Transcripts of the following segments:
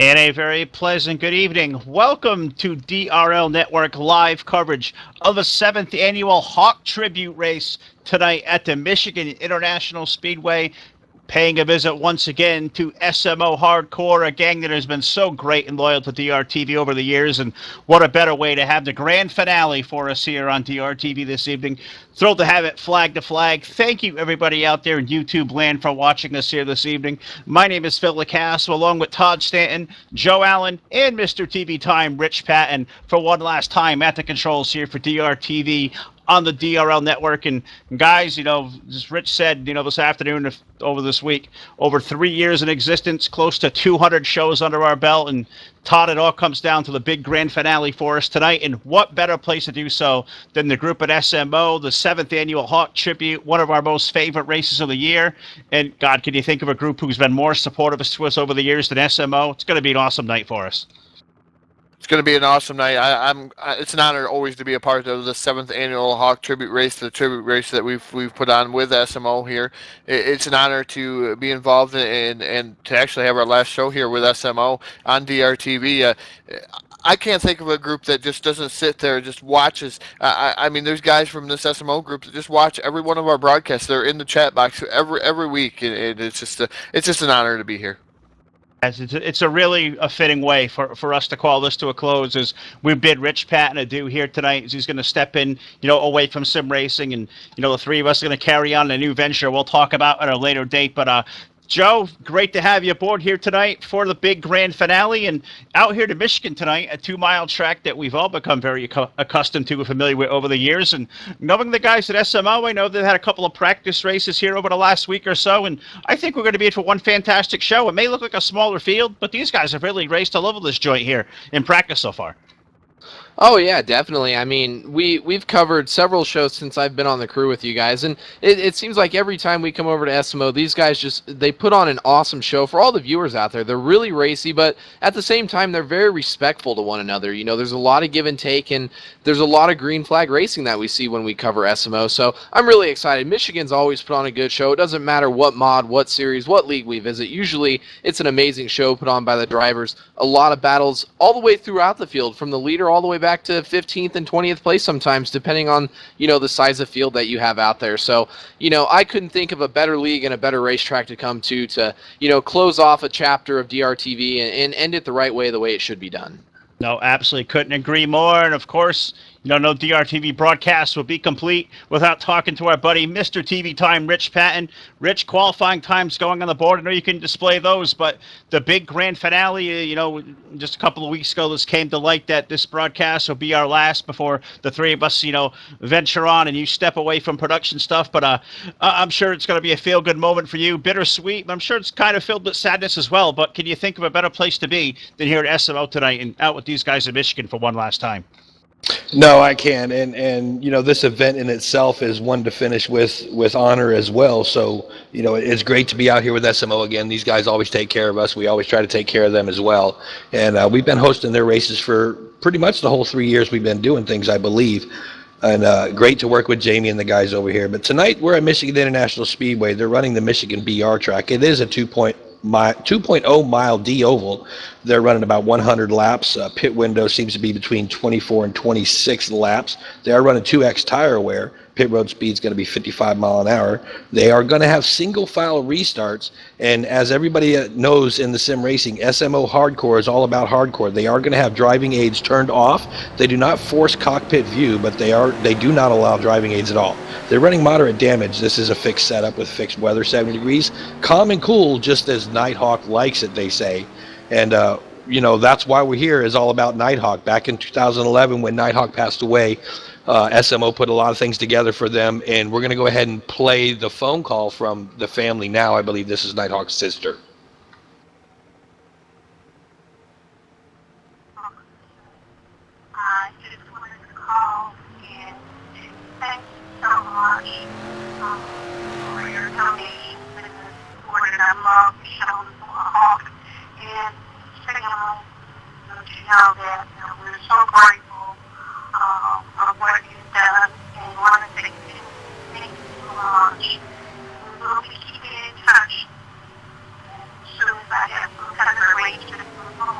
And a very pleasant good evening. Welcome to DRL Network live coverage of the 7th annual Hawk Tribute Race tonight at the Michigan International Speedway. Paying a visit once again to SMO Hardcore, a gang that has been so great and loyal to DRTV over the years. And what a better way to have the grand finale for us here on DRTV this evening. Thrilled to have it flag to flag. Thank you, everybody out there in YouTube land, for watching us here this evening. My name is Phil LaCasse, along with Todd Stanton, Joe Allen, and Mr. TV Time, Rich Patton, for one last time at the controls here for DRTV on the DRL network. And guys, as Rich said, this afternoon, over this week, over 3 years in existence, close to 200 shows under our belt. And Todd, it all comes down to the big grand finale for us tonight. And what better place to do so than the group at SMO, the 7th annual Hawk Tribute, one of our most favorite races of the year. And God, can you think of a group who's been more supportive to us over the years than SMO? It's going to be an awesome night for us. It's going to be an awesome night. It's an honor always to be a part of the 7th annual Hawk Tribute Race, the tribute race that we've put on with SMO here. It's an honor to be involved in and to actually have our last show here with SMO on DRTV. I can't think of a group that just doesn't sit there and just watches. I mean, there's guys from this SMO group that just watch every one of our broadcasts. They're in the chat box every week, and it's just an honor to be here. It's a really a fitting way for us to call this to a close as we bid Rich Patton adieu here tonight as he's going to step in, away from sim racing. And, the three of us are going to carry on a new venture we'll talk about at a later date. But Joe, great to have you aboard here tonight for the big grand finale and out here to Michigan tonight, a 2-mile track that we've all become very accustomed to and familiar with over the years. And knowing the guys at SMO, I know they've had a couple of practice races here over the last week or so, and I think we're going to be in for one fantastic show. It may look like a smaller field, but these guys have really raced all over this joint here in practice so far. Oh yeah, definitely. I mean, we've covered several shows since I've been on the crew with you guys, and it seems like every time we come over to SMO, these guys they put on an awesome show for all the viewers out there. They're really racy, but at the same time, they're very respectful to one another. There's a lot of give and take, and there's a lot of green flag racing that we see when we cover SMO. So I'm really excited. Michigan's always put on a good show. It doesn't matter what mod, what series, what league we visit. Usually, it's an amazing show put on by the drivers. A lot of battles all the way throughout the field, from the leader all the way back to 15th and 20th place sometimes, depending on, the size of field that you have out there. So, I couldn't think of a better league and a better racetrack to come to, close off a chapter of DRTV and end it the right way, the way it should be done. No, absolutely couldn't agree more. And of course, no DRTV broadcast will be complete without talking to our buddy, Mr. TV Time, Rich Patton. Rich, qualifying times going on the board. I know you can display those, but the big grand finale, just a couple of weeks ago, this came to light that this broadcast will be our last before the three of us, venture on and you step away from production stuff. But I'm sure it's going to be a feel-good moment for you. Bittersweet. I'm sure it's kind of filled with sadness as well. But can you think of a better place to be than here at SMO tonight and out with these guys in Michigan for one last time? No, I can, and this event in itself is one to finish with honor as well. So it's great to be out here with SMO again. These guys always take care of us. We always try to take care of them as well, and we've been hosting their races for pretty much the whole 3 years we've been doing things, I believe. And great to work with Jamie and the guys over here. But tonight we're at Michigan International Speedway. They're running the Michigan BR track. It is a 2.0 mile D oval. They're running about 100 laps. Pit window seems to be between 24 and 26 laps. They are running 2X tire wear. Pit road speed is going to be 55 mile an hour. They are going to have single file restarts. And as everybody knows in the sim racing, SMO Hardcore is all about hardcore. They are going to have driving aids turned off. They do not force cockpit view, but they do not allow driving aids at all. They're running moderate damage. This is a fixed setup with fixed weather, 70 degrees. Calm and cool, just as Nighthawk likes it, they say. And that's why we're here, is all about Nighthawk. Back in 2011, when Nighthawk passed away, SMO put a lot of things together for them, and we're going to go ahead and play the phone call from the family now. I believe this is Nighthawk's sister. I just wanted to call and thank you so much for your donation and the support, and I love the show for Hawk. And say, that we're so grateful of what you've done, and want to thank you. Thank you so much. We will be keeping in touch. As soon as I have some kind of arrangement, we will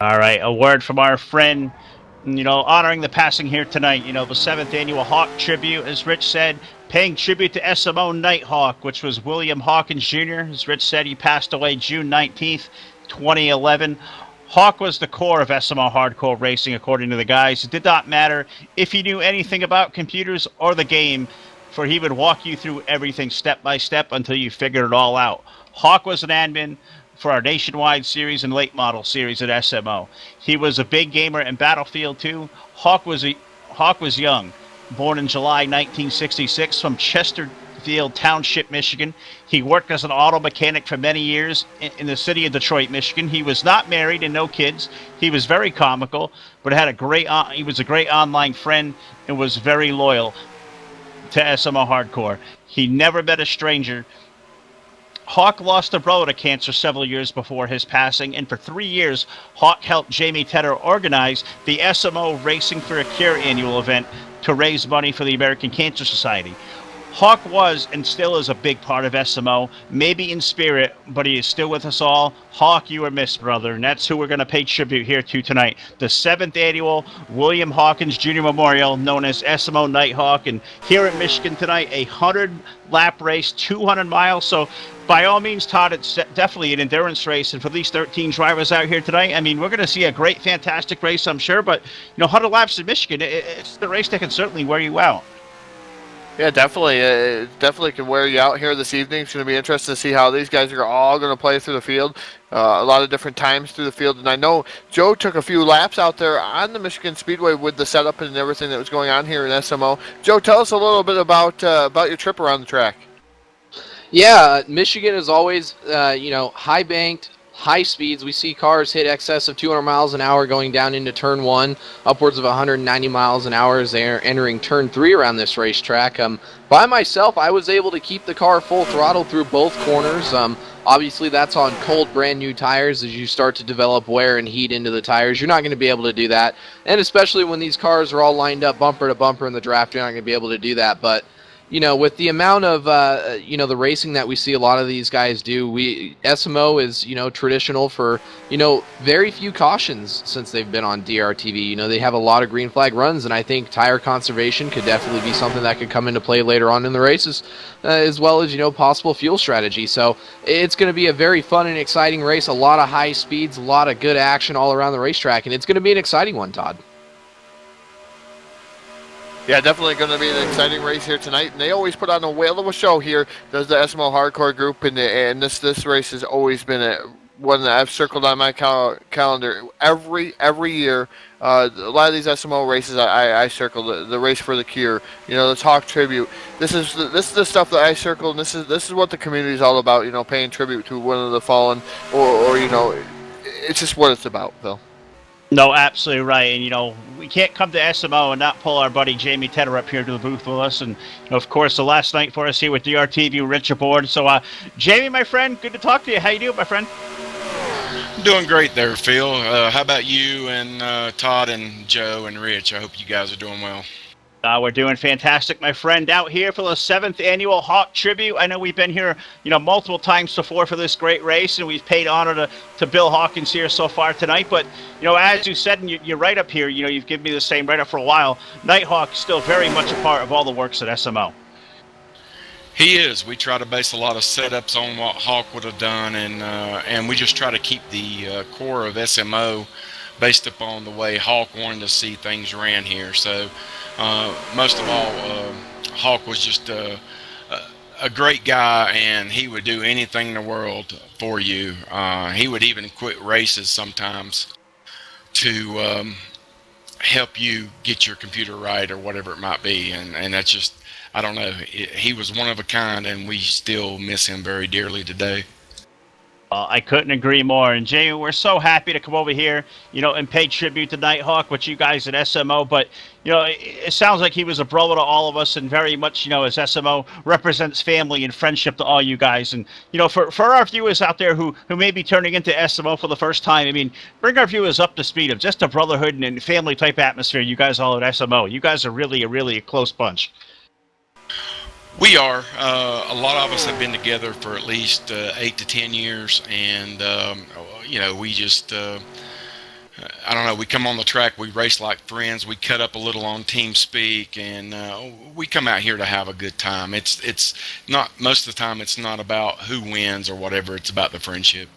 All right, a word from our friend, honoring the passing here tonight. The 7th annual Hawk Tribute, as Rich said, paying tribute to SMO Nighthawk, which was William Hawkins Jr. As Rich said, he passed away June 19th, 2011. Hawk was the core of SMO hardcore racing, according to the guys. It did not matter if he knew anything about computers or the game, for he would walk you through everything step by step until you figured it all out. Hawk was an admin for our nationwide series and late model series at SMO. He was a big gamer in Battlefield 2. Hawk was young, born in July 1966 from Chesterfield Township, Michigan. He worked as an auto mechanic for many years in the city of Detroit, Michigan. He was not married and no kids. He was very comical, but he was a great online friend and was very loyal to SMO Hardcore. He never met a stranger. Hawk lost a brother to cancer several years before his passing, and for 3 years, Hawk helped Jamie Tedder organize the SMO Racing for a Cure annual event to raise money for the American Cancer Society. Hawk was and still is a big part of SMO, maybe in spirit, but he is still with us all. Hawk, you are missed, brother, and that's who we're going to pay tribute here to tonight. The 7th annual William Hawkins Jr. Memorial, known as SMO Nighthawk, and here in Michigan tonight, a 100-lap race, 200 miles, so by all means, Todd, it's definitely an endurance race, and for these 13 drivers out here tonight, I mean, we're going to see a great, fantastic race, I'm sure, but, 100 laps in Michigan, it's the race that can certainly wear you out. Yeah, definitely. It definitely can wear you out here this evening. It's going to be interesting to see how these guys are all going to play through the field. A lot of different times through the field. And I know Joe took a few laps out there on the Michigan Speedway with the setup and everything that was going on here in SMO. Joe, tell us a little bit about your trip around the track. Yeah, Michigan is always, high banked, high speeds. We see cars hit excess of 200 miles an hour going down into turn 1, upwards of 190 miles an hour as they're entering turn 3 around this racetrack. By myself, I was able to keep the car full throttle through both corners. Obviously, that's on cold, brand new tires. As you start to develop wear and heat into the tires, you're not going to be able to do that. And especially when these cars are all lined up bumper to bumper in the draft, you're not going to be able to do that. But with the amount of, the racing that we see a lot of these guys do, SMO is, traditional for, very few cautions since they've been on DRTV. They have a lot of green flag runs, and I think tire conservation could definitely be something that could come into play later on in the races, as well as, possible fuel strategy. So it's going to be a very fun and exciting race, a lot of high speeds, a lot of good action all around the racetrack, and it's going to be an exciting one, Todd. Yeah, definitely going to be an exciting race here tonight, and they always put on a whale of a show here. Does the SMO Hardcore Group, and this race has always been one that I've circled on my calendar every year. A lot of these SMO races, I circle the race for the cure. The Hawk Tribute. This is the stuff that I circle, and this is what the community is all about. Paying tribute to one of the fallen, or it's just what it's about, Phil. No, absolutely right. And, we can't come to SMO and not pull our buddy Jamie Tedder up here to the booth with us. And, of course, the last night for us here with DRTV, Rich aboard. So, Jamie, my friend, good to talk to you. How you doing, my friend? Doing great there, Phil. How about you and Todd and Joe and Rich? I hope you guys are doing well. We're doing fantastic, my friend, out here for the 7th annual Hawk Tribute. I know we've been here, multiple times before for this great race, and we've paid honor to Bill Hawkins here so far tonight. But, as you said, and you're right up here, you've given me the same write-up for a while, Nighthawk is still very much a part of all the works at SMO. He is. We try to base a lot of setups on what Hawk would have done, and we just try to keep the core of SMO based upon the way Hawk wanted to see things ran here. So most of all, Hawk was just a great guy, and he would do anything in the world for you. He would even quit races sometimes to help you get your computer right or whatever it might be. And that's just, I don't know, he was one of a kind, and we still miss him very dearly today. I couldn't agree more. And Jamie, we're so happy to come over here, and pay tribute to Nighthawk with you guys at SMO. But, it sounds like he was a brother to all of us, and very much, as SMO represents family and friendship to all you guys. And, for our viewers out there who may be turning into SMO for the first time, I mean, bring our viewers up to speed of just a brotherhood and family type atmosphere you guys all at SMO. You guys are really a close bunch. We are. A lot of us have been together for at least 8 to 10 years, and we just I don't know. We come on the track, we race like friends. We cut up a little on team speak, and we come out here to have a good time. It's not most of the time. It's not about who wins or whatever. It's about the friendship.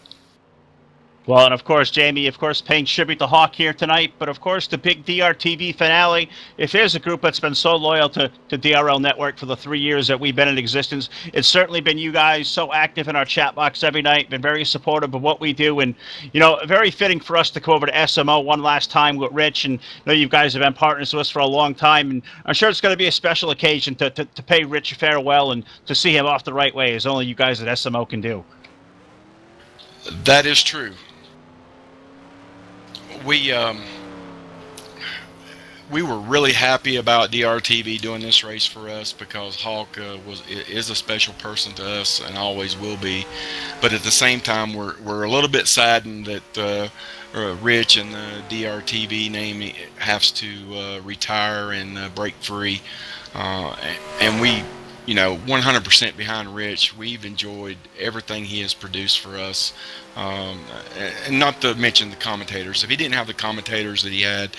Well, and of course, Jamie, of course, paying tribute to Hawk here tonight, but of course, the big DRTV finale. If there's a group that's been so loyal to DRL Network for the 3 years that we've been in existence, it's certainly been you guys, so active in our chat box every night, been very supportive of what we do, and, you know, very fitting for us to go over to SMO one last time with Rich, and I know you guys have been partners with us for a long time, and I'm sure it's going to be a special occasion to pay Rich farewell and to see him off the right way, as only you guys at SMO can do. That is true. We were really happy about DRTV doing this race for us because Hawk is a special person to us and always will be. But at the same time, we're a little bit saddened that Rich and the DRTV name has to retire and break free. And we, 100% behind Rich. We've enjoyed everything he has produced for us. And not to mention the commentators. If he didn't have the commentators that he had,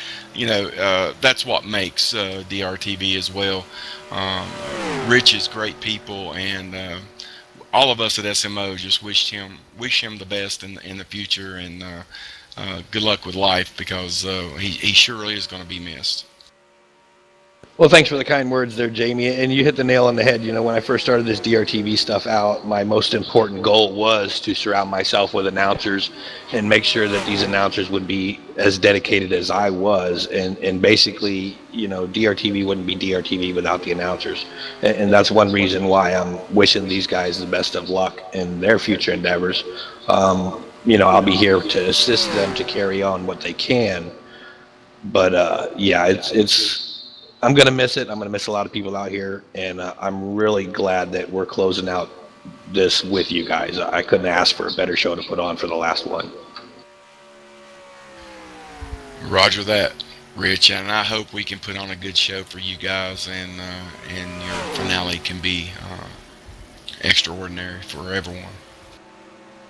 that's what makes DRTV as well. Rich is great people, and all of us at SMO just wish him the best in the future, and good luck with life, because he surely is going to be missed. Well, thanks for the kind words there, Jamie. And you hit the nail on the head. When I first started this DRTV stuff out, my most important goal was to surround myself with announcers and make sure that these announcers would be as dedicated as I was. And basically, DRTV wouldn't be DRTV without the announcers. And that's one reason why I'm wishing these guys the best of luck in their future endeavors. I'll be here to assist them to carry on what they can. But I'm going to miss it. I'm going to miss a lot of people out here, and I'm really glad that we're closing out this with you guys. I couldn't ask for a better show to put on for the last one. Roger that, Rich, and I hope we can put on a good show for you guys, and your finale can be extraordinary for everyone.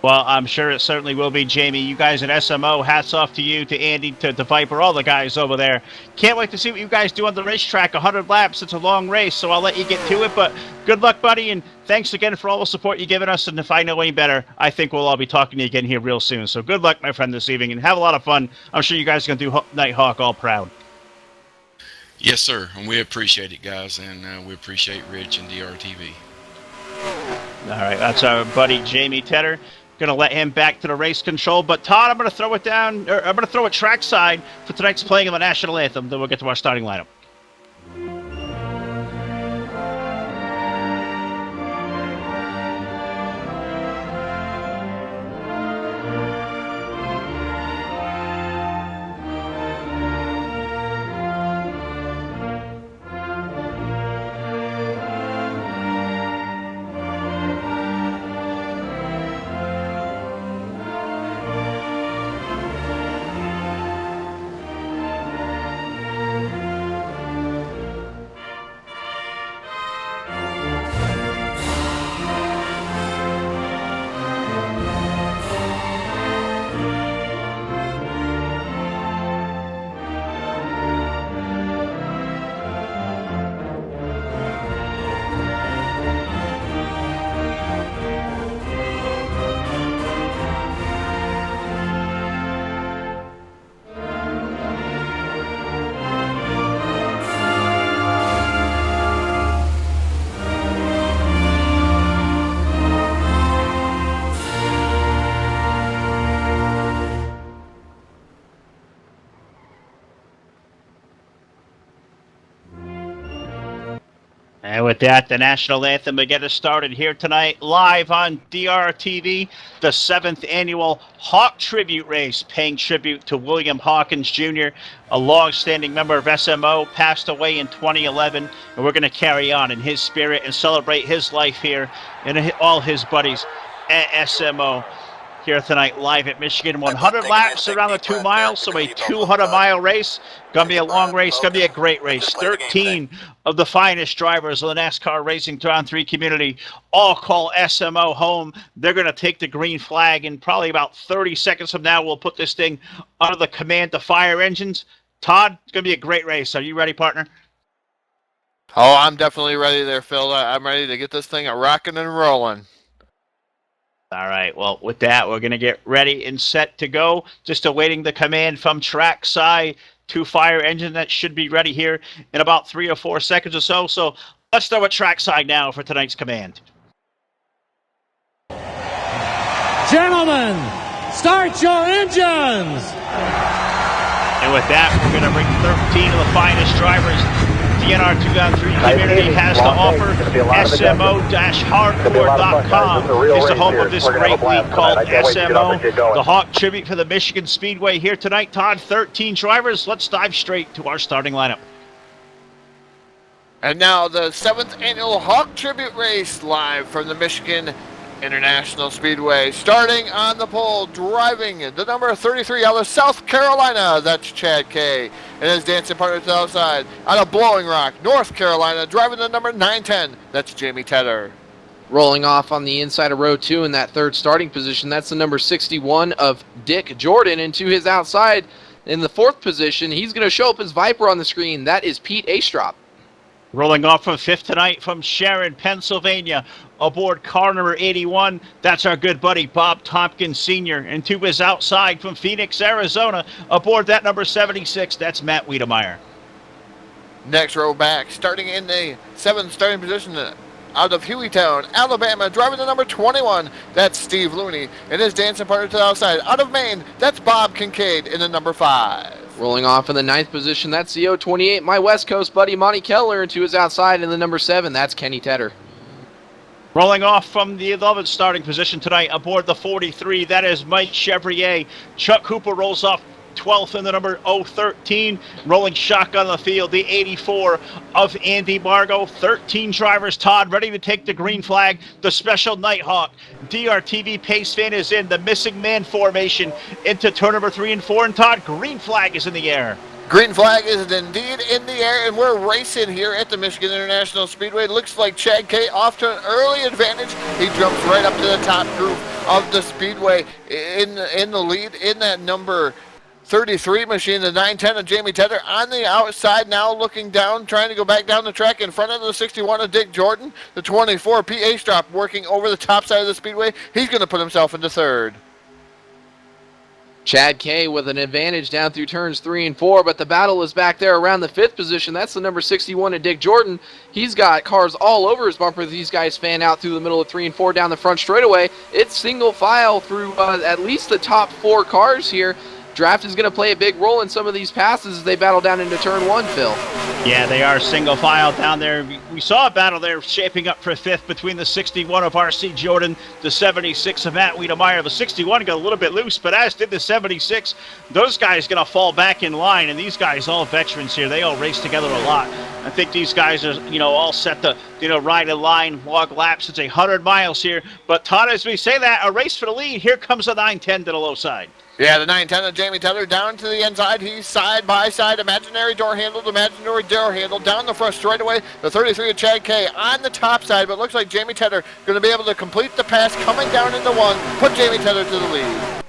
Well, I'm sure it certainly will be, Jamie. You guys at SMO, hats off to you, to Andy, to Viper, all the guys over there. Can't wait to see what you guys do on the racetrack. 100 laps, it's a long race, so I'll let you get to it. But good luck, buddy, and thanks again for all the support you've given us. And if I know any better, I think we'll all be talking to you again here real soon. So good luck, my friend, this evening, and have a lot of fun. I'm sure you guys are going to do Nighthawk all proud. Yes, sir, and we appreciate it, guys, and we appreciate Rich and DRTV. All right, that's our buddy Jamie Tedder. Going to let him back to the race control. But Todd, I'm going to throw it down, or I'm going to throw it trackside for tonight's playing of the national anthem. Then we'll get to our starting lineup. And with that, the national anthem will get us started here tonight, live on DRTV, the 7th annual Hawk Tribute Race, paying tribute to William Hawkins Jr., a long-standing member of SMO, passed away in 2011, and we're going to carry on in his spirit and celebrate his life here and all his buddies at SMO. here tonight live at Michigan. 100 laps around the 2 miles, so a 200-mile race. Going to be a long race, going to be a great race. 13 of the finest drivers of the NASCAR Racing Round 3 community all call SMO home. They're going to take the green flag, and probably about 30 seconds from now, we'll put this thing under the command to fire engines. Todd, it's going to be a great race. Are you ready, partner? Oh, I'm definitely ready there, Phil. I'm ready to get this thing rocking and rolling. All right, well, with that, we're going to get ready and set to go. Just awaiting the command from trackside to fire engine. That should be ready here in about 3 or 4 seconds or so. So let's start with trackside now for tonight's command. Gentlemen, start your engines! And with that, we're going to bring 13 of the finest drivers the NR 2003 community has to offer. SMO-hardcore.com is the home of this great league called SMO, the Hawk Tribute for the Michigan Speedway here tonight. Todd, 13 drivers. Let's dive straight to our starting lineup. And now the 7th annual Hawk Tribute Race live from the Michigan International Speedway. Starting on the pole, driving the number 33 out of South Carolina, that's Chad Kay. And his dancing partner to the outside, out of Blowing Rock, North Carolina, driving the number 910, that's Jamie Tedder. Rolling off on the inside of row 2 in that third starting position, that's the number 61 of Dick Jordan. And to his outside, in the 4th position, he's going to show up his Viper on the screen. That is Pete Astrop. Rolling off from 5th tonight from Sharon, Pennsylvania, aboard car number 81. That's our good buddy Bob Tompkins Sr. And to his outside from Phoenix, Arizona, aboard that number 76. That's Matt Wiedemeyer. Next row back, starting in the 7th starting position out of Hueytown, Alabama, driving the number 21. That's Steve Looney. And his dancing partner to the outside, out of Maine, that's Bob Kincaid in the number 5. Rolling off in the 9th position, that's the 028, my West Coast buddy Monty Keller, and to his outside in the number 7, that's Kenny Tedder. Rolling off from the 11th starting position tonight aboard the 43, that is Mike Chevrier. Chuck Cooper rolls off 12th in the number 013, rolling shotgun on the field, the 84 of Andy Margot. 13 drivers, Todd, ready to take the green flag. The special Nighthawk DRTV pace fan is in the missing man formation into turn number 3 and 4, and Todd, green flag is in the air. Green flag is indeed in the air, and we're racing here at the Michigan International Speedway. Looks like Chad Kay off to an early advantage. He jumps right up to the top group of the Speedway in the lead in that number 33 machine, the 910 of Jamie Tedder on the outside now, looking down, trying to go back down the track in front of the 61 of Dick Jordan. The 24, P. Astrop, working over the top side of the Speedway. He's going to put himself into 3rd. Chad Kay with an advantage down through turns 3 and 4, but the battle is back there around the 5th position. That's the number 61 of Dick Jordan. He's got cars all over his bumper. These guys fan out through the middle of 3 and 4 down the front straightaway. It's single file through at least the top 4 cars here. Draft is going to play a big role in some of these passes as they battle down into turn 1, Phil. Yeah, they are single file down there. We saw a battle there shaping up for 5th between the 61 of R.C. Jordan, the 76 of Matt Wiedemeyer. The 61 got a little bit loose, but as did the 76. Those guys going to fall back in line, and these guys, all veterans here, they all race together a lot. I think these guys are, all set to, ride in line, log laps. It's 100 miles here. But, Todd, as we say that, a race for the lead. Here comes the 910 to the low side. Yeah, the 910 of Jamie Tedder down to the inside. He's side by side, imaginary door handle, imaginary door handle, down the front straightaway. The 33 of Chad Kay on the top side, but looks like Jamie Tedder going to be able to complete the pass, coming down into 1, put Jamie Tedder to the lead.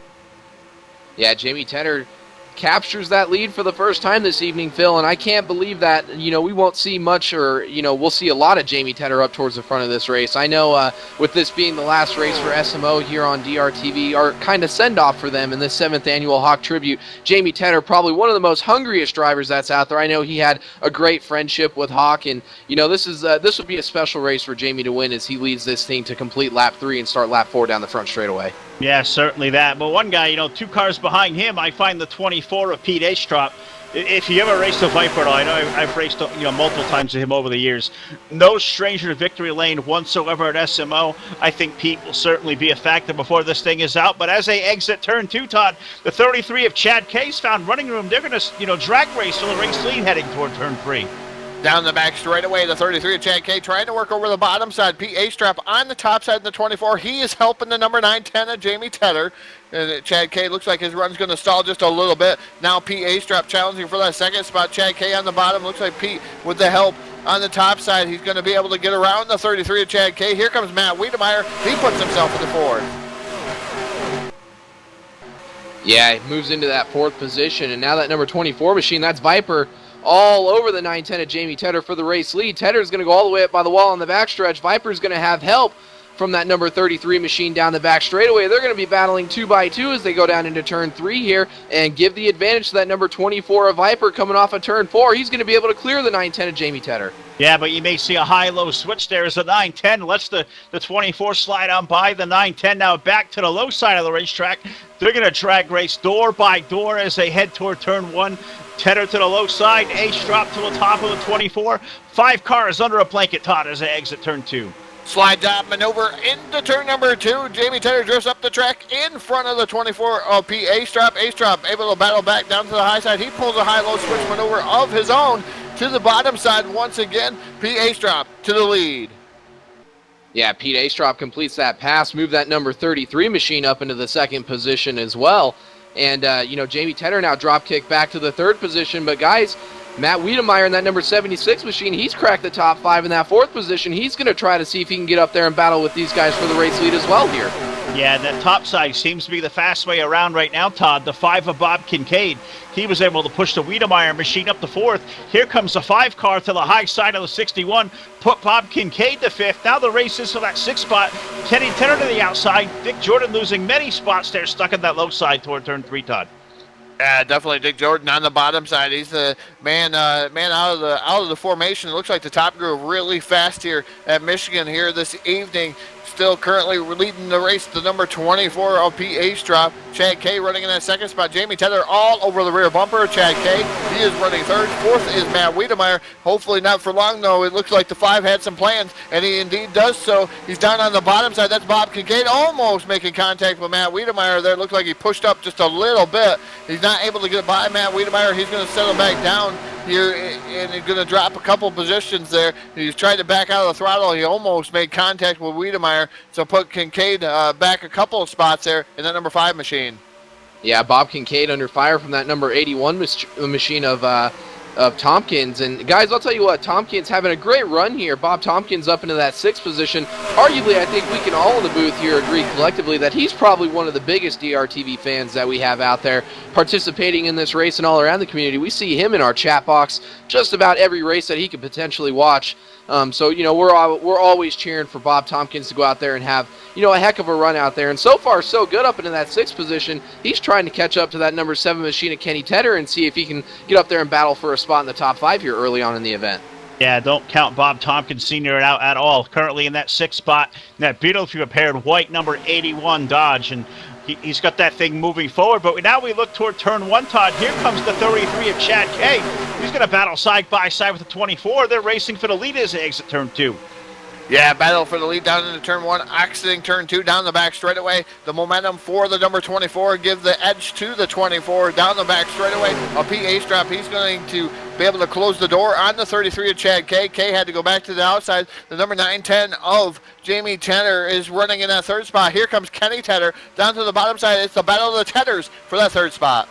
Yeah, Jamie Tedder captures that lead for the first time this evening, Phil, and I can't believe that, we won't see much, or, we'll see a lot of Jamie Tedder up towards the front of this race. I know with this being the last race for SMO here on DRTV, our kind of send-off for them in this 7th annual Hawk Tribute, Jamie Tedder, probably one of the most hungriest drivers that's out there. I know he had a great friendship with Hawk, and, this would be a special race for Jamie to win as he leads this thing to complete lap 3 and start lap 4 down the front straightaway. Yeah, certainly that. But one guy, 2 cars behind him, I find the 24 of Pete Astrop. If you ever raced a Viper, I know I've raced multiple times with him over the years. No stranger to victory lane whatsoever at SMO. I think Pete will certainly be a factor before this thing is out. But as they exit turn 2, Todd, the 33 of Chad Kay's found running room. They're going to, drag race for the race lead heading toward turn 3. Down the back straightaway, the 33 of Chad K trying to work over the bottom side. Pete A-Strap on the top side of the 24. He is helping the number 910 of Jamie Tedder. And Chad K looks like his run's going to stall just a little bit. Now Pete A-Strap challenging for that second spot. Chad K on the bottom. Looks like Pete with the help on the top side. He's going to be able to get around the 33 of Chad K. Here comes Matt Wiedemeyer. He puts himself in the fourth. Yeah, he moves into that fourth position, and now that number 24 machine, that's Viper, all over the 910 of Jamie Tedder for the race lead. Tedder's going to go all the way up by the wall on the backstretch. Viper's going to have help from that number 33 machine down the back straightaway. They're going to be battling 2 by 2 as they go down into turn 3 here and give the advantage to that number 24 of Viper coming off of turn 4. He's going to be able to clear the 910 of Jamie Tedder. Yeah, but you may see a high-low switch there as the 910 lets the 24 slide on by. The 910 now back to the low side of the racetrack. They're going to drag race door by door as they head toward turn 1. Tedder to the low side. Ace drop to the top of the 24. 5 cars under a blanket, Todd, as they exit turn 2. Slide job maneuver into turn number 2. Jamie Tedder drifts up the track in front of the 24 of P. A-Strap. A-Strap able to battle back down to the high side. He pulls a high-low switch maneuver of his own to the bottom side once again. P. A-Strap to the lead. Yeah, Pete A-Strap completes that pass, move that number 33 machine up into the second position as well. And, Jamie Tedder now drop kick back to the third position. But, guys, Matt Wiedemeyer in that number 76 machine, he's cracked the top 5 in that fourth position. He's going to try to see if he can get up there and battle with these guys for the race lead as well here. Yeah, that top side seems to be the fast way around right now, Todd. The 5 of Bob Kincaid, he was able to push the Wiedemeyer machine up the 4th. Here comes the 5 car to the high side of the 61, put Bob Kincaid to 5th. Now the race is for that 6th spot. Kenny Tedder to the outside. Dick Jordan losing many spots there, stuck in that low side toward turn 3, Todd. Yeah, definitely Dick Jordan on the bottom side. He's the man out of the formation. It looks like the top groove really fast here at Michigan here this evening. Still currently leading the race, the number 24 of P. A-Strap. Chad K running in that second spot. Jamie Tedder all over the rear bumper. Chad K, he is running third. Fourth is Matt Wiedemeyer. Hopefully not for long, though. It looks like the 5 had some plans, and he indeed does so. He's down on the bottom side. That's Bob Kincaid almost making contact with Matt Wiedemeyer there. It looked like he pushed up just a little bit. He's not able to get by Matt Wiedemeyer. He's going to settle back down here, and he's going to drop a couple positions there. He's trying to back out of the throttle. He almost made contact with Wiedemeyer, so put Kincaid back a couple of spots there in that number 5 machine. Yeah, Bob Kincaid under fire from that number 81 machine of Tompkins. And guys, I'll tell you what, Tompkins having a great run here. Bob Tompkins up into that 6th position. Arguably, I think we can all in the booth here agree collectively that he's probably one of the biggest DRTV fans that we have out there participating in this race and all around the community. We see him in our chat box just about every race that he could potentially watch. We're always cheering for Bob Tompkins to go out there and have, a heck of a run out there. And so far, so good up into that 6th position. He's trying to catch up to that number 7 machine of Kenny Tedder and see if he can get up there and battle for a spot in the top 5 here early on in the event. Yeah, don't count Bob Tompkins Sr. out at all. Currently in that 6th spot, in that beautifully prepared white number 81 Dodge, and he's got that thing moving forward. But now we look toward turn 1, Todd. Here comes the 33 of Chad K. He's going to battle side by side with the 24. They're racing for the lead as they exit turn 2. Yeah, battle for the lead down into turn 1, exiting turn 2 down the back straightaway. The momentum for the number 24, give the edge to the 24 down the back straightaway. A P. A-Strap, he's going to be able to close the door on the 33 of Chad K. K had to go back to the outside. The number 910 of Jamie Tedder is running in that 3rd spot. Here comes Kenny Tedder down to the bottom side. It's the battle of the Tedders for that 3rd spot.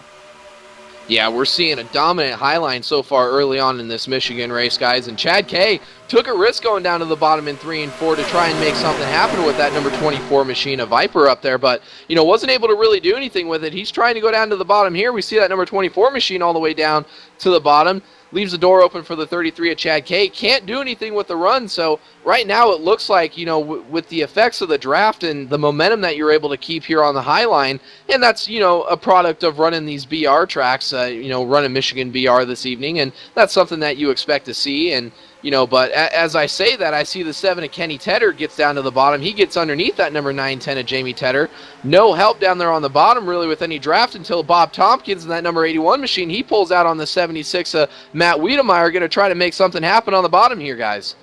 Yeah, we're seeing a dominant highline so far early on in this Michigan race, guys. And Chad K took a risk going down to the bottom in 3 and 4 to try and make something happen with that number 24 machine of Viper up there. But, wasn't able to really do anything with it. He's trying to go down to the bottom here. We see that number 24 machine all the way down to the bottom. Leaves the door open for the 33 of Chad K. Can't do anything with the run. So right now it looks like, with the effects of the draft and the momentum that you're able to keep here on the high line, and that's, a product of running these BR tracks, running Michigan BR this evening, and that's something that you expect to see. And, but as I say that, I see the 7 of Kenny Tedder gets down to the bottom. He gets underneath that number 910 of Jamie Tedder. No help down there on the bottom really with any draft until Bob Tompkins in that number 81 machine. He pulls out on the 76 of Matt Wiedemeyer, going to try to make something happen on the bottom here, guys.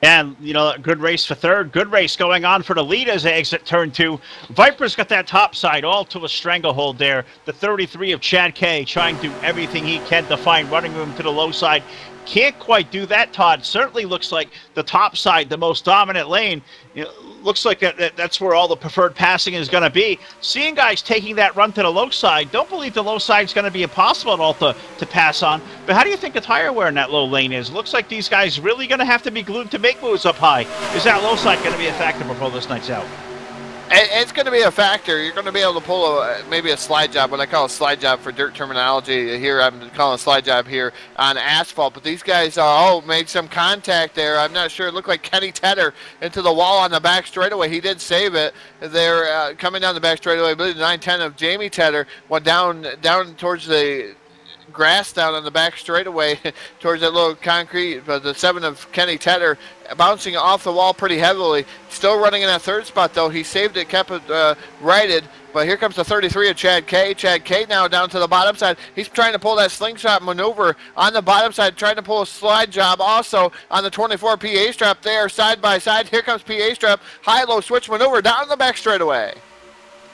And, good race for 3rd. Good race going on for the lead as they exit turn 2. Viper's got that top side all to a stranglehold there. The 33 of Chad K trying to do everything he can to find running room to the low side. can't quite do that, Todd. Certainly looks like the top side, the most dominant lane, looks like that's where all the preferred passing is going to be. Seeing guys taking that run to the low side, don't believe the low side is going to be impossible at all to pass on. But how do you think the tire wear in that low lane is? Looks like these guys really going to have to be glued to make moves up high. Is that low side going to be a factor before this night's out? It's going to be a factor. You're going to be able to pull maybe a slide job. What I call a slide job for dirt terminology here, I'm calling a slide job here on asphalt. But these guys made some contact there. I'm not sure. It looked like Kenny Tedder into the wall on the back straightaway. He did save it. They're coming down the back straightaway. I believe the 910 of Jamie Tedder went down towards the grass down on the back straightaway towards that little concrete, but the 7 of Kenny Tedder bouncing off the wall pretty heavily. Still running in that third spot, though. He saved it, kept it righted, but here comes the 33 of Chad K. Chad K now down to the bottom side. He's trying to pull that slingshot maneuver on the bottom side, trying to pull a slide job also on the 24 PA strap there, side by side. Here comes PA strap, high-low switch maneuver down the back straightaway.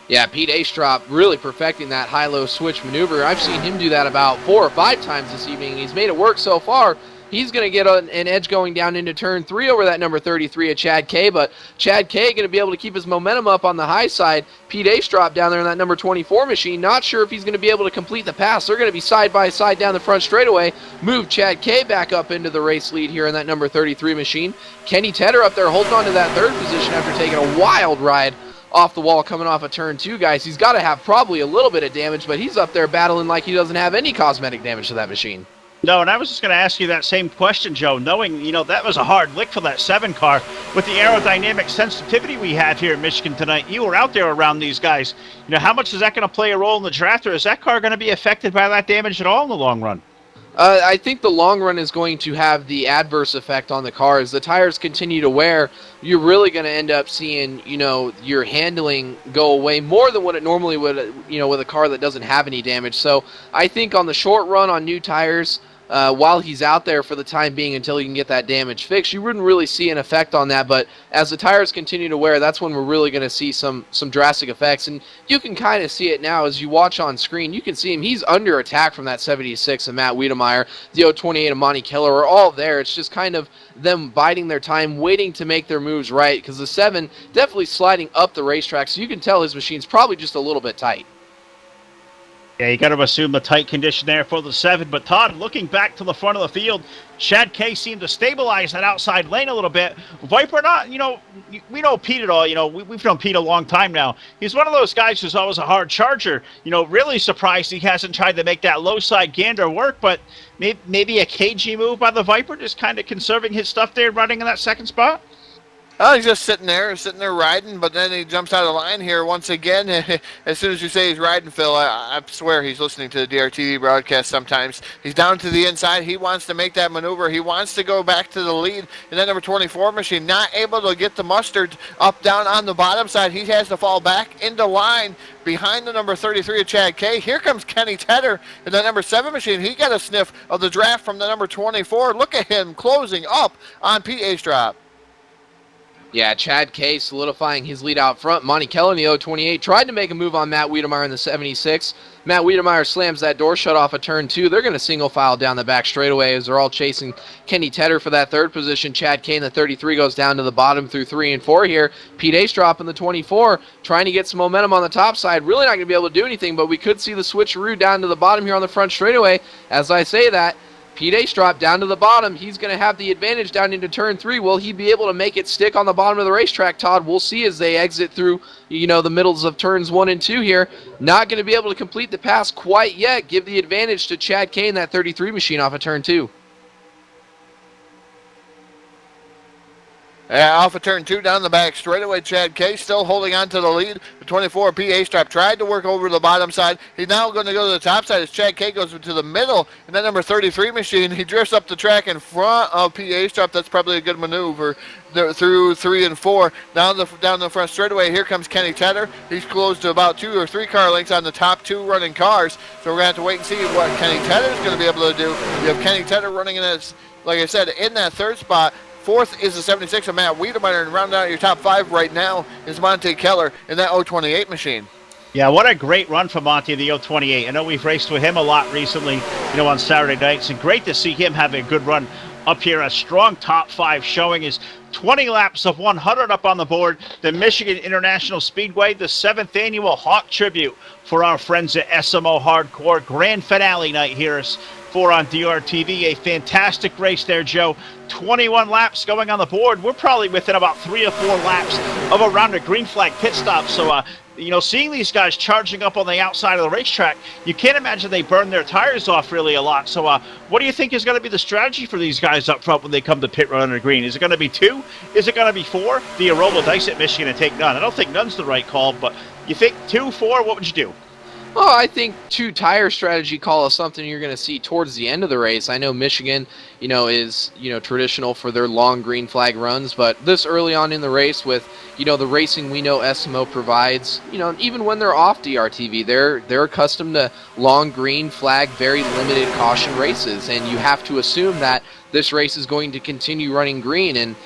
Yeah, Pete Astrop really perfecting that high-low switch maneuver. I've seen him do that about 4 or 5 times this evening. He's made it work so far. He's going to get an edge going down into turn 3 over that number 33 of Chad K, but Chad K going to be able to keep his momentum up on the high side. Pete Astrop down there in that number 24 machine, not sure if he's going to be able to complete the pass. They're going to be side by side down the front straightaway. Move Chad K back up into the race lead here in that number 33 machine. Kenny Tedder up there holding on to that third position after taking a wild ride off the wall coming off of turn 2, guys. He's got to have probably a little bit of damage, but he's up there battling like he doesn't have any cosmetic damage to that machine. No, and I was just going to ask you that same question, Joe, knowing, that was a hard lick for that 7 car. With the aerodynamic sensitivity we have here in Michigan tonight, you were out there around these guys. How much is that going to play a role in the draft, or is that car going to be affected by that damage at all in the long run? I think the long run is going to have the adverse effect on the car. As the tires continue to wear, you're really going to end up seeing, your handling go away more than what it normally would, with a car that doesn't have any damage. So I think on the short run on new tires, while he's out there for the time being until he can get that damage fixed, you wouldn't really see an effect on that. But as the tires continue to wear, that's when we're really going to see some drastic effects. And you can kind of see it now as you watch on screen. You can see him. He's under attack from that 76 of Matt Wiedemeyer. The 028 of Monty Keller are all there. It's just kind of them biding their time, waiting to make their moves right, because the 7 definitely sliding up the racetrack. So you can tell his machine's probably just a little bit tight. Yeah, you got to assume the tight condition there for the 7. But, Todd, looking back to the front of the field, Chad K seemed to stabilize that outside lane a little bit. Viper not, we know Pete at all. We've known Pete a long time now. He's one of those guys who's always a hard charger. Really surprised he hasn't tried to make that low side gander work. But maybe a cagey move by the Viper, just kind of conserving his stuff there, running in that second spot. Oh, he's just sitting there riding, but then he jumps out of line here once again. As soon as you say he's riding, Phil, I swear he's listening to the DRTV broadcast sometimes. He's down to the inside. He wants to make that maneuver. He wants to go back to the lead. And that number 24 machine, not able to get the mustard up, down on the bottom side. He has to fall back into line behind the number 33 of Chad K. Here comes Kenny Tedder in the number 7 machine. He got a sniff of the draft from the number 24. Look at him closing up on Pete Astrop. Yeah, Chad K solidifying his lead out front. Monty Keller in the 028 tried to make a move on Matt Wiedemeyer in the 76. Matt Wiedemeyer slams that door shut off of turn 2. They're going to single file down the back straightaway as they're all chasing Kenny Tedder for that third position. Chad K in the 33 goes down to the bottom through 3 and 4 here. Pete Astrop in the 24 trying to get some momentum on the top side. Really not going to be able to do anything, but we could see the switcheroo down to the bottom here on the front straightaway. As I say that, Pete Astrop down to the bottom. He's going to have the advantage down into turn 3. Will he be able to make it stick on the bottom of the racetrack, Todd? We'll see as they exit through, the middles of turns 1 and 2 here. Not going to be able to complete the pass quite yet. Give the advantage to Chad K in that 33 machine off of turn 2. Off of turn 2 down the back straightaway, Chad K still holding on to the lead. The 24 PA Strap tried to work over the bottom side. He's now going to go to the top side as Chad K goes to the middle. And that number 33 machine, he drifts up the track in front of PA Strap. That's probably a good maneuver through 3 and 4. Down the front straightaway, here comes Kenny Tedder. He's close to about 2 or 3 car lengths on the top 2 running cars. So we're going to have to wait and see what Kenny Tedder is going to be able to do. You have Kenny Tedder running in that, like I said, in that third spot. 4th is the 76 of Matt Wiedemeyer, and rounding out your top 5 right now is Monte Keller in that 028 machine. Yeah, what a great run for Monty in the 028. I know we've raced with him a lot recently, on Saturday nights, and great to see him having a good run up here. A strong top 5 showing is 20 laps of 100 up on the board. The Michigan International Speedway, the 7th annual Hawk Tribute for our friends at SMO Hardcore. Grand finale night here is for on DRTV. A fantastic race there, Joe. 21 laps going on the board. We're probably within about 3 or 4 laps of around a green flag pit stop. So, seeing these guys charging up on the outside of the racetrack, you can't imagine they burn their tires off really a lot. So what do you think is going to be the strategy for these guys up front when they come to pit road under green? Is it going to be 2? Is it going to be 4? Do you roll the dice at Michigan and take none? I don't think none's the right call, but you think 2, 4, what would you do? Well, I think 2 tire strategy call is something you're going to see towards the end of the race. I know Michigan, is, traditional for their long green flag runs, but this early on in the race with, the racing we know SMO provides, even when they're off DRTV, they're accustomed to long green flag, very limited caution races, and you have to assume that this race is going to continue running green, and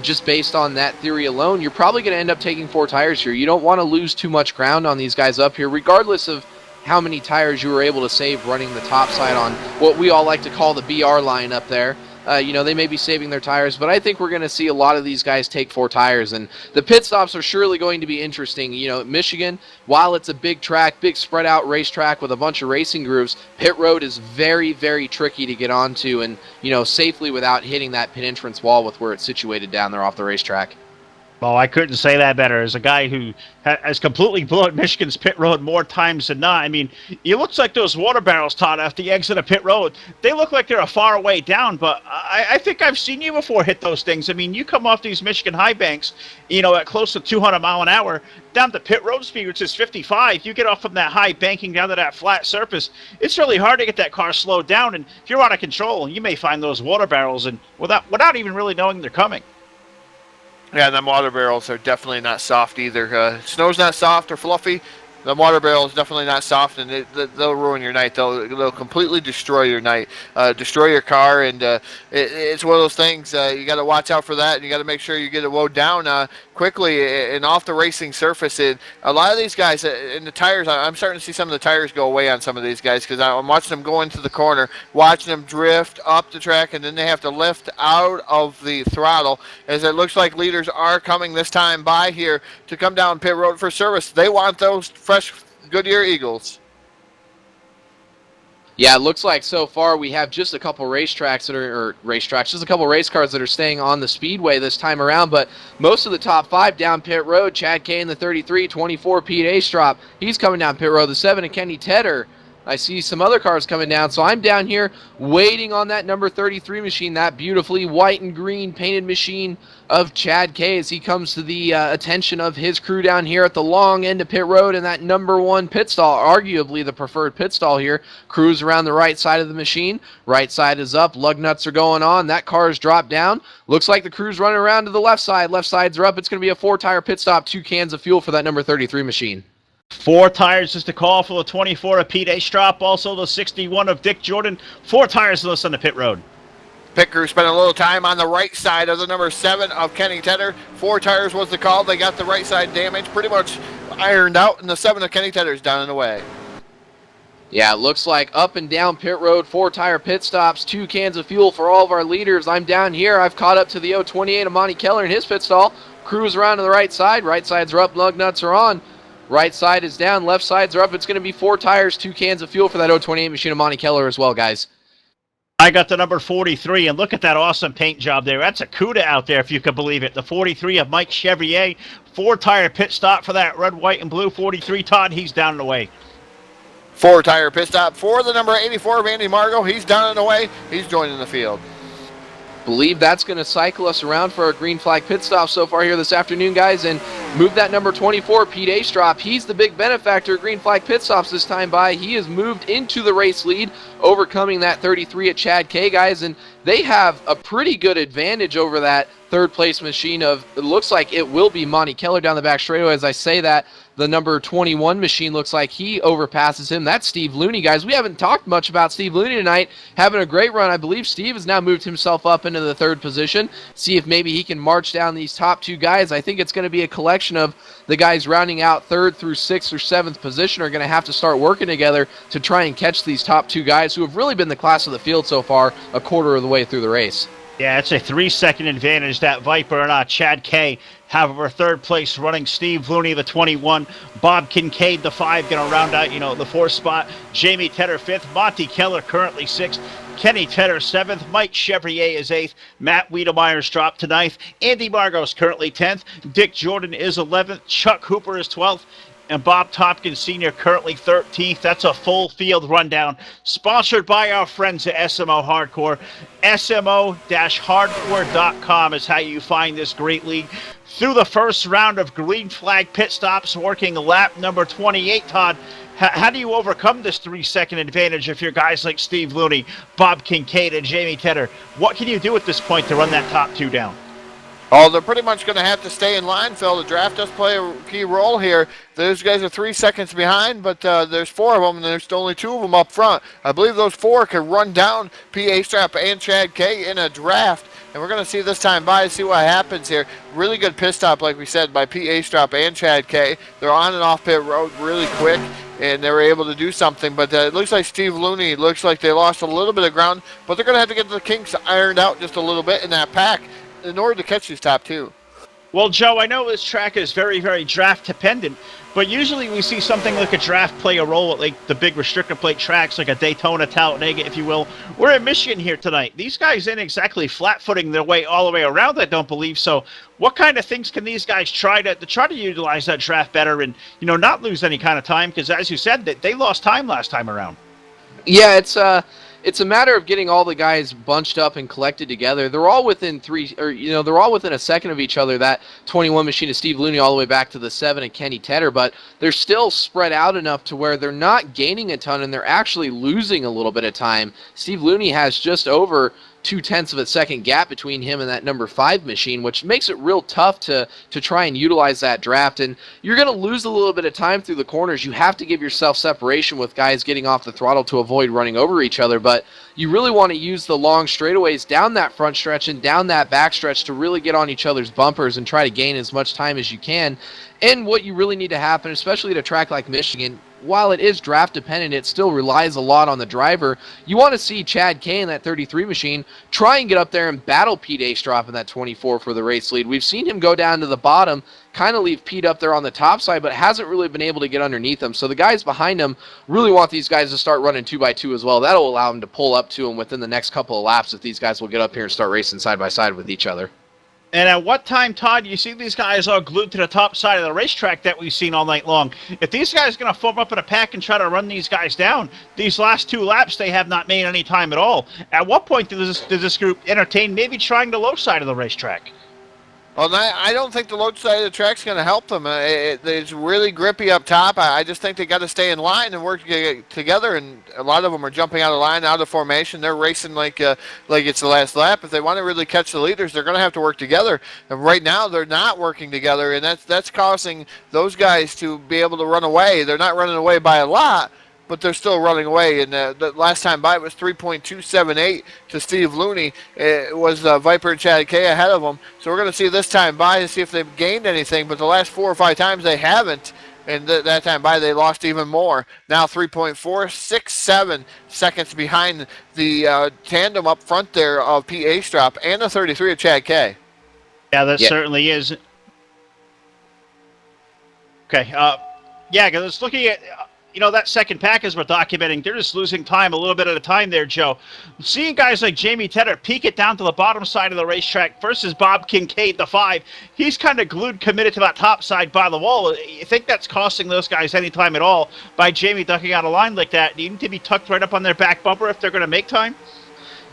just based on that theory alone, you're probably going to end up taking 4 tires here. You don't want to lose too much ground on these guys up here, regardless of how many tires you were able to save running the top side on what we all like to call the BR line up there. They may be saving their tires, but I think we're going to see a lot of these guys take 4 tires, and the pit stops are surely going to be interesting. Michigan, while it's a big track, big spread out racetrack with a bunch of racing grooves, pit road is very, very tricky to get onto and, safely without hitting that pit entrance wall with where it's situated down there off the racetrack. Well, I couldn't say that better. As a guy who has completely blown Michigan's pit road more times than not, I mean, it looks like those water barrels, Todd, after the exit of pit road, they look like they're a far way down, but I think I've seen you before hit those things. I mean, you come off these Michigan high banks, at close to 200 mile an hour, down to pit road speed, which is 55. You get off from that high banking down to that flat surface, it's really hard to get that car slowed down, and if you're out of control, you may find those water barrels and without even really knowing they're coming. Yeah, them water barrels are definitely not soft either. Snow's not soft or fluffy. The water barrel is definitely not soft, and they'll ruin your night. They'll completely destroy your night, destroy your car, and it's one of those things. You got to watch out for that, and you got to make sure you get it wound down quickly and off the racing surface. And a lot of these guys, in the tires, I'm starting to see some of the tires go away on some of these guys because I'm watching them go into the corner, watching them drift up the track, and then they have to lift out of the throttle as it looks like leaders are coming this time by here to come down pit road for service. They want those fresh Goodyear Eagles. Yeah, it looks like so far we have just a couple just a couple race cars that are staying on the speedway this time around, but most of the top 5 down pit road. Chad K in the 33, 24, Pete Astrop, he's coming down pit road. The 7 of Kenny Tedder. I see some other cars coming down, so I'm down here waiting on that number 33 machine, that beautifully white and green painted machine of Chad K as he comes to the attention of his crew down here at the long end of pit road in that number 1 pit stall, arguably the preferred pit stall here. Crew's around the right side of the machine. Right side is up. Lug nuts are going on. That car is dropped down. Looks like the crew's running around to the left side. Left sides are up. It's going to be a 4-tire pit stop, 2 cans of fuel for that number 33 machine. 4 tires is the call for the 24 of Pete Astrop, also the 61 of Dick Jordan. 4 tires to us on the pit road. Pit crew spent a little time on the right side of the number 7 of Kenny Tedder. 4 tires was the call. They got the right side damage pretty much ironed out, and the 7 of Kenny Tedder's down and away. Yeah, it looks like up and down pit road, 4-tire pit stops, 2 cans of fuel for all of our leaders. I'm down here. I've caught up to the 028 of Monty Keller in his pit stall. Crew's around to the right side. Right sides are up. Lug nuts are on. Right side is down, left sides are up. It's going to be 4 tires, 2 cans of fuel for that 028 machine of Monty Keller as well, guys. I got the number 43, and look at that awesome paint job there. That's a CUDA out there, if you can believe it. The 43 of Mike Chevrier. 4-tire pit stop for that red, white, and blue 43. Todd, he's down and away. 4-tire pit stop for the number 84 of Andy Margot. He's down and away. He's joining the field. Believe that's going to cycle us around for our green flag pit stop so far here this afternoon, guys, and move that number 24, Pete Astrop. He's the big benefactor of green flag pit stops this time by. He has moved into the race lead, overcoming that 33 at Chad K, guys, and they have a pretty good advantage over that third place machine of, it looks like it will be Monty Keller down the back straightaway. As I say that, The number 21 machine looks like he overpasses him. That's Steve Looney, guys. We haven't talked much about Steve Looney tonight. Having a great run. I believe Steve has now moved himself up into the 3rd position. See if maybe he can march down these top 2 guys. I think it's going to be a collection of the guys rounding out 3rd through 6th or 7th position are going to have to start working together to try and catch these top 2 guys who have really been the class of the field so far a quarter of the way through the race. Yeah, it's a 3-second advantage that Viper and Chad K have over 3rd place running. Steve Looney, the 21. Bob Kincaid, the 5, going to round out, the 4th spot. Jamie Tedder, 5th. Monty Keller, currently 6th. Kenny Tedder, 7th. Mike Chevrier is 8th. Matt Wiedemeyer's dropped to 9th. Andy Margot's currently 10th. Dick Jordan is 11th. Chuck Hooper is 12th. And Bob Tompkins Sr. currently 13th. That's a full field rundown. Sponsored by our friends at SMO Hardcore. SMO-hardcore.com is how you find this great league. Through the first round of green flag pit stops, working lap number 28, Todd, how do you overcome this 3-second advantage if you're guys like Steve Looney, Bob Kincaid, and Jamie Tedder? What can you do at this point to run that top 2 down? Oh, they're pretty much going to have to stay in line, Phil. The draft does play a key role here. Those guys are 3 seconds behind, but there's 4 of them, and there's only 2 of them up front. I believe those 4 can run down P.A. Strap and Chad K in a draft, and we're going to see this time by and see what happens here. Really good pit stop, like we said, by P.A. Strap and Chad K. They're on and off pit road really quick, and they were able to do something. But it looks like Steve Looney, looks like they lost a little bit of ground, but they're going to have to get the kinks ironed out just a little bit in that pack in order to catch these top 2. Well, Joe, I know this track is very, very draft dependent, but usually we see something like a draft play a role at like the big restrictor plate tracks, like a Daytona, Talladega, if you will. We're in Michigan here tonight. These guys ain't exactly flat-footing their way all the way around, I don't believe. So what kind of things can these guys try to utilize that draft better and, not lose any kind of time? Because as you said, they lost time last time around. Yeah, it's a matter of getting all the guys bunched up and collected together. They're all within they're all within a second of each other. That 21 machine of Steve Looney all the way back to the 7 and Kenny Tedder, but they're still spread out enough to where they're not gaining a ton and they're actually losing a little bit of time. Steve Looney has just over 0.2 of a second gap between him and that number 5 machine, which makes it real tough to try and utilize that draft. And you're going to lose a little bit of time through the corners. You have to give yourself separation with guys getting off the throttle to avoid running over each other, but you really want to use the long straightaways down that front stretch and down that back stretch to really get on each other's bumpers and try to gain as much time as you can. And what you really need to happen, especially at a track like Michigan, while it is draft dependent, it still relies a lot on the driver. You want to see Chad K in that 33 machine try and get up there and battle Pete Astrop in that 24 for the race lead. We've seen him go down to the bottom, kind of leave Pete up there on the top side, but hasn't really been able to get underneath him. So the guys behind him really want these guys to start running 2x2 as well. That'll allow them to pull up to him within the next couple of laps if these guys will get up here and start racing side by side with each other. And at what time, Todd, you see these guys all glued to the top side of the racetrack that we've seen all night long? If these guys are going to form up in a pack and try to run these guys down, these last 2 laps, they have not made any time at all. At what point does this group entertain maybe trying the low side of the racetrack? Well, I don't think the low side of the track's going to help them. It's really grippy up top. I just think they got to stay in line and work together. And a lot of them are jumping out of line, out of formation. They're racing like it's the last lap. If they want to really catch the leaders, they're going to have to work together. And right now, they're not working together, and that's causing those guys to be able to run away. They're not running away by a lot, but they're still running away. And the last time by it was 3.278 to Steve Looney. It was Viper and Chad K ahead of them. So we're going to see this time by and see if they've gained anything. But the last 4 or 5 times they haven't. And that time by they lost even more. Now 3.467 seconds behind the tandem up front there of P. Astrop and the 33 of Chad K. Yeah, that certainly is. Okay. Yeah, because it's looking at... that second pack as we're documenting, they're just losing time a little bit at a time there, Joe. Seeing guys like Jamie Tedder peek it down to the bottom side of the racetrack versus Bob Kincaid, the 5, he's kind of glued, committed to that top side by the wall. You think that's costing those guys any time at all by Jamie ducking out of line like that? Do you need to be tucked right up on their back bumper if they're going to make time?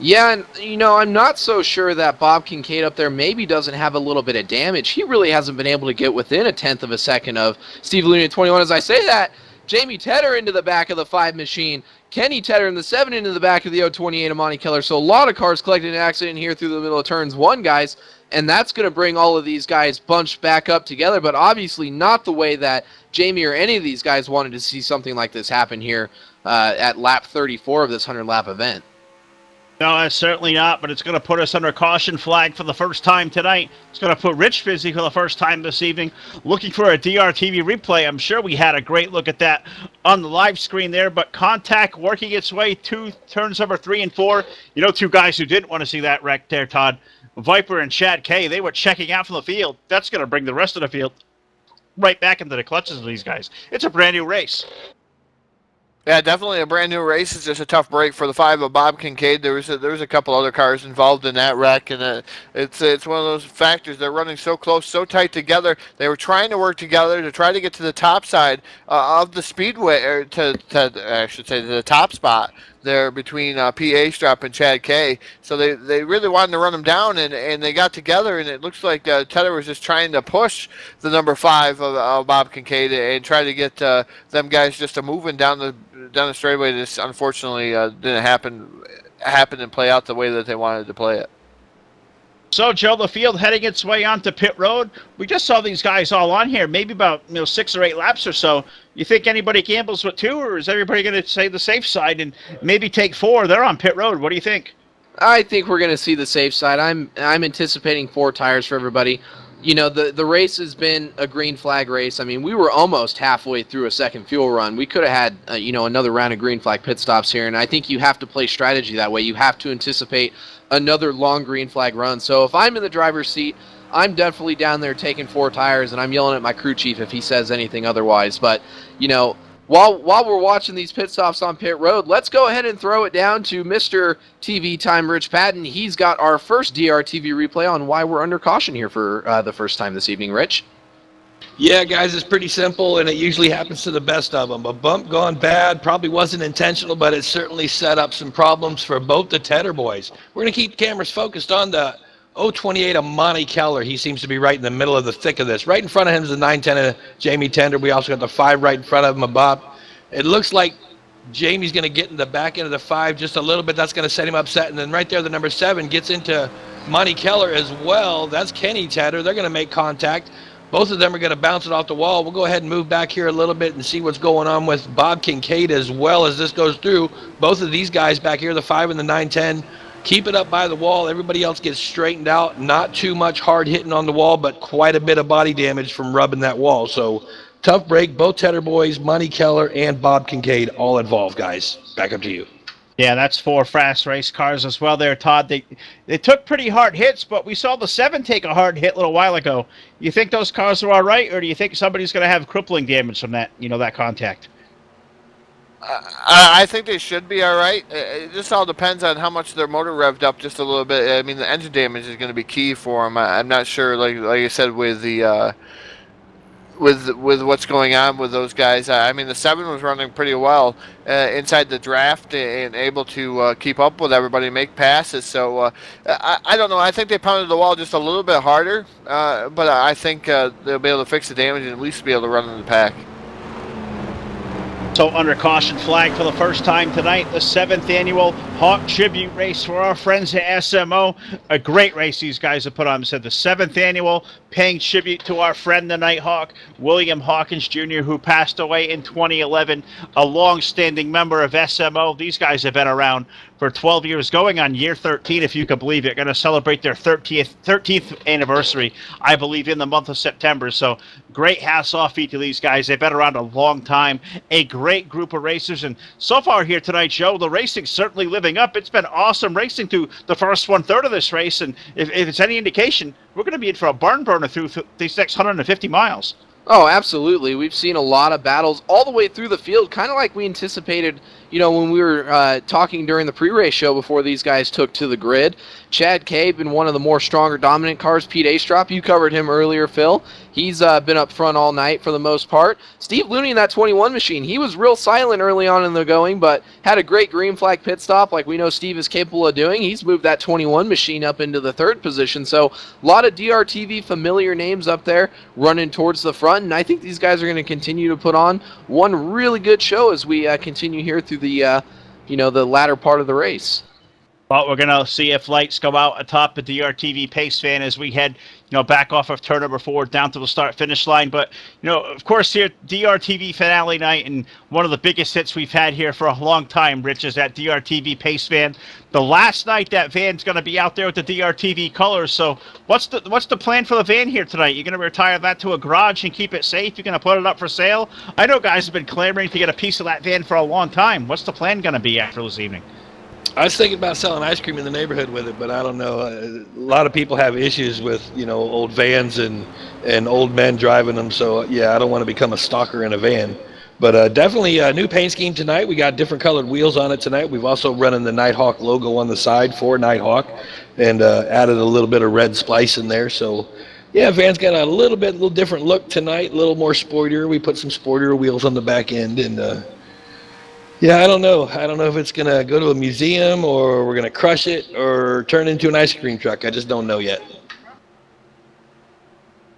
Yeah, and, I'm not so sure that Bob Kincaid up there maybe doesn't have a little bit of damage. He really hasn't been able to get within 1/10 of a second of Steve Looney at 21. As I say that, Jamie Tedder into the back of the 5 machine. Kenny Tedder in the 7 into the back of the 028 of Monty Keller. So a lot of cars collected in an accident here through the middle of turns 1, guys. And that's going to bring all of these guys bunched back up together, but obviously not the way that Jamie or any of these guys wanted to see something like this happen here at lap 34 of this 100-lap event. No, it's certainly not, but it's going to put us under caution flag for the first time tonight. It's going to put Rich busy for the first time this evening, looking for a DRTV replay. I'm sure we had a great look at that on the live screen there, but contact working its way to turns number 3 and 4. You know, two guys who didn't want to see that wreck there, Todd. Viper and Chad K, they were checking out from the field. That's going to bring the rest of the field right back into the clutches of these guys. It's a brand new race. Yeah, definitely a brand new race. It's just a tough break for the 5 of Bob Kincaid. There was a couple other cars involved in that wreck, and it's one of those factors. They're running so close, so tight together. They were trying to work together to try to get to the top side of the speedway, or I should say, to the top spot there between P.A. Strap and Chad K. So they really wanted to run them down, and they got together, and it looks like Tedder was just trying to push the number 5 of Bob Kincaid and try to get them guys just moving down the straightaway. This unfortunately didn't happen and play out the way that they wanted to play it. So, Joe, the field heading its way onto pit road. We just saw these guys all on here, maybe about 6 or 8 laps or so. You think anybody gambles with 2, or is everybody going to say the safe side and maybe take 4? They're on pit road. What do you think? I think we're going to see the safe side. I'm anticipating 4 tires for everybody. You know, the race has been a green flag race. I mean, we were almost halfway through a second fuel run. We could have had, another round of green flag pit stops here, and I think you have to play strategy that way. You have to anticipate another long green flag run. So if I'm in the driver's seat, I'm definitely down there taking 4 tires, and I'm yelling at my crew chief if he says anything otherwise. But, while we're watching these pit stops on pit road, let's go ahead and throw it down to Mr. TV Time Rich Patton. He's got our first DRTV replay on why we're under caution here for the first time this evening. Rich? Yeah, guys, it's pretty simple, and it usually happens to the best of them. A bump gone bad, probably wasn't intentional, but it certainly set up some problems for both the Tedder boys. We're going to keep cameras focused on the 028 of Monty Keller. He seems to be right in the middle of the thick of this. Right in front of him is the 910 of Jamie Tender. We also got the 5 right in front of him of Bob. It looks like Jamie's going to get in the back end of the 5 just a little bit. That's going to set him upset. And then right there, the number 7 gets into Monty Keller as well. That's Kenny Tedder. They're going to make contact. Both of them are going to bounce it off the wall. We'll go ahead and move back here a little bit and see what's going on with Bob Kincaid as well as this goes through. Both of these guys back here, the 5 and the 910, keep it up by the wall. Everybody else gets straightened out. Not too much hard hitting on the wall, but quite a bit of body damage from rubbing that wall. So tough break. Both Tedder boys, Monty Keller and Bob Kincaid, all involved, guys. Back up to you. Yeah, that's 4 fast race cars as well there, Todd. They took pretty hard hits, but we saw the 7 take a hard hit a little while ago. You think those cars are all right, or do you think somebody's going to have crippling damage from that, that contact? I think they should be all right. It just all depends on how much their motor revved up just a little bit. I mean, the engine damage is going to be key for them. I'm not sure, like I said, with the with what's going on with those guys. I mean, the 7 was running pretty well inside the draft and able to keep up with everybody and make passes. So I don't know. I think they pounded the wall just a little bit harder, but I think they'll be able to fix the damage and at least be able to run in the pack. So under caution flag for the first time tonight, the 7th annual Hawk Tribute Race for our friends at SMO. A great race these guys have put on. Said the 7th annual, paying tribute to our friend the Nighthawk, William Hawkins Jr., who passed away in 2011, a long-standing member of SMO. These guys have been around for 12 years, going on year 13, if you can believe it. Going to celebrate their 13th anniversary, I believe, in the month of September. So great hats off to these guys. They've been around a long time. A great group of racers. And so far here tonight, Joe, the racing's certainly living up. It's been awesome racing through the first 1/3 of this race. And if it's any indication, we're going to be in for a barn burner through these next 150 miles. Oh, absolutely. We've seen a lot of battles all the way through the field, kind of like we anticipated, when we were talking during the pre-race show before these guys took to the grid. Chad Cave in one of the more stronger dominant cars. Pete Astrop, you covered him earlier, Phil. He's been up front all night for the most part. Steve Looney in that 21 machine, he was real silent early on in the going, but had a great green flag pit stop like we know Steve is capable of doing. He's moved that 21 machine up into the 3rd position. So a lot of DRTV familiar names up there running towards the front, and I think these guys are going to continue to put on one really good show as we continue here through the the latter part of the race. Well, we're going to see if lights go out atop the DRTV pace fan as we head, back off of turn number 4 down to the start-finish line. But, of course, here, DRTV finale night, and one of the biggest hits we've had here for a long time, Rich, is that DRTV pace van. The last night that van's going to be out there with the DRTV colors. So what's the plan for the van here tonight? You're going to retire that to a garage and keep it safe? You're going to put it up for sale? I know guys have been clamoring to get a piece of that van for a long time. What's the plan going to be after this evening? I was thinking about selling ice cream in the neighborhood with it, but I don't know. A lot of people have issues with, old vans and old men driving them. So, yeah, I don't want to become a stalker in a van. But definitely a new paint scheme tonight. We got different colored wheels on it tonight. We've also running the Nighthawk logo on the side for Nighthawk and added a little bit of red splice in there. So, yeah, van's got a little different look tonight, a little more sportier. We put some sportier wheels on the back end and yeah, I don't know. I don't know if it's going to go to a museum or we're going to crush it or turn into an ice cream truck. I just don't know yet.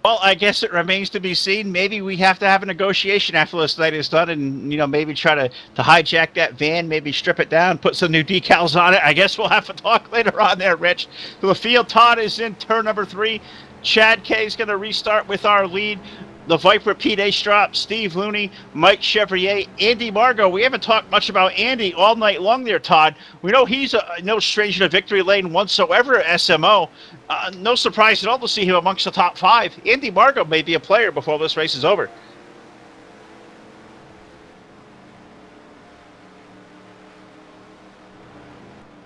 Well, I guess it remains to be seen. Maybe we have to have a negotiation after this night is done and, maybe try to hijack that van, maybe strip it down, put some new decals on it. I guess we'll have to talk later on there, Rich. The field, Todd is in turn number 3. Chad K is going to restart with our lead. The Viper, Pete Astrop, Steve Looney, Mike Chevrier, Andy Margot. We haven't talked much about Andy all night long there, Todd. We know he's no stranger to victory lane whatsoever at SMO. No surprise at all to see him amongst the top 5. Andy Margot may be a player before this race is over.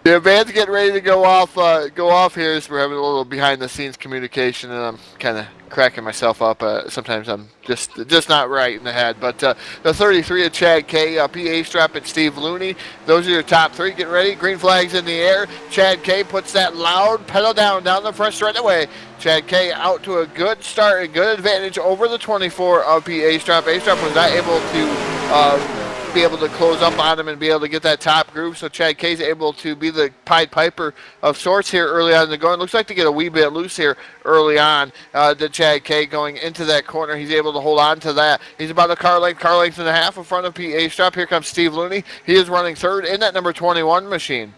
The van's getting ready to go off here as we're having a little behind-the-scenes communication, and I'm kind of cracking myself up. Sometimes I'm just not right in the head. But the 33 of Chad K, PA Strap, and Steve Looney. Those are your top 3. Getting ready. Green flag's in the air. Chad K puts that loud pedal down the front straight away. Chad K out to a good start, a good advantage over the 24 of PA Strap. A-Strap was not able to be able to close up on him and be able to get that top groove. So Chad K's able to be the Pied Piper of sorts here early on in the going. Looks like to get a wee bit loose here early on. The Chad K going into that corner. He's able to hold on to that. He's about a car length and a half in front of PA Strap. Here comes Steve Looney. He is running 3rd in that number 21 machine.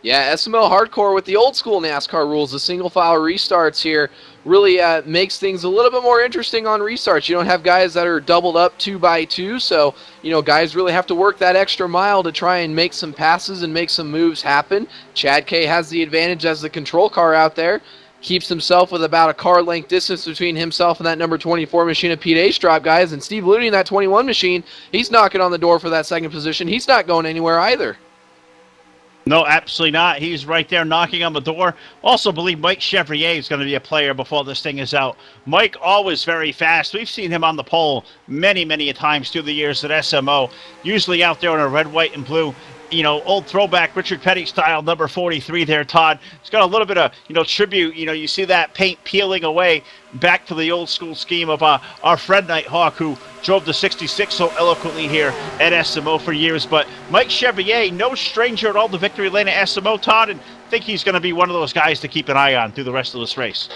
Yeah, SML Hardcore with the old school NASCAR rules, the single file restarts here really makes things a little bit more interesting on restarts. You don't have guys that are doubled up 2x2, so guys really have to work that extra mile to try and make some passes and make some moves happen. Chad K has the advantage as the control car out there. Keeps himself with about a car length distance between himself and that number 24 machine of Pete Astrop, guys. And Steve Looney in that 21 machine, he's knocking on the door for that 2nd position. He's not going anywhere either. No, absolutely not. He's right there knocking on the door. Also believe Mike Chevrier is going to be a player before this thing is out. Mike always very fast. We've seen him on the pole many, many times through the years at SMO. Usually out there in a red, white, and blue. Old throwback Richard Petty style number 43 there, Todd. It's got a little bit of, tribute. You see that paint peeling away back to the old school scheme of our Fred Nighthawk, who drove the 66 so eloquently here at SMO for years. But Mike Chevrier, no stranger at all to victory lane at SMO, Todd, and I think he's going to be one of those guys to keep an eye on through the rest of this race.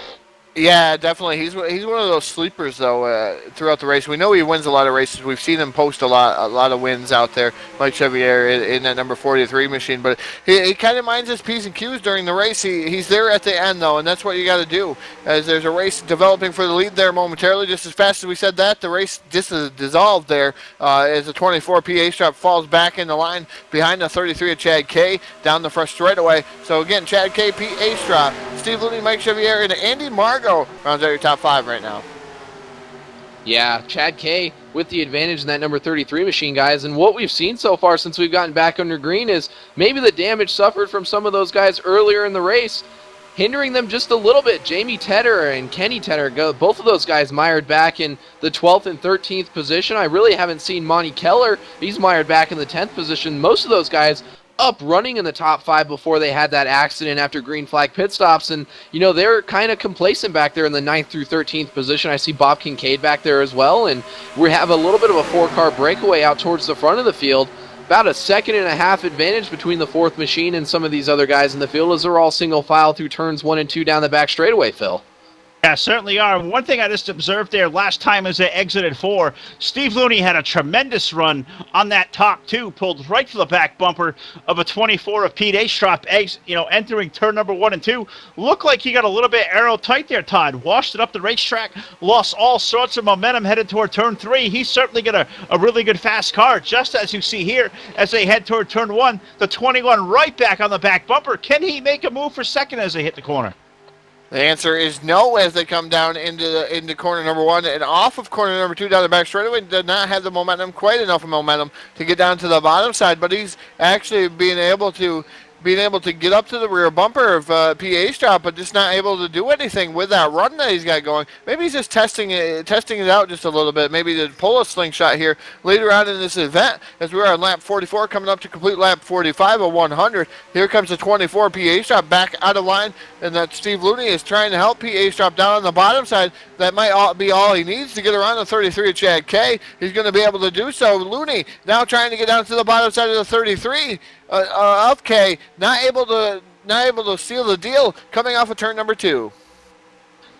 Yeah, definitely. He's one of those sleepers though throughout the race. We know he wins a lot of races. We've seen him post a lot of wins out there, Mike Chevrier in that number 43 machine. But he kind of minds his P's and Q's during the race. He's there at the end though, and that's what you got to do. As there's a race developing for the lead there momentarily, just as fast as we said that, the race just dissolved there as the 24 PA Strap falls back in the line behind the 33 of Chad K down the front straightaway. So again, Chad K, PA Strap, Steve Looney, Mike Chevrier, and Andy Margo rounds out your top 5 right now. Yeah, Chad K with the advantage in that number 33 machine, guys. And what we've seen so far since we've gotten back under green is maybe the damage suffered from some of those guys earlier in the race, hindering them just a little bit. Jamie Tedder and Kenny Tedder, both of those guys mired back in the 12th and 13th position. I really haven't seen Monty Keller. He's mired back in the 10th position. Most of those guys up running in the top 5 before they had that accident after green flag pit stops, and they're kind of complacent back there in the 9th through 13th position. I see Bob Kincaid back there as well, and we have a little bit of a 4-car breakaway out towards the front of the field. About a 2.5 advantage between the 4th machine and some of these other guys in the field as they're all single file through turns 1 and 2 down the back straightaway, Phil. Yeah, certainly are. One thing I just observed there last time as they exited 4, Steve Looney had a tremendous run on that top 2, pulled right for the back bumper of a 24 of Pete Astrop, entering turn number 1 and 2. Looked like he got a little bit arrow tight there, Todd. Washed it up the racetrack, lost all sorts of momentum headed toward turn 3. He's certainly got a really good fast car, just as you see here as they head toward turn 1. The 21 right back on the back bumper. Can he make a move for second as they hit the corner? The answer is no as they come down into corner number 1 and off of corner number 2 down the back straightaway. Did not have the momentum, quite enough momentum to get down to the bottom side, but he's actually being able to get up to the rear bumper of PA Strap, but just not able to do anything with that run that he's got going. Maybe he's just testing it out just a little bit. Maybe to pull a slingshot here later on in this event as we're on lap 44 coming up to complete lap 45 of 100. Here comes the 24 PA Strap back out of line, and that Steve Looney is trying to help PA Strap down on the bottom side. That might be all he needs to get around the 33 of Chad K. He's going to be able to do so. Looney now trying to get down to the bottom side of the 33 of K, not able to seal the deal coming off of turn number 2.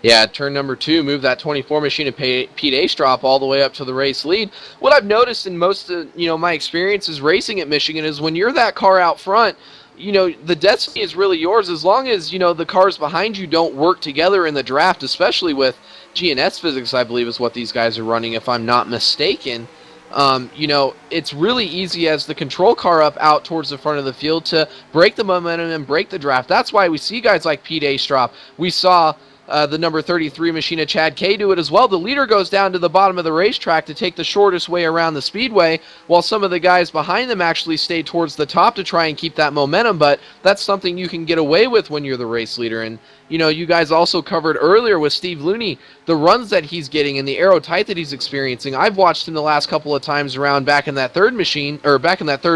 Yeah, turn number 2, move that 24 machine of Pete Astrop all the way up to the race lead. What I've noticed in most of my experiences racing at Michigan is when you're that car out front, the destiny is really yours as long as, the cars behind you don't work together in the draft, especially with GNS physics, I believe is what these guys are running, if I'm not mistaken. It's really easy as the control car up out towards the front of the field to break the momentum and break the draft. That's why we see guys like Pete Astrop. We saw the number 33 machine of Chad K do it as well. The leader goes down to the bottom of the racetrack to take the shortest way around the speedway, while some of the guys behind them actually stay towards the top to try and keep that momentum, but that's something you can get away with when you're the race leader. And you guys also covered earlier with Steve Looney, the runs that he's getting and the aero tight that he's experiencing. I've watched him the last couple of times around back in that third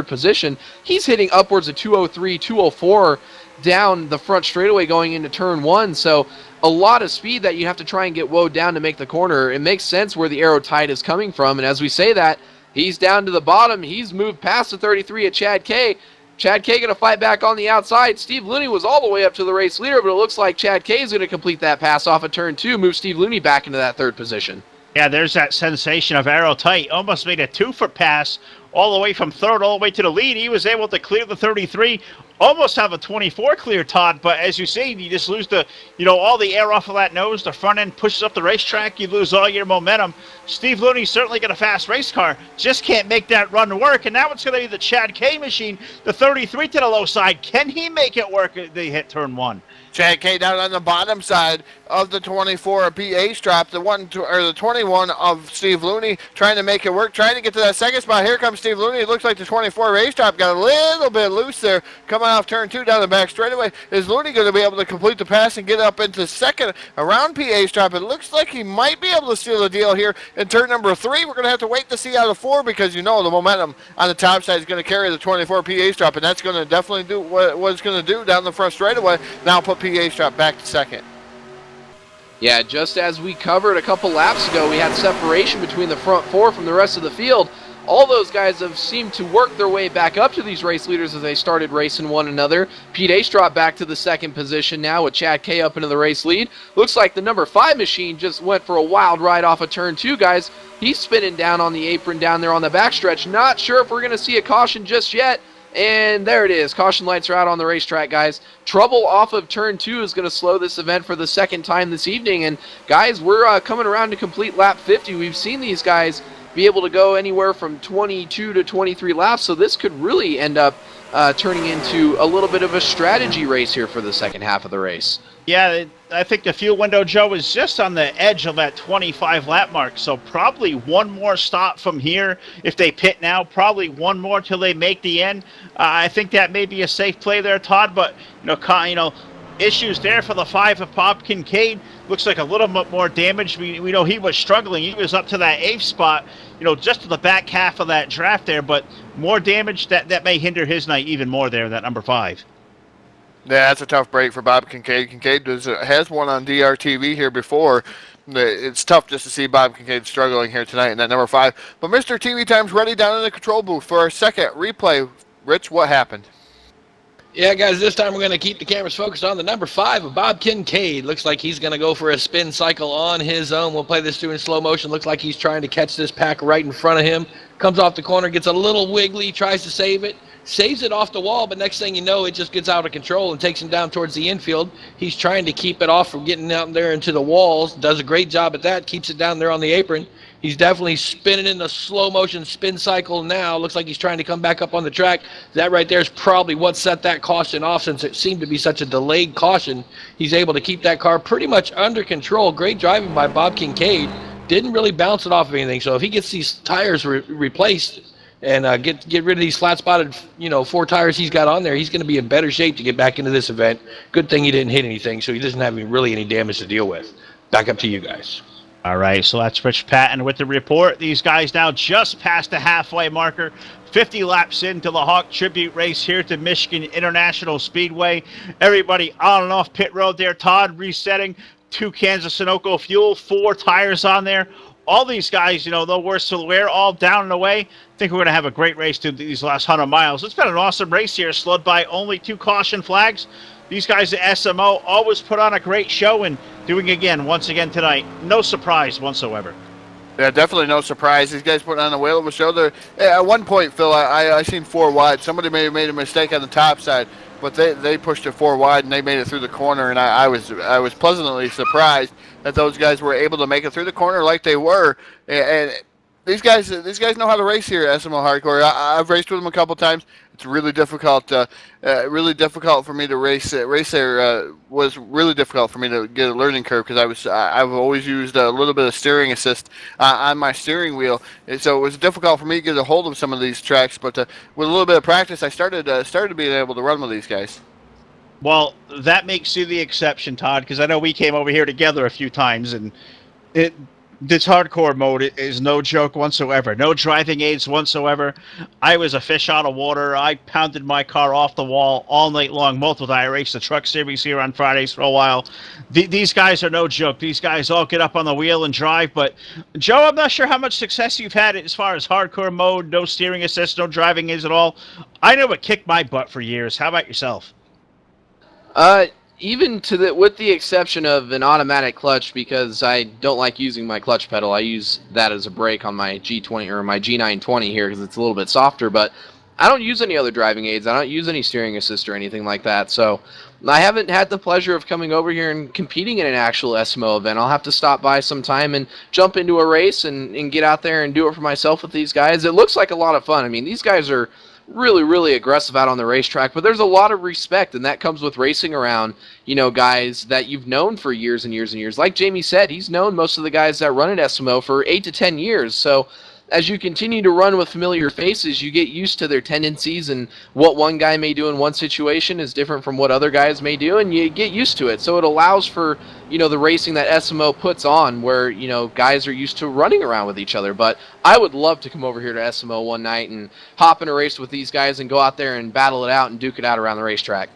position. He's hitting upwards of 203, 204 down the front straightaway going into turn 1. So a lot of speed that you have to try and get woed down to make the corner. It makes sense where the aero tight is coming from. And as we say that, he's down to the bottom. He's moved past the 33 at Chad K. Chad K going to fight back on the outside. Steve Looney was all the way up to the race leader, but it looks like Chad K is going to complete that pass off of turn 2, move Steve Looney back into that third position. Yeah, there's that sensation of aero tight. Almost made a 2-foot pass all the way from third all the way to the lead. He was able to clear the 33, almost have a 24 clear, Todd. But as you see, you just lose all the air off of that nose. The front end pushes up the racetrack. You lose all your momentum. Steve Looney certainly got a fast race car. Just can't make that run work. And now it's going to be the Chad K machine, the 33 to the low side. Can he make it work? They hit turn 1. Chad K down on the bottom side of the 24 of PA Strap, the 21 of Steve Looney trying to make it work, trying to get to that second spot. Here comes Steve Looney. It looks like the 24 race strap got a little bit loose there coming off turn 2 down the back straightaway. Is Looney going to be able to complete the pass and get up into second around PA Strap? It looks like he might be able to steal the deal here in turn number 3. We're going to have to wait to see out of 4 because the momentum on the top side is going to carry the 24 PA Strap, and that's going to definitely do what it's going to do down the front straightaway. Now put PA Strap back to second. Yeah, just as we covered a couple laps ago, we had separation between the front 4 from the rest of the field. All those guys have seemed to work their way back up to these race leaders as they started racing one another. Pete Astrop back to the second position now with Chad K up into the race lead. Looks like the number 5 machine just went for a wild ride off of turn 2, guys. He's spinning down on the apron down there on the backstretch. Not sure if we're going to see a caution just yet. And there it is. Caution lights are out on the racetrack, guys. Trouble off of turn 2 is going to slow this event for the second time this evening. And, guys, we're coming around to complete lap 50. We've seen these guys be able to go anywhere from 22 to 23 laps. So this could really end up turning into a little bit of a strategy race here for the second half of the race. Yeah, I think the fuel window, Joe, is just on the edge of that 25 lap mark. So probably one more stop from here. If they pit now, probably one more till they make the end. I think that may be a safe play there, Todd. But issues there for the 5 of Bob Kincaid. Looks like a little bit more damage. We know he was struggling. He was up to that 8th spot, just to the back half of that draft there. But more damage that may hinder his night even more there. That number 5. Yeah, that's a tough break for Bob Kincaid. Kincaid has won on DRTV here before. It's tough just to see Bob Kincaid struggling here tonight in that number 5. But Mr. TV Time's ready down in the control booth for our second replay. Rich, what happened? Yeah, guys, this time we're going to keep the cameras focused on the number 5 of Bob Kincaid. Looks like he's going to go for a spin cycle on his own. We'll play this through in slow motion. Looks like he's trying to catch this pack right in front of him. Comes off the corner, gets a little wiggly, tries to save it. Saves it off the wall, but next thing you know, it just gets out of control and takes him down towards the infield. He's trying to keep it off from getting out there into the walls. Does a great job at that. Keeps it down there on the apron. He's definitely spinning in the slow motion spin cycle now. Looks like he's trying to come back up on the track. That right there is probably what set that caution off, since it seemed to be such a delayed caution. He's able to keep that car pretty much under control. Great driving by Bob Kincaid. Didn't really bounce it off of anything. So if he gets these tires replaced and get rid of these flat spotted 4 tires he's got on there, he's going to be in better shape to get back into this event. Good thing he didn't hit anything, so he doesn't have really any damage to deal with. Back up to you guys. All right, so that's Rich Patton with the report. These guys now just past the halfway marker, 50 laps into the Hawk Tribute race here at the Michigan International Speedway. Everybody on and off pit road there. Todd resetting, 2 cans of Sunoco fuel, 4 tires on there. All these guys, no worse for the wear, all down and away. I think we're going to have a great race to these last 100 miles. It's been an awesome race here, slowed by only 2 caution flags. These guys at SMO always put on a great show, and doing once again tonight. No surprise whatsoever. Yeah, definitely no surprise. These guys put on a whale of a show. There, at one point, Phil, I seen 4 wide. Somebody may have made a mistake on the top side, but they pushed it 4 wide and they made it through the corner. And I was pleasantly surprised that those guys were able to make it through the corner like they were. And these guys know how to race here at SMO Hardcore. I've raced with them a couple times. It's really difficult. Really difficult for me to race. Race there was really difficult for me to get a learning curve because I've always used a little bit of steering assist on my steering wheel, and so it was difficult for me to get a hold of some of these tracks. But with a little bit of practice, I started being able to run with these guys. Well, that makes you the exception, Todd, because I know we came over here together a few times, and this hardcore mode is no joke whatsoever. No driving aids whatsoever. I was a fish out of water. I pounded my car off the wall all night long. Multiple I raced the truck series here on Fridays for a while. These guys are no joke. These guys all get up on the wheel and drive. But, Joe, I'm not sure how much success you've had as far as hardcore mode, no steering assist, no driving aids at all. I know it kicked my butt for years. How about yourself? Even with the exception of an automatic clutch, because I don't like using my clutch pedal. I use that as a brake on my G20 or my G920 here because it's a little bit softer, but I don't use any other driving aids. I don't use any steering assist or anything like that. So I haven't had the pleasure of coming over here and competing in an actual SMO event. I'll have to stop by sometime and jump into a race and get out there and do it for myself with these guys. It looks like a lot of fun. I mean, these guys are really aggressive out on the racetrack, but there's a lot of respect, and that comes with racing around, guys that you've known for years and years and years. Like Jamie said, he's known most of the guys that run at SMO for 8 to 10 years. So as you continue to run with familiar faces, you get used to their tendencies, and what one guy may do in one situation is different from what other guys may do, and you get used to it. So it allows for, the racing that SMO puts on where, guys are used to running around with each other. But I would love to come over here to SMO one night and hop in a race with these guys and go out there and battle it out and duke it out around the racetrack.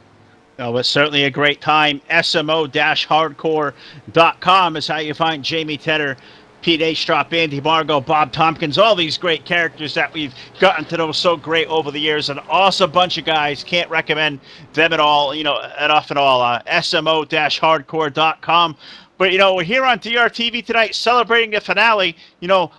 Oh, it's certainly a great time. SMO-hardcore.com is how you find Jamie Tedder, Pete Astrop, Andy Margo, Bob Tompkins, all these great characters that we've gotten to know so great over the years. An awesome bunch of guys. Can't recommend them at all, enough at all. SMO-hardcore.com. But, we're here on DRTV tonight celebrating the finale.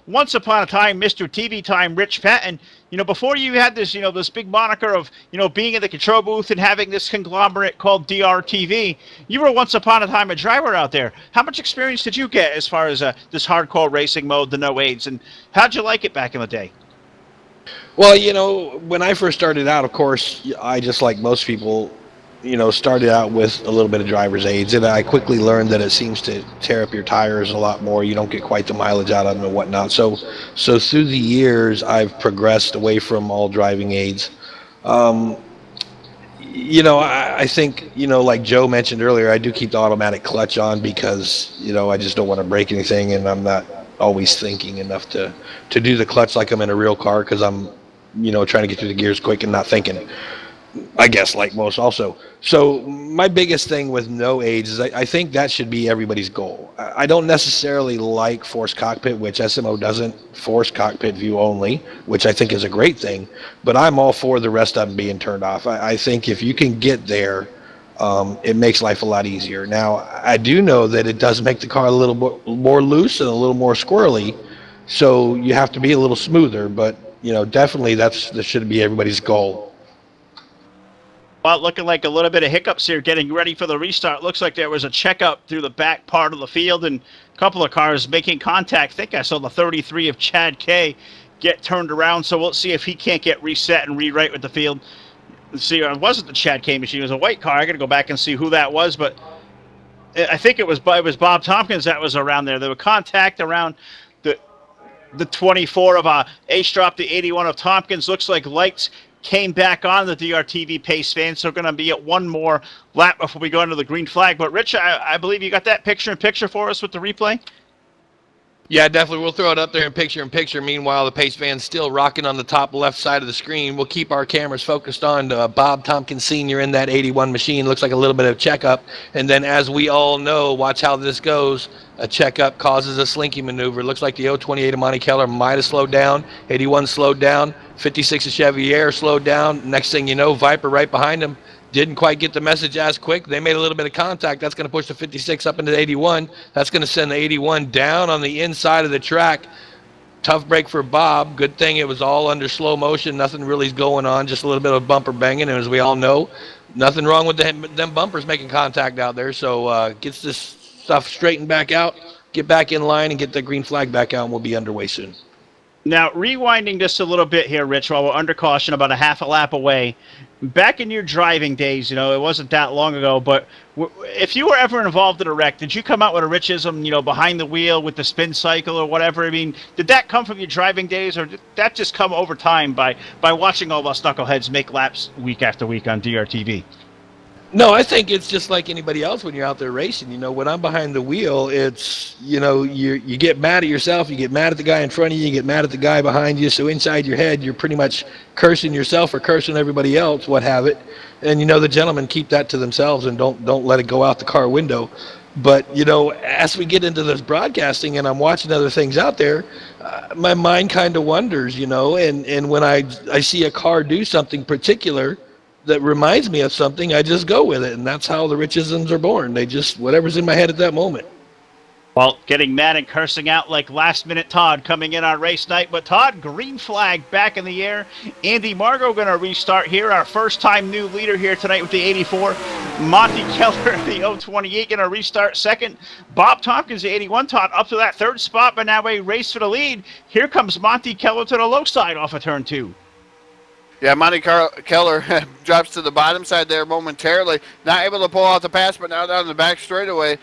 Once upon a time, Mr. TV Time, Rich Patton, before you had this, this big moniker of, being in the control booth and having this conglomerate called DRTV, you were once upon a time a driver out there. How much experience did you get as far as this hardcore racing mode, the no aids, and how'd you like it back in the day? Well, when I first started out, of course, I just like most people, started out with a little bit of driver's aids, and I quickly learned that it seems to tear up your tires a lot more. You don't get quite the mileage out of them and whatnot. So through the years, I've progressed away from all driving aids. I think, like Joe mentioned earlier, I do keep the automatic clutch on because, I just don't want to break anything, and I'm not always thinking enough to do the clutch like I'm in a real car because I'm, trying to get through the gears quick and not thinking. I guess like most also. So my biggest thing with no age is I think that should be everybody's goal. I don't necessarily like forced cockpit, which SMO doesn't force cockpit view only, which I think is a great thing. But I'm all for the rest of them being turned off. I think if you can get there, it makes life a lot easier. Now, I do know that it does make the car a little more loose and a little more squirrely, so you have to be a little smoother. But definitely that should be everybody's goal. Well, looking like a little bit of hiccups here getting ready for the restart. Looks like there was a checkup through the back part of the field and a couple of cars making contact. I think I saw the 33 of Chad K get turned around, so we'll see if he can't get reset and rewrite with the field. Let's see, it wasn't the Chad K machine. It was a white car. I got to go back and see who that was, but I think it was Bob Tompkins that was around there. There was contact around the 24 of Ace Drop, the 81 of Tompkins. Looks like lights came back on the DRTV pace fan, so going to be at one more lap before we go into the green flag. But Rich, I believe you got that picture-in-picture for us with the replay? Yeah, definitely. We'll throw it up there in picture-in-picture. Meanwhile, the pace van's still rocking on the top left side of the screen. We'll keep our cameras focused on Bob Tompkins Sr. in that 81 machine. Looks like a little bit of checkup. And then, as we all know, watch how this goes. A checkup causes a slinky maneuver. Looks like the 028 of Monte Keller might have slowed down. 81 slowed down. 56 of Chevy Air slowed down. Next thing you know, Viper right behind him. Didn't quite get the message as quick. They made a little bit of contact. That's going to push the 56 up into the 81. That's going to send the 81 down on the inside of the track. Tough break for Bob. Good thing it was all under slow motion. Nothing really is going on. Just a little bit of bumper banging. And as we all know, nothing wrong with them bumpers making contact out there. So gets this stuff straightened back out, get back in line, and get the green flag back out, and we'll be underway soon. Now, rewinding just a little bit here, Rich, while we're under caution, about a half a lap away. Back in your driving days, it wasn't that long ago, but if you were ever involved in a wreck, did you come out with a Richism, behind the wheel with the spin cycle or whatever? I mean, did that come from your driving days, or did that just come over time by watching all us knuckleheads make laps week after week on DRTV? No, I think it's just like anybody else when you're out there racing. When I'm behind the wheel, it's, you get mad at yourself, you get mad at the guy in front of you, you get mad at the guy behind you. So inside your head, you're pretty much cursing yourself or cursing everybody else, what have it. And, the gentlemen keep that to themselves and don't let it go out the car window. But, as we get into this broadcasting and I'm watching other things out there, my mind kind of wonders, and when I see a car do something particular that reminds me of something, I just go with it, and that's how the Richisms are born. They just, whatever's in my head at that moment. Well, getting mad and cursing out like last-minute Todd coming in on race night. But Todd, green flag back in the air. Andy Margot going to restart here. Our first-time new leader here tonight with the 84. Monty Keller, the 028, going to restart second. Bob Tompkins, the 81, Todd, up to that third spot, but now a race for the lead. Here comes Monty Keller to the low side off of turn 2. Yeah, Monty Keller drops to the bottom side there momentarily. Not able to pull out the pass, but now down the back straightaway.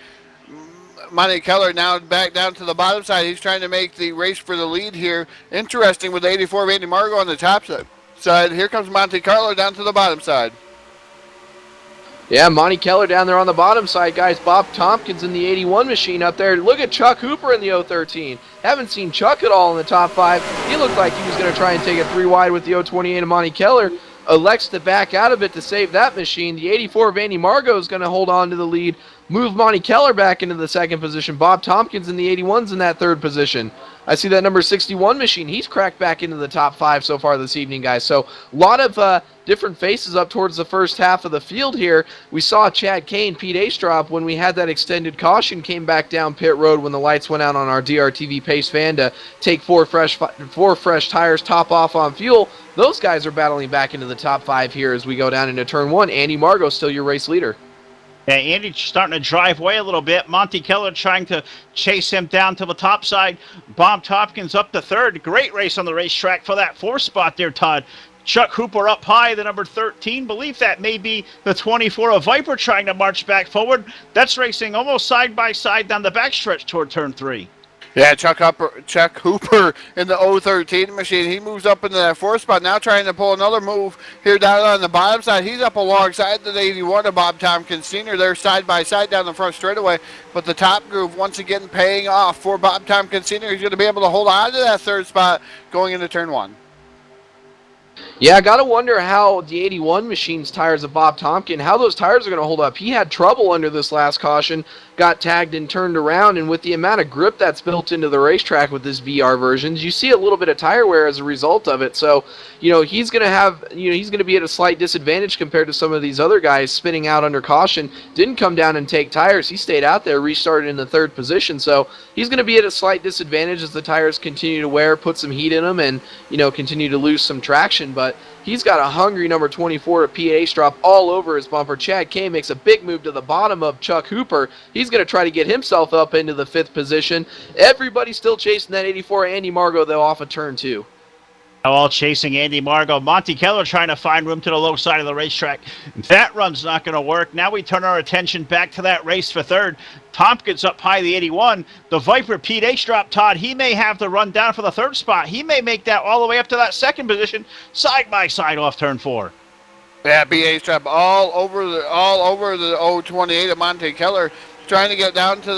Monty Keller now back down to the bottom side. He's trying to make the race for the lead here. Interesting with the 84 of Andy Margot on the top side. Here comes Monty Keller down to the bottom side. Yeah, Monty Keller down there on the bottom side, guys. Bob Tompkins in the 81 machine up there. Look at Chuck Hooper in the 013. Haven't seen Chuck at all in the top 5. He looked like he was going to try and take it 3 wide with the 028 of Monty Keller. Elects to back out of it to save that machine. The 84 of Andy Margot is going to hold on to the lead, move Monty Keller back into the second position. Bob Tompkins in the 81's in that third position. I see that number 61 machine. He's cracked back into the top 5 so far this evening, guys. So a lot of different faces up towards the first half of the field here. We saw Chad Kane, Pete Astrop, when we had that extended caution, came back down pit road when the lights went out on our DRTV pace fan to take four fresh tires, top off on fuel. Those guys are battling back into the top 5 here as we go down into turn 1. Andy Margot still your race leader. Yeah, Andy starting to drive away a little bit. Monty Keller trying to chase him down to the top side. Bob Tompkins up to third. Great race on the racetrack for that 4th spot there, Todd. Chuck Hooper up high, the number 13. Believe that may be the 24 of Viper trying to march back forward. That's racing almost side by side down the backstretch toward turn 3. Yeah, Chuck Hooper in the 013 machine. He moves up into that 4th spot. Now trying to pull another move here down on the bottom side. He's up alongside the 81 of Bob Tompkins Sr. They're side by side down the front straightaway. But the top groove once again paying off for Bob Tompkins Sr. He's going to be able to hold on to that 3rd spot going into turn 1. Yeah, I got to wonder how the 81 machine's tires of Bob Tompkin, how those tires are going to hold up. He had trouble under this last caution, got tagged and turned around, and with the amount of grip that's built into the racetrack with this VR versions, you see a little bit of tire wear as a result of it. So, he's going to have, he's going to be at a slight disadvantage compared to some of these other guys spinning out under caution. Didn't come down and take tires. He stayed out there, restarted in the 3rd position. So he's going to be at a slight disadvantage as the tires continue to wear, put some heat in them, and, continue to lose some traction. But he's got a hungry number 24 to Pete Astrop all over his bumper. Chad K makes a big move to the bottom of Chuck Hooper. He's going to try to get himself up into the 5th position. Everybody's still chasing that 84 Andy Margot, though, off of turn 2. All chasing Andy Margot. Monty Keller trying to find room to the low side of the racetrack. That run's not going to work. Now we turn our attention back to that race for 3rd. Tompkins up high, the 81. The Viper, Pete Astrop, Todd, he may have the run down for the 3rd spot. He may make that all the way up to that 2nd position, side by side off turn 4. Yeah, Pete Astrop all over the 028 of Monte Keller, trying to get into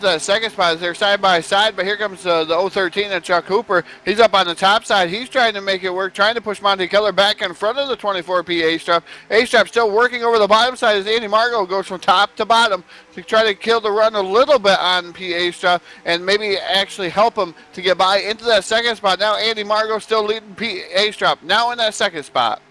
that 2nd spot. They're side by side, but here comes the 013 of Chuck Hooper. He's up on the top side. He's trying to make it work, trying to push Monte Keller back in front of the 24 P. Astrop. Astrop still working over the bottom side as Andy Margot goes from top to bottom to try to kill the run a little bit on P. Astrop and maybe actually help him to get by into that 2nd spot. Now Andy Margot still leading P. Astrop, now in that 2nd spot.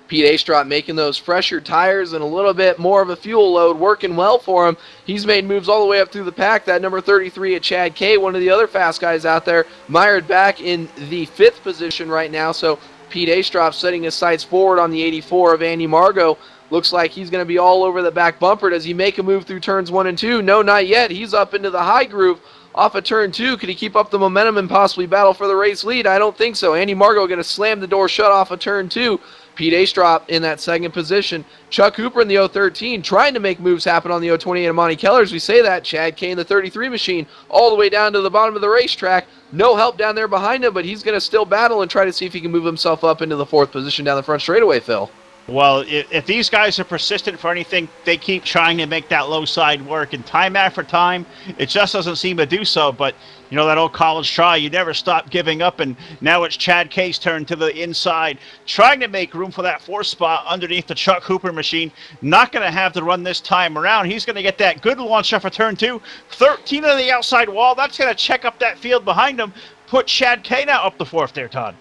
Pete Astrop making those fresher tires and a little bit more of a fuel load, working well for him. He's made moves all the way up through the pack. That number 33 at Chad K, one of the other fast guys out there, mired back in the 5th position right now. So Pete Astrop setting his sights forward on the 84 of Andy Margot. Looks like he's going to be all over the back bumper. Does he make a move through turns 1 and 2? No, not yet. He's up into the high groove off of turn 2. Could he keep up the momentum and possibly battle for the race lead? I don't think so. Andy Margot going to slam the door shut off of turn 2. Pete Astrop in that 2nd position. Chuck Hooper in the 013 trying to make moves happen on the 028 of Monty Keller. As we say that, Chad K in the 33 machine all the way down to the bottom of the racetrack. No help down there behind him, but he's going to still battle and try to see if he can move himself up into the 4th position down the front straightaway, Phil. Well, if these guys are persistent for anything, they keep trying to make that low side work. And time after time, it just doesn't seem to do so. But, that old college try, you never stop giving up. And now it's Chad K's turn to the inside, trying to make room for that 4th spot underneath the Chuck Hooper machine. Not going to have the run this time around. He's going to get that good launch off for turn 2. 13 on the outside wall. That's going to check up that field behind him. Put Chad K now up the 4th there, Todd.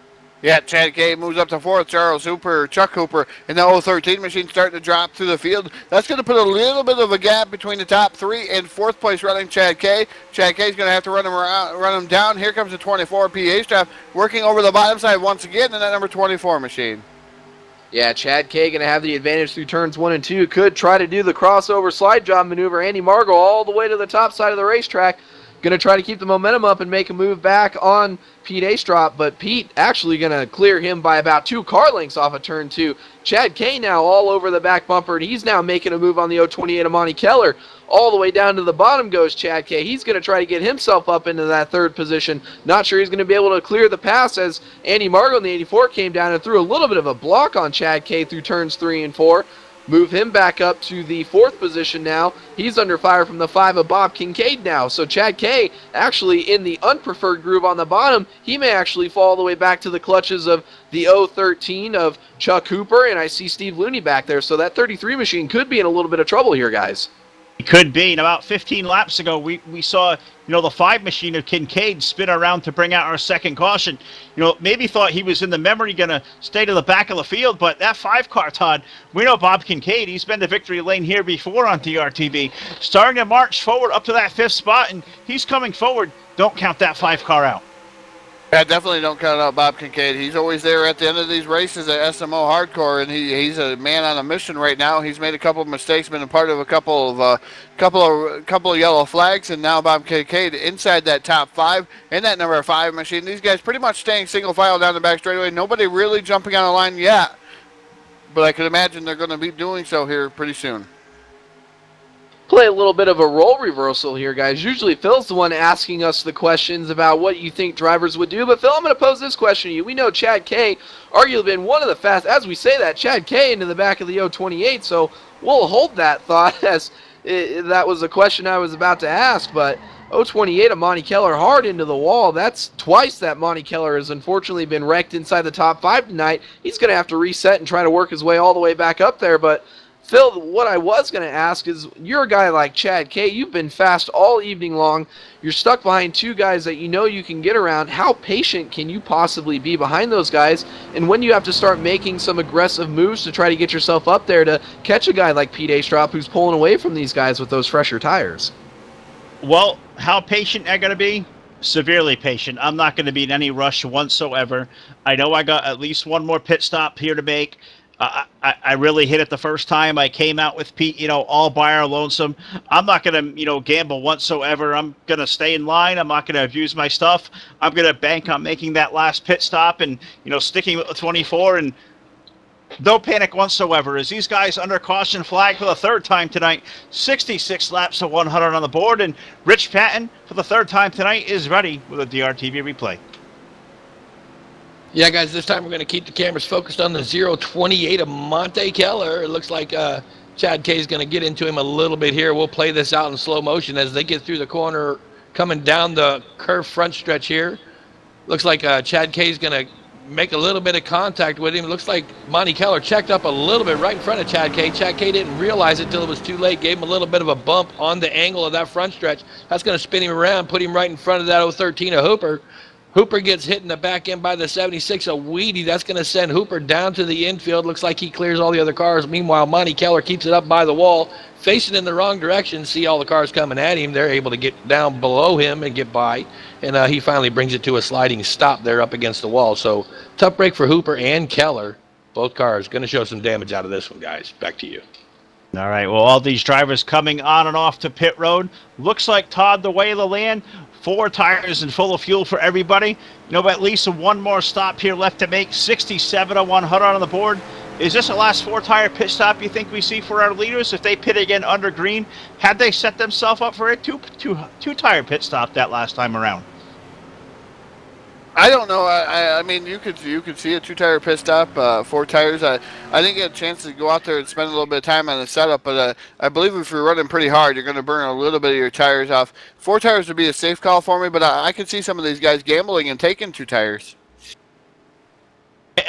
Yeah, Chad K moves up to 4th. Chuck Hooper in the 013 machine starting to drop through the field. That's going to put a little bit of a gap between the top 3 and 4th place running Chad K. Chad K is going to have to run him down. Here comes the 24 P. Astrop working over the bottom side once again in that number 24 machine. Yeah, Chad K going to have the advantage through turns 1 and 2. Could try to do the crossover slide job maneuver. Andy Margot all the way to the top side of the racetrack. Going to try to keep the momentum up and make a move back on Pete Astrop, but Pete actually going to clear him by about 2 car lengths off of turn 2. Chad K now all over the back bumper, and he's now making a move on the 028 of Monty Keller. All the way down to the bottom goes Chad K. He's going to try to get himself up into that 3rd position. Not sure he's going to be able to clear the pass as Andy Margot in the 84 came down and threw a little bit of a block on Chad K through turns 3 and 4. Move him back up to the 4th position now. He's under fire from the 5 of Bob Kincaid now. So Chad K actually in the unpreferred groove on the bottom. He may actually fall all the way back to the clutches of the 013 of Chuck Hooper. And I see Steve Looney back there. So that 33 machine could be in a little bit of trouble here, guys. It could be. And about 15 laps ago, we saw, the 5 machine of Kincaid spin around to bring out our 2nd caution. Maybe thought he was in the memory going to stay to the back of the field, but that 5 car, Todd, we know Bob Kincaid. He's been to victory lane here before on DRTV. Starting to march forward up to that 5th spot, and he's coming forward. Don't count that 5 car out. Yeah, definitely don't count out Bob Kincaid. He's always there at the end of these races at SMO Hardcore, and he's a man on a mission right now. He's made a couple of mistakes, been a part of a couple of yellow flags, and now Bob Kincaid inside that top 5 in that number 5 machine. These guys pretty much staying single file down the back straightaway. Nobody really jumping on the line yet, but I could imagine they're going to be doing so here pretty soon. Play a little bit of a role reversal here, guys. Usually Phil's the one asking us the questions about what you think drivers would do, but Phil, I'm going to pose this question to you. We know Chad K arguably been one of the fast, as we say that, Chad K into the back of the 028, so we'll hold that thought as that was the question I was about to ask, but 028 of Monty Keller hard into the wall. That's twice that Monty Keller has unfortunately been wrecked inside the top 5 tonight. He's going to have to reset and try to work his way all the way back up there. But, Phil, what I was going to ask is, you're a guy like Chad K. You've been fast all evening long. You're stuck behind 2 guys that you know you can get around. How patient can you possibly be behind those guys? And when do you have to start making some aggressive moves to try to get yourself up there to catch a guy like Pete Astrop who's pulling away from these guys with those fresher tires? Well, how patient am I going to be? Severely patient. I'm not going to be in any rush whatsoever. I know I got at least one more pit stop here to make. I really hit it the first time. I came out with Pete, all by our lonesome. I'm not going to, gamble whatsoever. I'm going to stay in line. I'm not going to abuse my stuff. I'm going to bank on making that last pit stop and, sticking with the 24 and no panic whatsoever as these guys under caution flag for the 3rd time tonight. 66 laps to 100 on the board, and Rich Patton for the 3rd time tonight is ready with a DRTV replay. Yeah, guys, this time we're going to keep the cameras focused on the 028 of Monte Keller. It looks like Chad K is going to get into him a little bit here. We'll play this out in slow motion as they get through the corner, coming down the curved front stretch here. Looks like Chad K is going to make a little bit of contact with him. It looks like Monty Keller checked up a little bit right in front of Chad K. Chad K didn't realize it till it was too late. Gave him a little bit of a bump on the angle of that front stretch. That's going to spin him around, put him right in front of that 013 of Hooper. Hooper gets hit in the back end by the 76 of Weedy. That's going to send Hooper down to the infield. Looks like he clears all the other cars. Meanwhile, Monty Keller keeps it up by the wall, facing in the wrong direction. See all the cars coming at him. They're able to get down below him and get by. And he finally brings it to a sliding stop there up against the wall. So tough break for Hooper and Keller. Both cars going to show some damage out of this one, guys. Back to you. All right, well, all these drivers coming on and off to pit road. Looks like Todd, the way of the land. 4 tires and full of fuel for everybody. At least one more stop here left to make. 67 to 100 on the board. Is this the last 4-tire pit stop you think we see for our leaders if they pit again under green? Had they set themselves up for a two-tire pit stop that last time around? I don't know. I mean, you could see a 2-tire pit stop, 4 tires. I didn't get a chance to go out there and spend a little bit of time on the setup, but I believe if you're running pretty hard, you're going to burn a little bit of your tires off. 4 tires would be a safe call for me, but I could see some of these guys gambling and taking 2 tires.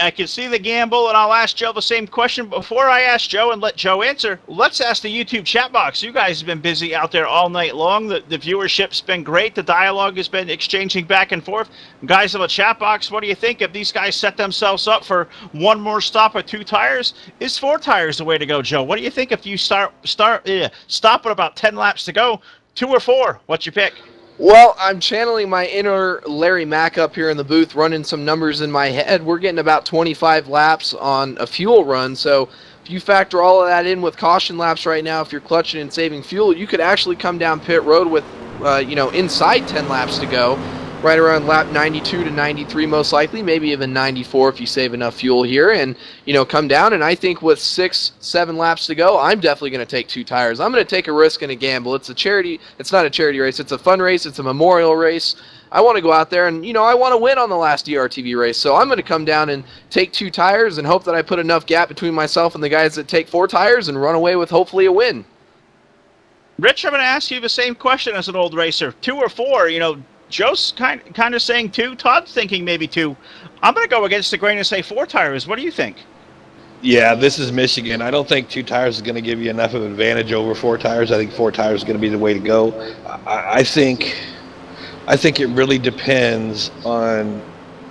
I can see the gamble, and I'll ask Joe the same question. Before I ask Joe and let Joe answer, let's ask the YouTube chat box. You guys have been busy out there all night long. The viewership's been great. The dialogue has been exchanging back and forth. Guys in the chat box, what do you think? If these guys set themselves up for one more stop with 2 tires, is 4 tires the way to go, Joe? What do you think if you stop with about 10 laps to go? 2 or 4? What's your pick? Well, I'm channeling my inner Larry Mack up here in the booth, running some numbers in my head. We're getting about 25 laps on a fuel run, so if you factor all of that in with caution laps right now, if you're clutching and saving fuel, you could actually come down pit road with, inside 10 laps to go, right around lap 92 to 93 most likely, maybe even 94 if you save enough fuel here, and, come down. And I think with 6-7 laps to go, I'm definitely going to take 2 tires. I'm going to take a risk and a gamble. It's not a charity race. It's a fun race. It's a memorial race. I want to go out there and, I want to win on the last DRTV race. So I'm going to come down and take 2 tires and hope that I put enough gap between myself and the guys that take 4 tires and run away with hopefully a win. Rich, I'm going to ask you the same question as an old racer. 2 or 4, Joe's kind of saying 2. Todd's thinking maybe 2. I'm going to go against the grain and say 4 tires. What do you think? Yeah, this is Michigan. I don't think 2 tires is going to give you enough of an advantage over 4 tires. I think 4 tires is going to be the way to go. I think it really depends on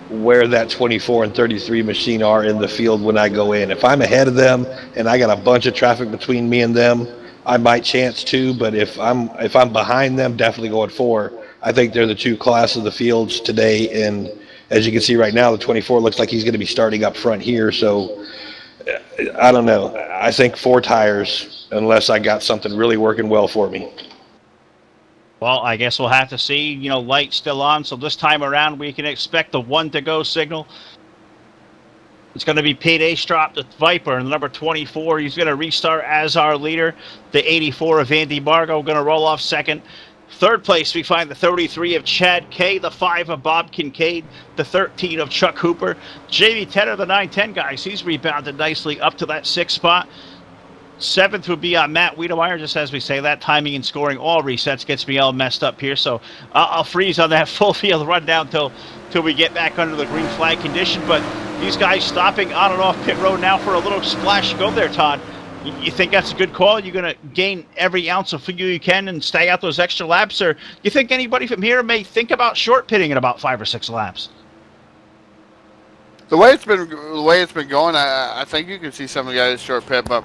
where that 24 and 33 machine are in the field when I go in. If I'm ahead of them and I got a bunch of traffic between me and them, I might chance 2. But if I'm behind them, definitely going 4. I think they're the 2 class of the fields today, and as you can see right now, the 24 looks like he's going to be starting up front here. So I don't know. I think 4 tires, unless I got something really working well for me. Well, I guess we'll have to see. Light still on, so this time around we can expect the 1 to go signal. It's going to be Pete Astrop, the Viper, and the number 24. He's going to restart as our leader. The 84 of Andy Margo going to roll off second. 3rd place, we find the 33 of Chad K, the 5 of Bob Kincaid, the 13 of Chuck Hooper. JV Tedder, the 910 guys, he's rebounded nicely up to that 6th spot. 7th would be Matt Wiedemeyer. Just as we say that, timing and scoring all resets gets me all messed up here. So I'll freeze on that full field rundown till we get back under the green flag condition. But these guys stopping on and off pit road now for a little splash go there, Todd. You think that's a good call? You're going to gain every ounce of fuel you can and stay out those extra laps? Or you think anybody from here may think about short pitting in about 5 or 6 laps? The way it's been going, I think you can see some of the guys short pit, but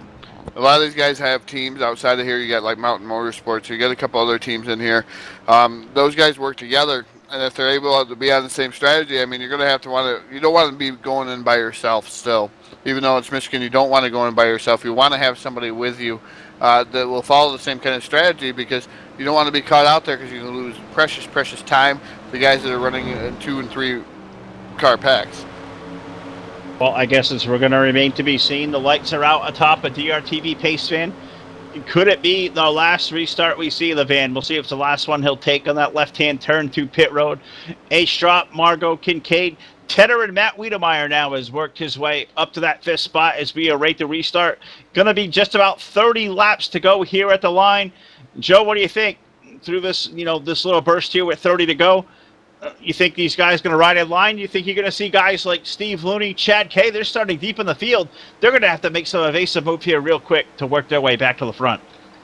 a lot of these guys have teams outside of here. You got like Mountain Motorsports. You got a couple other teams in here. Those guys work together, and if they're able to be on the same strategy, I mean, you're going to have to you don't want to be going in by yourself still. Even though it's Michigan, you don't want to go in by yourself. You want to have somebody with you that will follow the same kind of strategy, because you don't want to be caught out there because you can lose precious time. The guys that are running in 2 and 3 car packs. Well, I guess we're going to remain to be seen. The lights are out atop a DRTV pace van. Could it be the last restart we see of the van? We'll see if it's the last one he'll take on that left-hand turn to pit road. Astrop, Margot, Kincaid, Tedder, and Matt Wiedemeyer now has worked his way up to that 5th spot as we await the restart. Going to be just about 30 laps to go here at the line. Joe, what do you think through this, this little burst here with 30 to go? You think these guys going to ride in line? You think you're going to see guys like Steve Looney, Chad Kay? They're starting deep in the field. They're going to have to make some evasive move here real quick to work their way back to the front.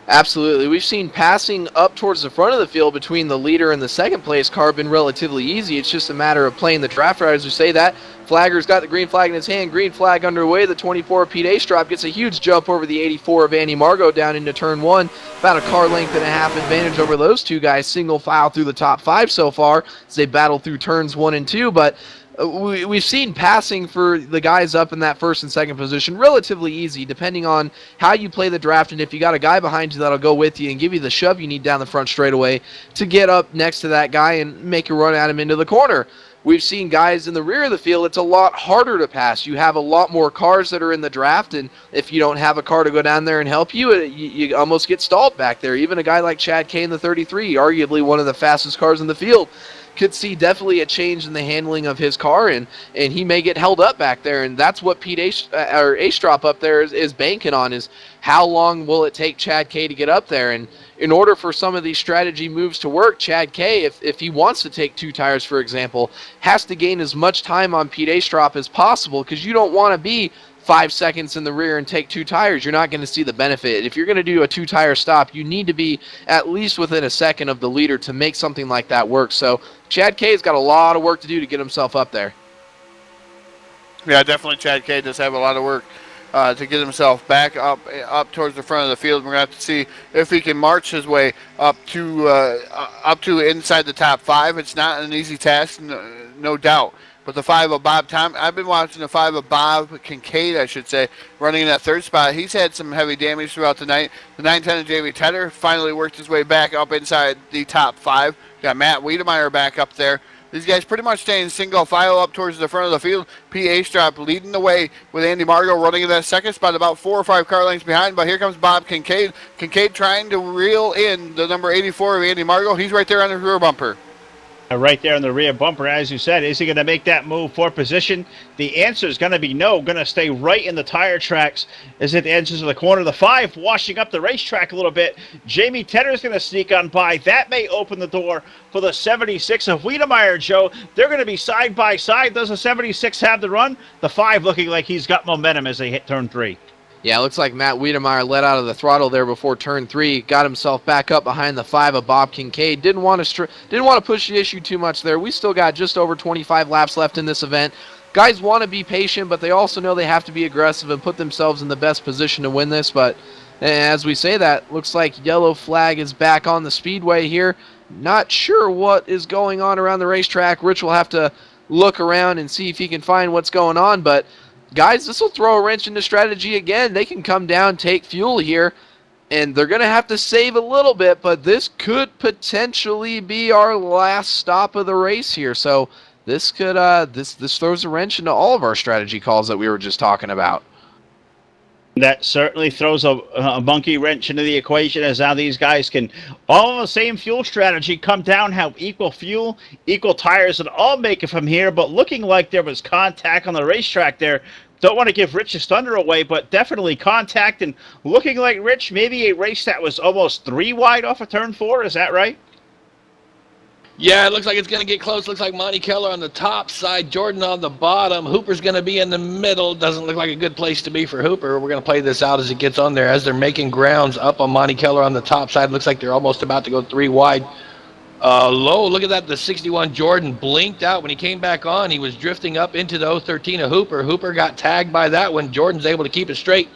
Absolutely. We've seen passing up towards the front of the field between the leader and the second place car been relatively easy. It's just a matter of playing the draft right. As we say that, Flagger's got the green flag in his hand. Green flag underway. The 24 Pete Astrop gets a huge jump over the 84 of Andy Margot down into turn 1. About a car length and a half advantage over those two guys. Single file through the top 5 so far as they battle through turns 1 and 2. But we've seen passing for the guys up in that first and second position relatively easy, depending on how you play the draft and if you got a guy behind you that'll go with you and give you the shove you need down the front straightaway to get up next to that guy and make a run at him into the corner. We've seen guys in the rear of the field, it's a lot harder to pass. You have a lot more cars that are in the draft, and if you don't have a car to go down there and help you, you almost get stalled back there. Even a guy like Chad Kay in the 33, arguably one of the fastest cars in the field, could see definitely a change in the handling of his car, and he may get held up back there, and that's what Pete Astrop up there is banking on, is how long will it take Chad Kay to get up there. And in order for some of these strategy moves to work, Chad Kay, if he wants to take 2 tires, for example, has to gain as much time on Pete Astrop as possible, because you don't want to be 5 seconds in the rear and take 2 tires. You're not going to see the benefit. If you're going to do a 2-tire stop, you need to be at least within a second of the leader to make something like that work. So Chad Kay's got a lot of work to do to get himself up there. Yeah, definitely Chad Kay does have a lot of work to get himself back up towards the front of the field. We're going to have to see if he can march his way up to inside the top 5. It's not an easy task, no doubt. But the 5 of Bob Tom, I've been watching the 5 of Bob Kincaid, I should say, running in that 3rd spot. He's had some heavy damage throughout the night. The 910 of Jamie Tedder finally worked his way back up inside the top 5. Got Matt Wiedemeyer back up there. These guys pretty much staying single file up towards the front of the field. P. Astrop leading the way with Andy Margot running in that 2nd spot, about 4 or 5 car lengths behind. But here comes Bob Kincaid. Kincaid trying to reel in the number 84 of Andy Margot. He's right there on the rear bumper. Right there in the rear bumper, as you said. Is he going to make that move for position? The answer is going to be no. Going to stay right in the tire tracks as it edges of the corner. The 5 washing up the racetrack a little bit. Jamie Tedder is going to sneak on by. That may open the door for the 76 of Wiedemeyer, Joe. They're going to be side by side. Does the 76 have the run? The 5 looking like he's got momentum as they hit turn 3. Yeah, it looks like Matt Wiedemeyer let out of the throttle there before turn 3, got himself back up behind the 5 of Bob Kincaid. Didn't want to push the issue too much there. We still got just over 25 laps left in this event. Guys want to be patient, but they also know they have to be aggressive and put themselves in the best position to win this. But as we say that, looks like yellow flag is back on the speedway here. Not sure what is going on around the racetrack. Rich will have to look around and see if he can find what's going on, but guys, this will throw a wrench into strategy again. They can come down, take fuel here, and they're going to have to save a little bit, but this could potentially be our last stop of the race here. So this could this throws a wrench into all of our strategy calls that we were just talking about. That certainly throws a monkey wrench into the equation, as now these guys can all on the same fuel strategy come down, have equal fuel, equal tires, and all make it from here. But looking like there was contact on the racetrack there. don't want to give Rich's thunder away, but definitely contact and looking like Rich, maybe a race that was almost 3 wide off of turn 4. Is that right? Yeah, it looks like it's going to get close. Looks like Monte Keller on the top side, Jordan on the bottom. Hooper's going to be in the middle. Doesn't look like a good place to be for Hooper. We're going to play this out as it gets on there. As they're making grounds up on Monte Keller on the top side, looks like they're almost about to go 3 wide. Low, look at that. The 61 Jordan blinked out when he came back on. He was drifting up into the 013 of Hooper. Hooper got tagged by that one. Jordan's able to keep it straight.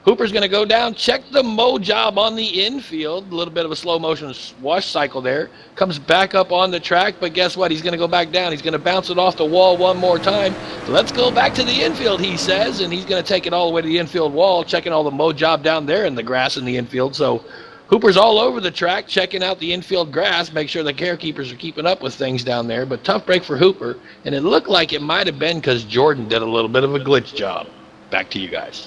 Hooper's going to go down. Check the mow job on the infield. A little bit of a slow motion wash cycle there. Comes back up on the track, but guess what? He's going to go back down. He's going to bounce it off the wall one more time. Let's go back to the infield, he says, and he's going to take it all the way to the infield wall, checking all the mow job down there in the grass in the infield. So Hooper's all over the track, checking out the infield grass, make sure the carekeepers are keeping up with things down there. But tough break for Hooper, and it looked like it might have been because Jordan did a little bit of a glitch job. Back to you guys.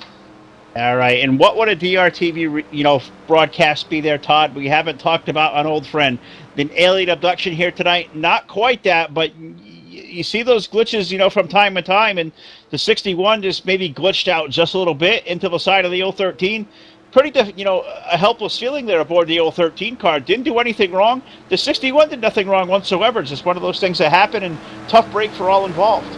All right, and what would a DRTV, broadcast be there, Todd? We haven't talked about an old friend, an alien abduction here tonight. Not quite that, but you see those glitches, from time to time, and the 61 just maybe glitched out just a little bit into the side of the 013. Pretty, a helpless feeling there aboard the 013 car. Didn't do anything wrong. The 61 did nothing wrong whatsoever. It's just one of those things that happen, and tough break for all involved.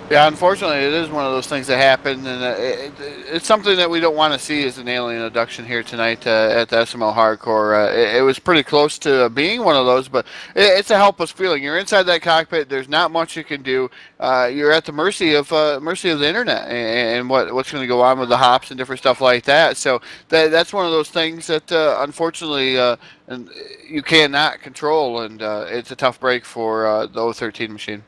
Yeah, unfortunately, it is one of those things that happen, and it's something that we don't want to see as an alien abduction here tonight at the SMO Hardcore. It was pretty close to being one of those, but it's a helpless feeling. You're inside that cockpit. There's not much you can do. You're at the mercy of the internet and what's going to go on with the hops and different stuff like that. So that's one of those things that unfortunately and you cannot control, and it's a tough break for the 013 machine.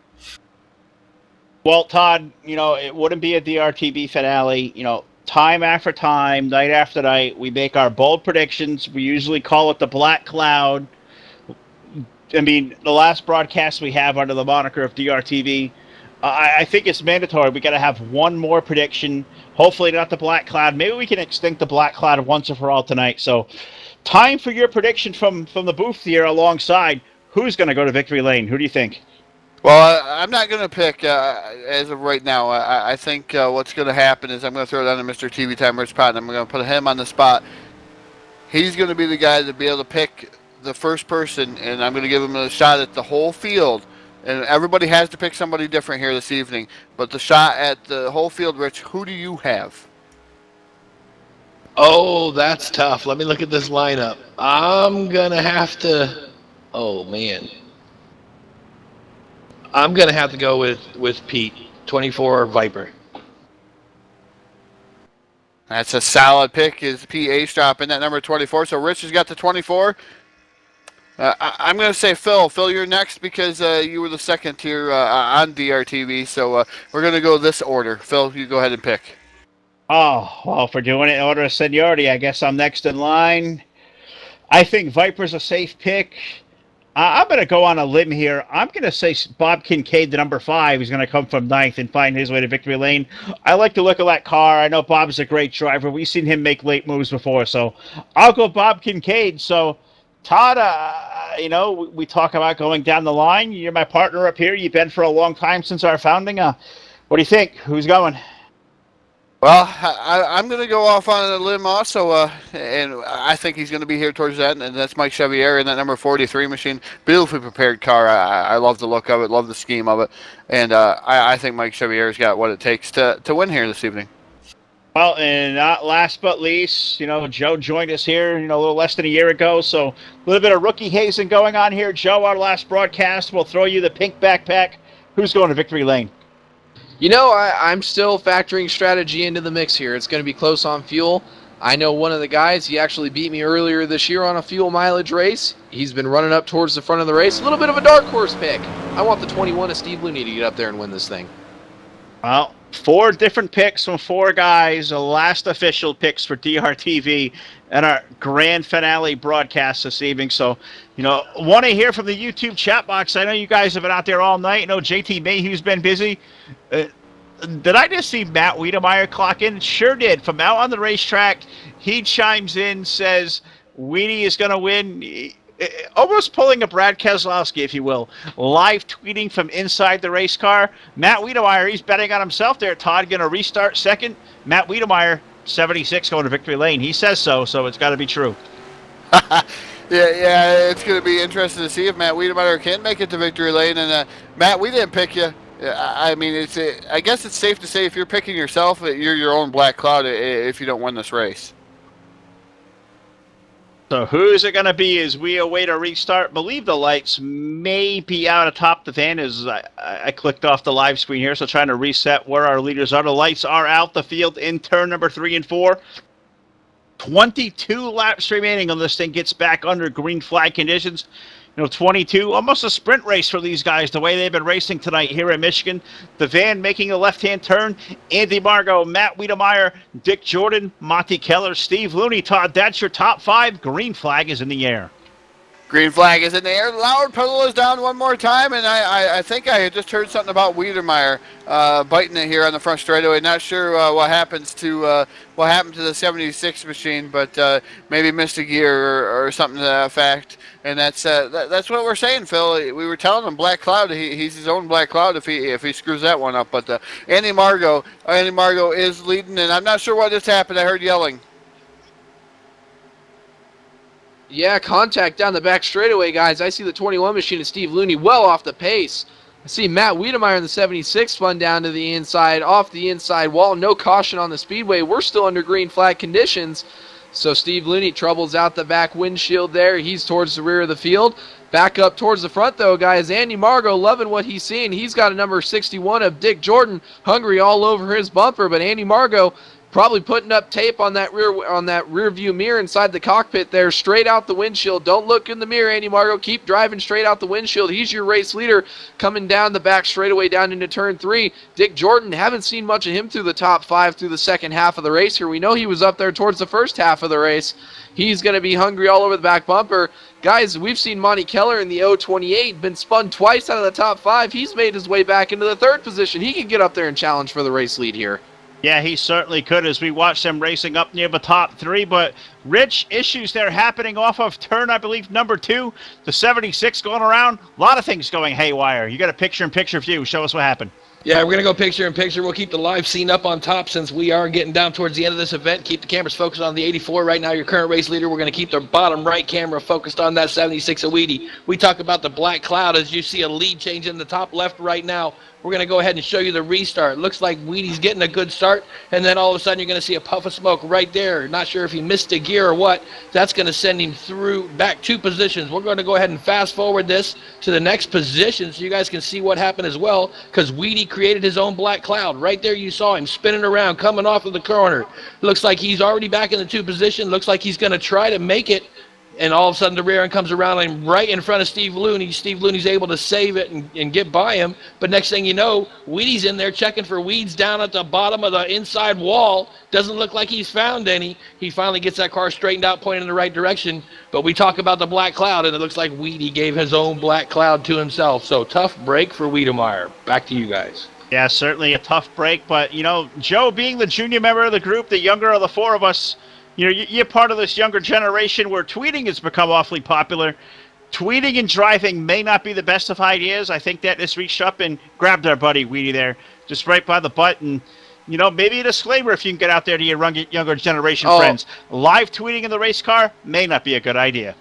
Well, Todd, it wouldn't be a DRTV finale. Time after time, night after night, we make our bold predictions. We usually call it the Black Cloud. I mean, the last broadcast we have under the moniker of DRTV, I think it's mandatory. We got to have one more prediction. Hopefully not the Black Cloud. Maybe we can extinct the Black Cloud once and for all tonight. So time for your prediction from the booth here alongside. Who's going to go to victory lane? Who do you think? Well, I'm not going to pick as of right now. I think what's going to happen is I'm going to throw it on to Mr. TV Time Rich Pot, and I'm going to put him on the spot. He's going to be the guy to be able to pick the first person, and I'm going to give him a shot at the whole field. And everybody has to pick somebody different here this evening. But the shot at the whole field, Rich, who do you have? Oh, that's tough. Let me look at this lineup. I'm going to have to... Oh, man. I'm going to have to go with Pete, 24 Viper. That's a solid pick. Is Pete Astrop in that number 24? So Rich has got the 24. I'm going to say Phil. Phil, you're next because you were the second here on DRTV. So we're going to go this order. Phil, you go ahead and pick. Oh, well, for doing it in order of seniority, I guess I'm next in line. I think Viper's a safe pick. I'm going to go on a limb here. I'm going to say Bob Kincaid, the number 5, is going to come from 9th and find his way to victory lane. I like the look of that car. I know Bob's a great driver. We've seen him make late moves before, so I'll go Bob Kincaid. So, Todd, we talk about going down the line. You're my partner up here. You've been for a long time since our founding. What do you think? Who's going? Well, I'm going to go off on a limb also, and I think he's going to be here towards that, and that's Mike Chevier in that number 43 machine. Beautifully prepared car. I love the look of it, love the scheme of it, and I think Mike Chevier's got what it takes to win here this evening. Well, and not last but least, Joe joined us here, a little less than a year ago, so a little bit of rookie hazing going on here. Joe, our last broadcast, we'll throw you the pink backpack. Who's going to victory lane? I'm still factoring strategy into the mix here. It's going to be close on fuel. I know one of the guys, he actually beat me earlier this year on a fuel mileage race. He's been running up towards the front of the race. A little bit of a dark horse pick. I want the 21 of Steve Looney to get up there and win this thing. Well, 4 different picks from 4 guys, the last official picks for DRTV and our grand finale broadcast this evening. So, want to hear from the YouTube chat box. I know you guys have been out there all night. JT Mayhew's been busy. Did I just see Matt Wiedemeyer clock in? Sure did. From out on the racetrack, he chimes in, says Weenie is going to win. almost pulling a Brad Keselowski, if you will, live tweeting from inside the race car. Matt Wiedemeyer, he's betting on himself there. Todd going to restart second. Matt Wiedemeyer, 76 going to victory lane. He says so it's got to be true. Yeah, it's going to be interesting to see if Matt Wiedemeyer can make it to victory lane. And Matt, we didn't pick you. I mean, I guess it's safe to say if you're picking yourself, you're your own black cloud if you don't win this race. So who's it going to be as we await a restart? Believe the lights may be out atop the van as I clicked off the live screen here, so trying to reset where our leaders are. The lights are out. The field in turn number 3 and 4. 22 laps remaining on this thing. Gets back under green flag conditions. 22, almost a sprint race for these guys, the way they've been racing tonight here in Michigan. The van making a left-hand turn. Andy Margot, Matt Wiedemeyer, Dick Jordan, Monty Keller, Steve Looney. Todd, that's your top 5. Green flag is in the air. Green flag is in the air. Loud pedal is down one more time, and I think I just heard something about Wiedemeyer biting it here on the front straightaway. Not sure what happened to the 76 machine, but maybe missed a gear or something to that effect. And that's what we're saying, Phil. We were telling him Black Cloud. He's his own Black Cloud if he screws that one up. But Andy Margot is leading, and I'm not sure what just happened. I heard yelling. Yeah, contact down the back straightaway, guys. I see the 21 machine of Steve Looney well off the pace. I see Matt Wiedemeyer in the 76 spun down to the inside, off the inside wall. No caution on the speedway. We're still under green flag conditions. So Steve Looney troubles out the back windshield there. He's towards the rear of the field. Back up towards the front, though, guys. Andy Margot loving what he's seeing. He's got a number 61 of Dick Jordan hungry all over his bumper, but Andy Margot probably putting up tape on that rear view mirror inside the cockpit there, straight out the windshield. Don't look in the mirror, Andy Margot. Keep driving straight out the windshield. He's your race leader coming down the back straightaway down into turn 3. Dick Jordan, haven't seen much of him through the top 5 through the second half of the race here. We know he was up there towards the first half of the race. He's going to be hungry all over the back bumper. Guys, we've seen Monty Keller in the 028, been spun twice out of the top 5. He's made his way back into the 3rd position. He can get up there and challenge for the race lead here. Yeah, he certainly could as we watch them racing up near the top 3. But, Rich, issues there happening off of turn, I believe, number 2. The 76 going around. A lot of things going haywire. You got a picture-in-picture view. Show us what happened. Yeah, we're going to go picture-in-picture. We'll keep the live scene up on top since we are getting down towards the end of this event. Keep the cameras focused on the 84 right now, your current race leader. We're going to keep the bottom right camera focused on that 76 of Weedy. We talk about the black cloud as you see a lead change in the top left right now. We're going to go ahead and show you the restart. Looks like Weedy's getting a good start, and then all of a sudden you're going to see a puff of smoke right there. Not sure if he missed a gear or what. That's going to send him through back 2 positions. We're going to go ahead and fast forward this to the next position so you guys can see what happened as well, because Weedy created his own black cloud. Right there you saw him spinning around, coming off of the corner. Looks like he's already back in the 2 position. Looks like he's going to try to make it. And all of a sudden the rear end comes around and right in front of Steve Looney. Steve Looney's able to save it and get by him. But next thing you know, Weedy's in there checking for weeds down at the bottom of the inside wall. Doesn't look like he's found any. He finally gets that car straightened out, pointing in the right direction. But we talk about the black cloud, and it looks like Weedy gave his own black cloud to himself. So tough break for Wiedemeyer. Back to you guys. Yeah, certainly a tough break. But, Joe being the junior member of the group, the younger of the 4 of us, you're part of this younger generation where tweeting has become awfully popular. Tweeting and driving may not be the best of ideas. I think that just reached up and grabbed our buddy Weedy there, just right by the butt. And, maybe a disclaimer if you can get out there to your younger generation friends. Live tweeting in the race car may not be a good idea.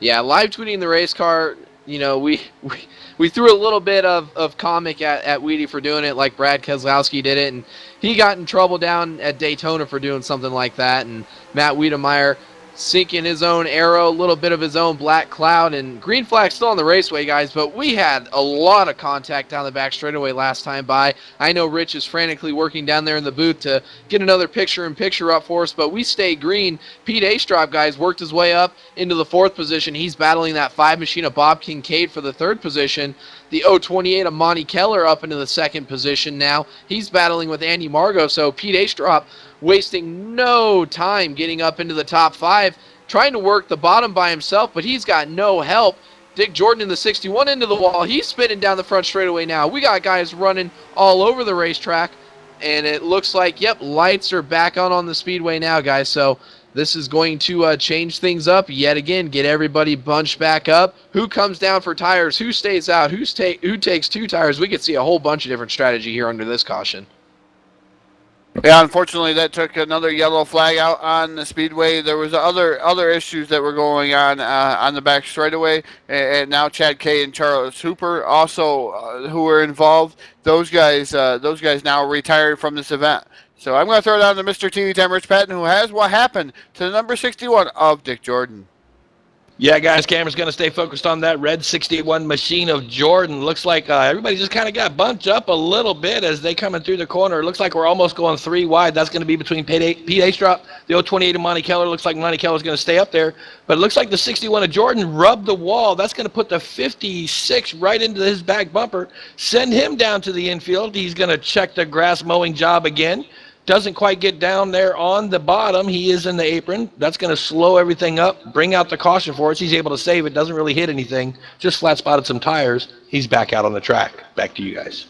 Yeah, live tweeting in the race car, we threw a little bit of comic at Weedy for doing it like Brad Keselowski did it, and he got in trouble down at Daytona for doing something like that, and Matt Wiedemeyer sinking his own arrow, a little bit of his own black cloud, and green flag still on the raceway, guys, but we had a lot of contact down the back straightaway last time by. I know Rich is frantically working down there in the booth to get another picture-in-picture up for us, but we stayed green. Pete Astrop, guys, worked his way up into the 4th position. He's battling that 5 machine of Bob Kincaid for the 3rd position. The 028 of Monty Keller up into the 2nd position now. He's battling with Andy Margot, so Pete Astrop wasting no time getting up into the top 5, trying to work the bottom by himself, but he's got no help. Dick Jordan in the 61 into the wall. He's spinning down the front straightaway now. We got guys running all over the racetrack, and it looks like, yep, lights are back on the speedway now, guys. So this is going to change things up yet again, get everybody bunched back up. Who comes down for tires? Who stays out? Who takes 2 tires? We could see a whole bunch of different strategy here under this caution. Yeah, unfortunately, that took another yellow flag out on the speedway. There was other issues that were going on the back straightaway, and now Chad Kay and Charles Hooper also who were involved. Those guys now retired from this event. So I'm going to throw it on to Mr. TV Time Rich Patton, who has what happened to the number 61 of Dick Jordan. Yeah, guys, camera's going to stay focused on that red 61 machine of Jordan. Looks like everybody just kind of got bunched up a little bit as they coming through the corner. It looks like we're almost going 3 wide. That's going to be between Pete Astrop, the 028 and Monty Keller. Looks like Monty Keller's going to stay up there. But it looks like the 61 of Jordan rubbed the wall. That's going to put the 56 right into his back bumper, send him down to the infield. He's going to check the grass mowing job again. Doesn't quite get down there on the bottom. He is in the apron. That's going to slow everything up, bring out the caution for us. He's able to save it. Doesn't really hit anything. Just flat spotted some tires. He's back out on the track. Back to you guys.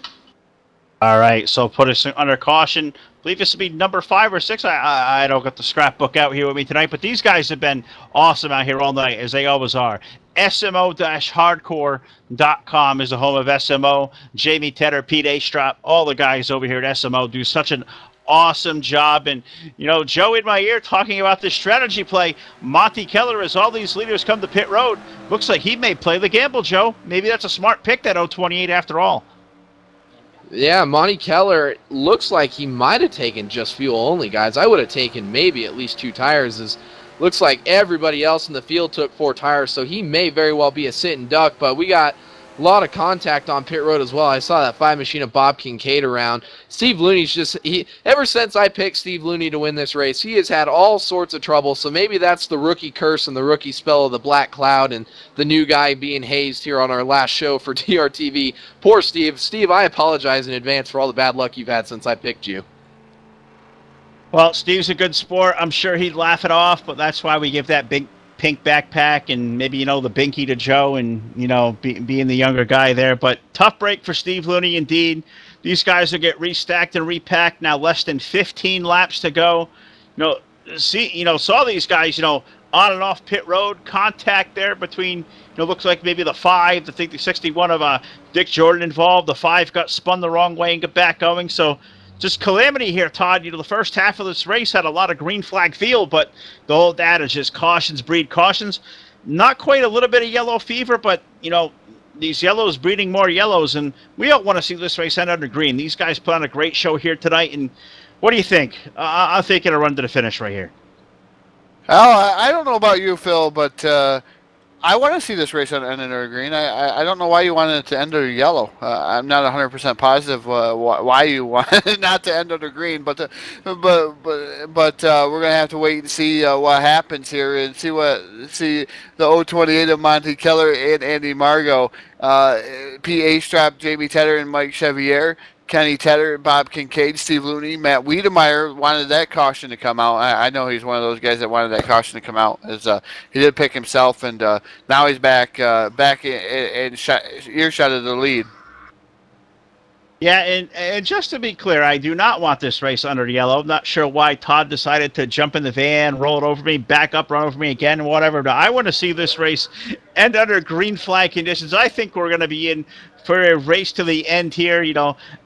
All right, so put us under caution. I believe this will be number 5 or 6. I don't got the scrapbook out here with me tonight, but these guys have been awesome out here all night, as they always are. SMO-hardcore.com is the home of SMO. Jamie Tedder, Pete Astrop, all the guys over here at SMO do such an awesome job. And Joe in my ear talking about this strategy play. Monty Keller, as all these leaders come to pit road, looks like he may play the gamble, Joe. Maybe that's a smart pick, that 028 after all. Yeah, Monty Keller looks like he might have taken just fuel only, guys. I would have taken maybe at least 2 tires. Looks like everybody else in the field took 4 tires, so he may very well be a sit and duck. But we got a lot of contact on pit road as well. I saw that 5 machine of Bob Kincaid around. Steve Looney's ever since I picked Steve Looney to win this race, he has had all sorts of trouble. So maybe that's the rookie curse and the rookie spell of the black cloud and the new guy being hazed here on our last show for DRTV. Poor Steve. Steve, I apologize in advance for all the bad luck you've had since I picked you. Well, Steve's a good sport. I'm sure he'd laugh it off, but that's why we give that big pink backpack and maybe, the binky to Joe and, being the younger guy there. But tough break for Steve Looney indeed. These guys will get restacked and repacked now, less than 15 laps to go. Saw these guys, on and off pit road, contact there between, looks like maybe the 5, I think the 61 of Dick Jordan involved. The 5 got spun the wrong way and got back going. So just calamity here, Todd. The first half of this race had a lot of green flag field, but the whole adage is cautions breed cautions. Not quite a little bit of yellow fever, but, these yellows breeding more yellows, and we don't want to see this race end under green. These guys put on a great show here tonight, and what do you think? I think it'll run to the finish right here. Well, I don't know about you, Phil, but I want to see this race end under green. I don't know why you wanted it to end under yellow. I'm not 100% positive why you want it not to end under green, but we're gonna have to wait and see what happens here and see the 028 of Monty Keller and Andy Margot, P. Astrop, Jamie Tedder, and Mike Chevier. Kenny Tedder, Bob Kincaid, Steve Looney, Matt Wiedemeyer wanted that caution to come out. I know he's one of those guys that wanted that caution to come out. As he did pick himself, and now he's back in earshot of the lead. Yeah, and just to be clear, I do not want this race under yellow. I'm not sure why Todd decided to jump in the van, roll it over me, back up, run over me again, whatever. But I want to see this race end under green flag conditions. I think we're going to be in for a race to the end here.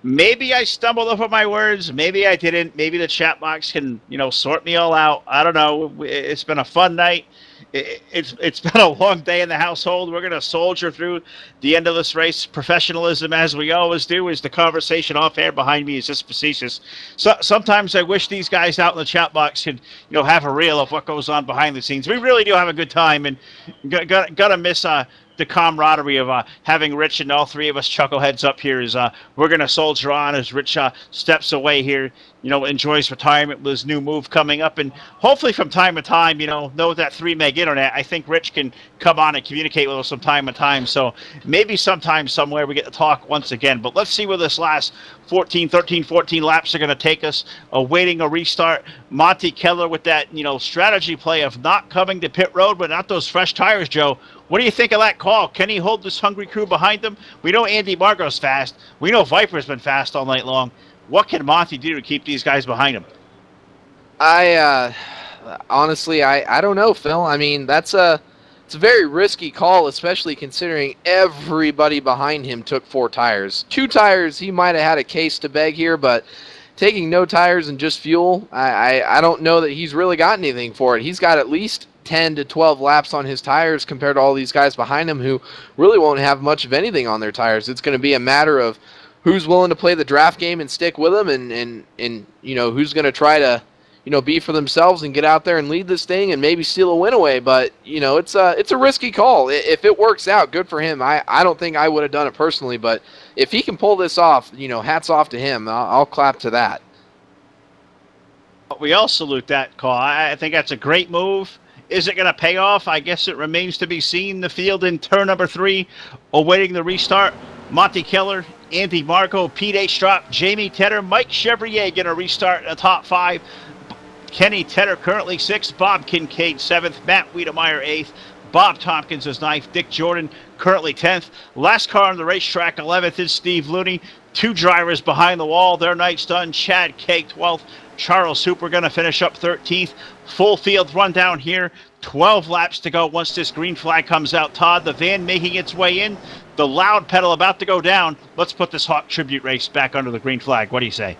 Maybe I stumbled over my words. Maybe I didn't. Maybe the chat box can, sort me all out. I don't know. It's been a fun night. It's been a long day in the household. We're going to soldier through the end of this race. Professionalism, as we always do, is the conversation off air behind me is just facetious. So sometimes I wish these guys out in the chat box could, have a reel of what goes on behind the scenes. We really do have a good time, and gotta miss the camaraderie of having Rich and all 3 of us chuckleheads up here. Is we're going to soldier on as Rich steps away here, enjoys retirement with his new move coming up. And hopefully from time to time, with that 3 meg internet, I think Rich can come on and communicate with us from time to time. So maybe sometime somewhere we get to talk once again. But let's see where this last 14 laps are going to take us, awaiting a restart. Monty Keller with that, strategy play of not coming to pit road, but not those fresh tires, Joe. What do you think of that call? Can he hold this hungry crew behind him? We know Andy Margot's fast. We know Viper's been fast all night long. What can Monty do to keep these guys behind him? honestly, I don't know, Phil. I mean, it's a very risky call, especially considering everybody behind him took 4 tires. 2 tires, he might have had a case to beg here, but taking no tires and just fuel, I don't know that he's really got anything for it. He's got at least 10 to 12 laps on his tires compared to all these guys behind him who really won't have much of anything on their tires. It's going to be a matter of who's willing to play the draft game and stick with him, and you know, who's going to try to, you know, be for themselves and get out there and lead this thing and maybe steal a win away. But, you know, it's a risky call. If it works out, good for him. I don't think I would have done it personally, but if he can pull this off, you know, hats off to him. I'll clap to that. We all salute that call. I think that's a great move. Is it going to pay off? I guess it remains to be seen. The field in turn number 3, awaiting the restart. Monty Keller, Andy Marco, Pete Astrop, Jamie Tedder, Mike Chevrier going to restart in the top 5. Kenny Tedder currently 6th, Bob Kincaid 7th, Matt Wiedemeyer 8th, Bob Tompkins is 9th, Dick Jordan currently 10th. Last car on the racetrack, 11th, is Steve Looney. 2 drivers behind the wall, their night's done. Chad Kay 12th, Charles Hooper going to finish up 13th. Full field rundown here. 12 laps to go once this green flag comes out. Todd, the van making its way in. The loud pedal about to go down. Let's put this Hawk Tribute race back under the green flag. What do you say?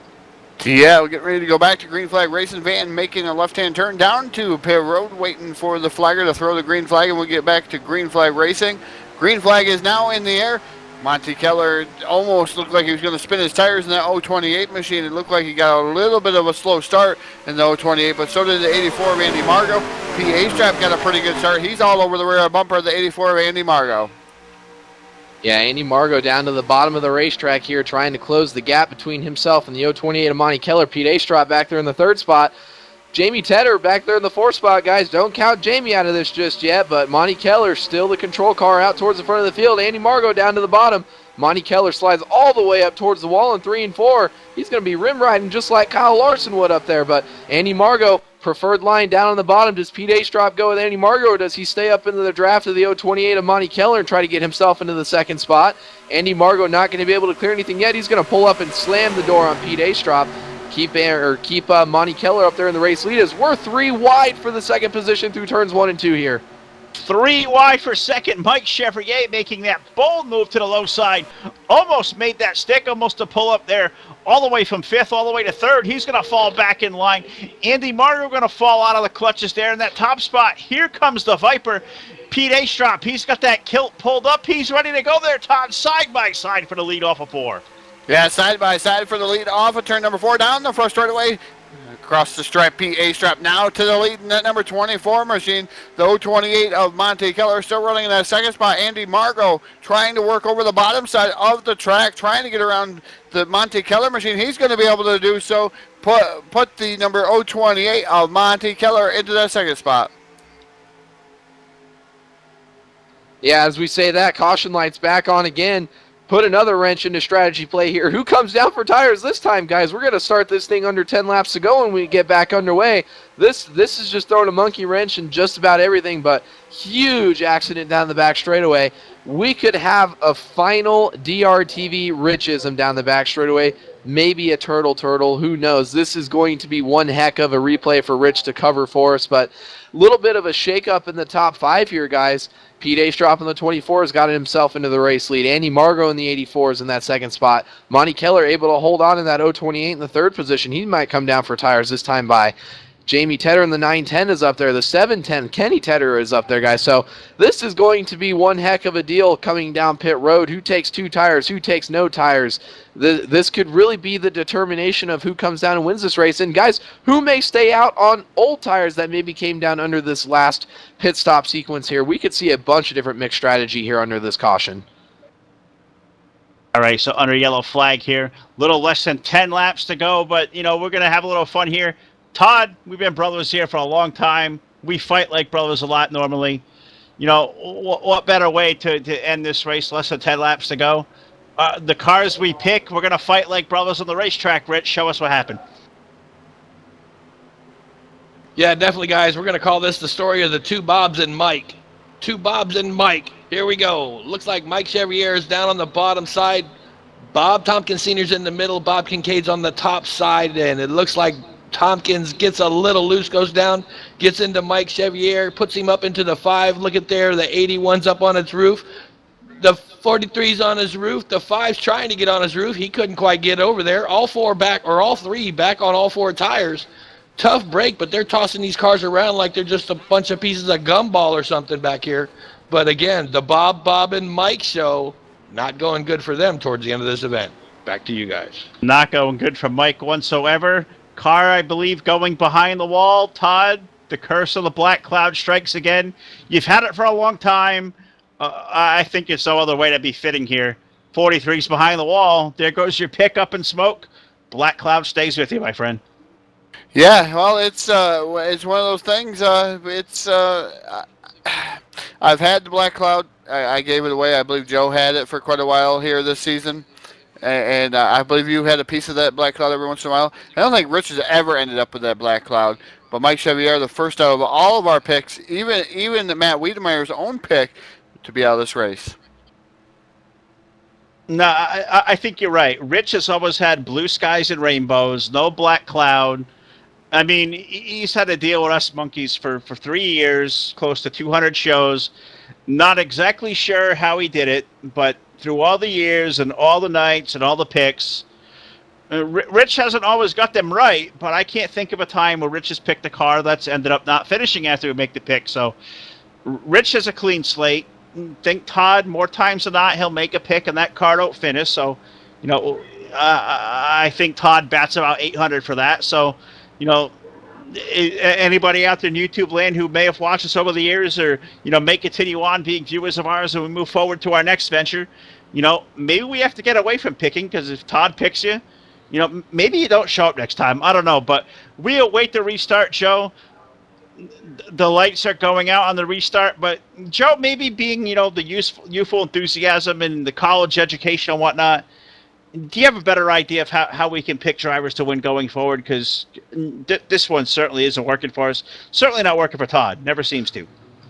Yeah, we're getting ready to go back to green flag racing. Van making a left-hand turn down to Pit Road, waiting for the flagger to throw the green flag, and we'll get back to green flag racing. Green flag is now in the air. Monty Keller almost looked like he was going to spin his tires in that 028 machine. It looked like he got a little bit of a slow start in the 028, but so did the 84 of Andy Margo. P. A-Strap got a pretty good start. He's all over the rear bumper of the 84 of Andy Margo. Yeah, Andy Margo down to the bottom of the racetrack here, trying to close the gap between himself and the 028 of Monty Keller. Pete Astrop back there in the 3rd spot. Jamie Tedder back there in the 4th spot, guys. Don't count Jamie out of this just yet, but Monty Keller still the control car out towards the front of the field. Andy Margo down to the bottom. Monty Keller slides all the way up towards the wall in 3 and 4. He's going to be rim riding just like Kyle Larson would up there, but Andy Margo, preferred line down on the bottom. Does Pete Astrop go with Andy Margo, or does he stay up into the draft of the 028 of Monty Keller and try to get himself into the 2nd spot? Andy Margo not going to be able to clear anything yet. He's going to pull up and slam the door on Pete Astrop. Keep Monty Keller up there in the race lead as we're 3 wide for the 2nd position through turns 1 and 2 here. 3 wide for 2nd. Mike Chevrier making that bold move to the low side. Almost made that stick, almost to pull up there all the way from 5th all the way to 3rd. He's going to fall back in line. Andy Margo going to fall out of the clutches there in that top spot. Here comes the Viper. Pete Astrop, he's got that kilt pulled up. He's ready to go there, Todd, side by side for the lead off of 4. Yeah, side by side for the lead off of turn number 4 down the front straightaway. Across the stripe, Pete Astrop now to the lead in that number 24 machine. The 028 of Monty Keller still running in that 2nd spot. Andy Margo trying to work over the bottom side of the track, trying to get around the Monty Keller machine. He's going to be able to do so. Put the number 028 of Monty Keller into that 2nd spot. Yeah, as we say that, caution lights back on again. Put another wrench into strategy play here. Who comes down for tires this time, guys? We're going to start this thing under 10 laps to go when we get back underway. This is just throwing a monkey wrench in just about everything, but huge accident down the back straightaway. We could have a final DRTV Richism down the back straightaway. Maybe a turtle. Who knows? This is going to be one heck of a replay for Rich to cover for us, but a little bit of a shakeup in the top 5 here, guys. Pete Astrop in the 24 has gotten himself into the race lead. Andy Margo in the 84 is in that 2nd spot. Monty Keller able to hold on in that 028 in the 3rd position. He might come down for tires this time by Jamie Tedder in the 910 is up there. The 710, Kenny Tedder is up there, guys. So this is going to be one heck of a deal coming down pit road. Who takes 2 tires? Who takes no tires? This could really be the determination of who comes down and wins this race. And, guys, who may stay out on old tires that maybe came down under this last pit stop sequence here? We could see a bunch of different mixed strategy here under this caution. All right, so under yellow flag here. Little less than 10 laps to go, but, you know, we're going to have a little fun here. Todd, we've been brothers here for a long time. We fight like brothers a lot normally. You know, what better way to end this race? Less than 10 laps to go. The cars we pick, we're going to fight like brothers on the racetrack. Rich, show us what happened. Yeah, definitely, guys. We're going to call this the story of the 2 Bobs and Mike. 2 Bobs and Mike. Here we go. Looks like Mike Chevrier is down on the bottom side. Bob Tompkins Sr.'s in the middle. Bob Kincaid's on the top side. And it looks like Tompkins gets a little loose, goes down, gets into Mike Chevier, puts him up into the 5. Look at there, the 81's up on its roof. The 43's on his roof. The 5's trying to get on his roof. He couldn't quite get over there. All 3 back on all 4 tires. Tough break, but they're tossing these cars around like they're just a bunch of pieces of gumball or something back here. But again, the Bob, and Mike show, not going good for them towards the end of this event. Back to you guys. Not going good for Mike whatsoever. Car, I believe, going behind the wall. Todd, the curse of the black cloud strikes again. You've had it for a long time. I think there's no other way to be fitting here. 43's behind the wall. There goes your pick up in smoke. Black cloud stays with you, my friend. Yeah, well, it's one of those things. I've had the black cloud. I gave it away. I believe Joe had it for quite a while here this season, and I believe you had a piece of that black cloud every once in a while. I don't think Rich has ever ended up with that black cloud, but Mike Chevier, the first out of all of our picks, even Matt Wiedemeyer's own pick, to be out of this race. No, I think you're right. Rich has always had blue skies and rainbows, no black cloud. I mean, he's had to deal with us monkeys for 3 years, close to 200 shows. Not exactly sure how he did it, but through all the years and all the nights and all the picks, Rich hasn't always got them right, but I can't think of a time where Rich has picked a car that's ended up not finishing after we make the pick. So Rich has a clean slate. Think Todd, more times than not, he'll make a pick and that car don't finish. So, I think Todd bats about 800 for that. So, anybody out there in YouTube land who may have watched us over the years or, may continue on being viewers of ours and we move forward to our next venture, maybe we have to get away from picking, because if Todd picks you, maybe you don't show up next time. I don't know, but we await the restart, Joe. The lights are going out on the restart, but Joe, maybe being, the youthful enthusiasm and the college education and whatnot, do you have a better idea of how we can pick drivers to win going forward? Because this one certainly isn't working for us. Certainly not working for Todd. Never seems to.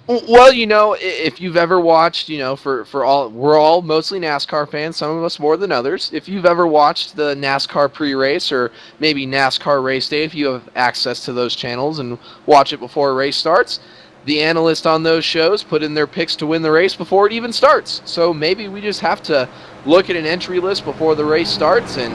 Well, if you've ever watched, we're all mostly NASCAR fans, some of us more than others. If you've ever watched the NASCAR pre-race or maybe NASCAR race day, if you have access to those channels and watch it before a race starts, the analysts on those shows put in their picks to win the race before it even starts. So maybe we just have to look at an entry list before the race starts and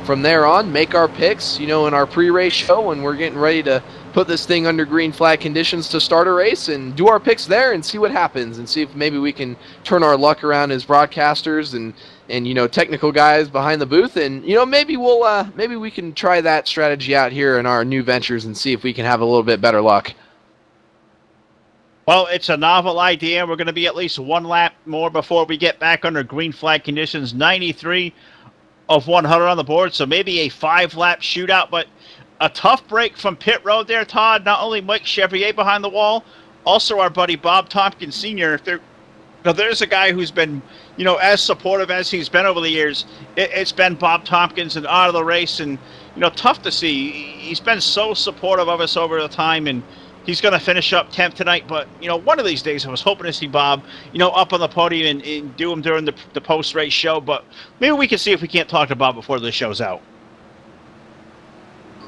from there on make our picks, in our pre-race show when we're getting ready to put this thing under green flag conditions to start a race and do our picks there and see what happens and see if maybe we can turn our luck around as broadcasters and technical guys behind the booth and maybe we can try that strategy out here in our new ventures and see if we can have a little bit better luck. Well, it's a novel idea. We're going to be at least one lap more before we get back under green flag conditions. 93 of 100 on the board, so maybe a 5-lap shootout, but a tough break from pit road there, Todd. Not only Mike Chevier behind the wall, also our buddy Bob Tompkins Sr. There's a guy who's been, as supportive as he's been over the years. It's been Bob Tompkins and out of the race, and, tough to see. He's been so supportive of us over the time, and he's going to finish up 10th tonight. But, one of these days I was hoping to see Bob, up on the podium and do him during the post-race show. But maybe we can see if we can't talk to Bob before the show's out.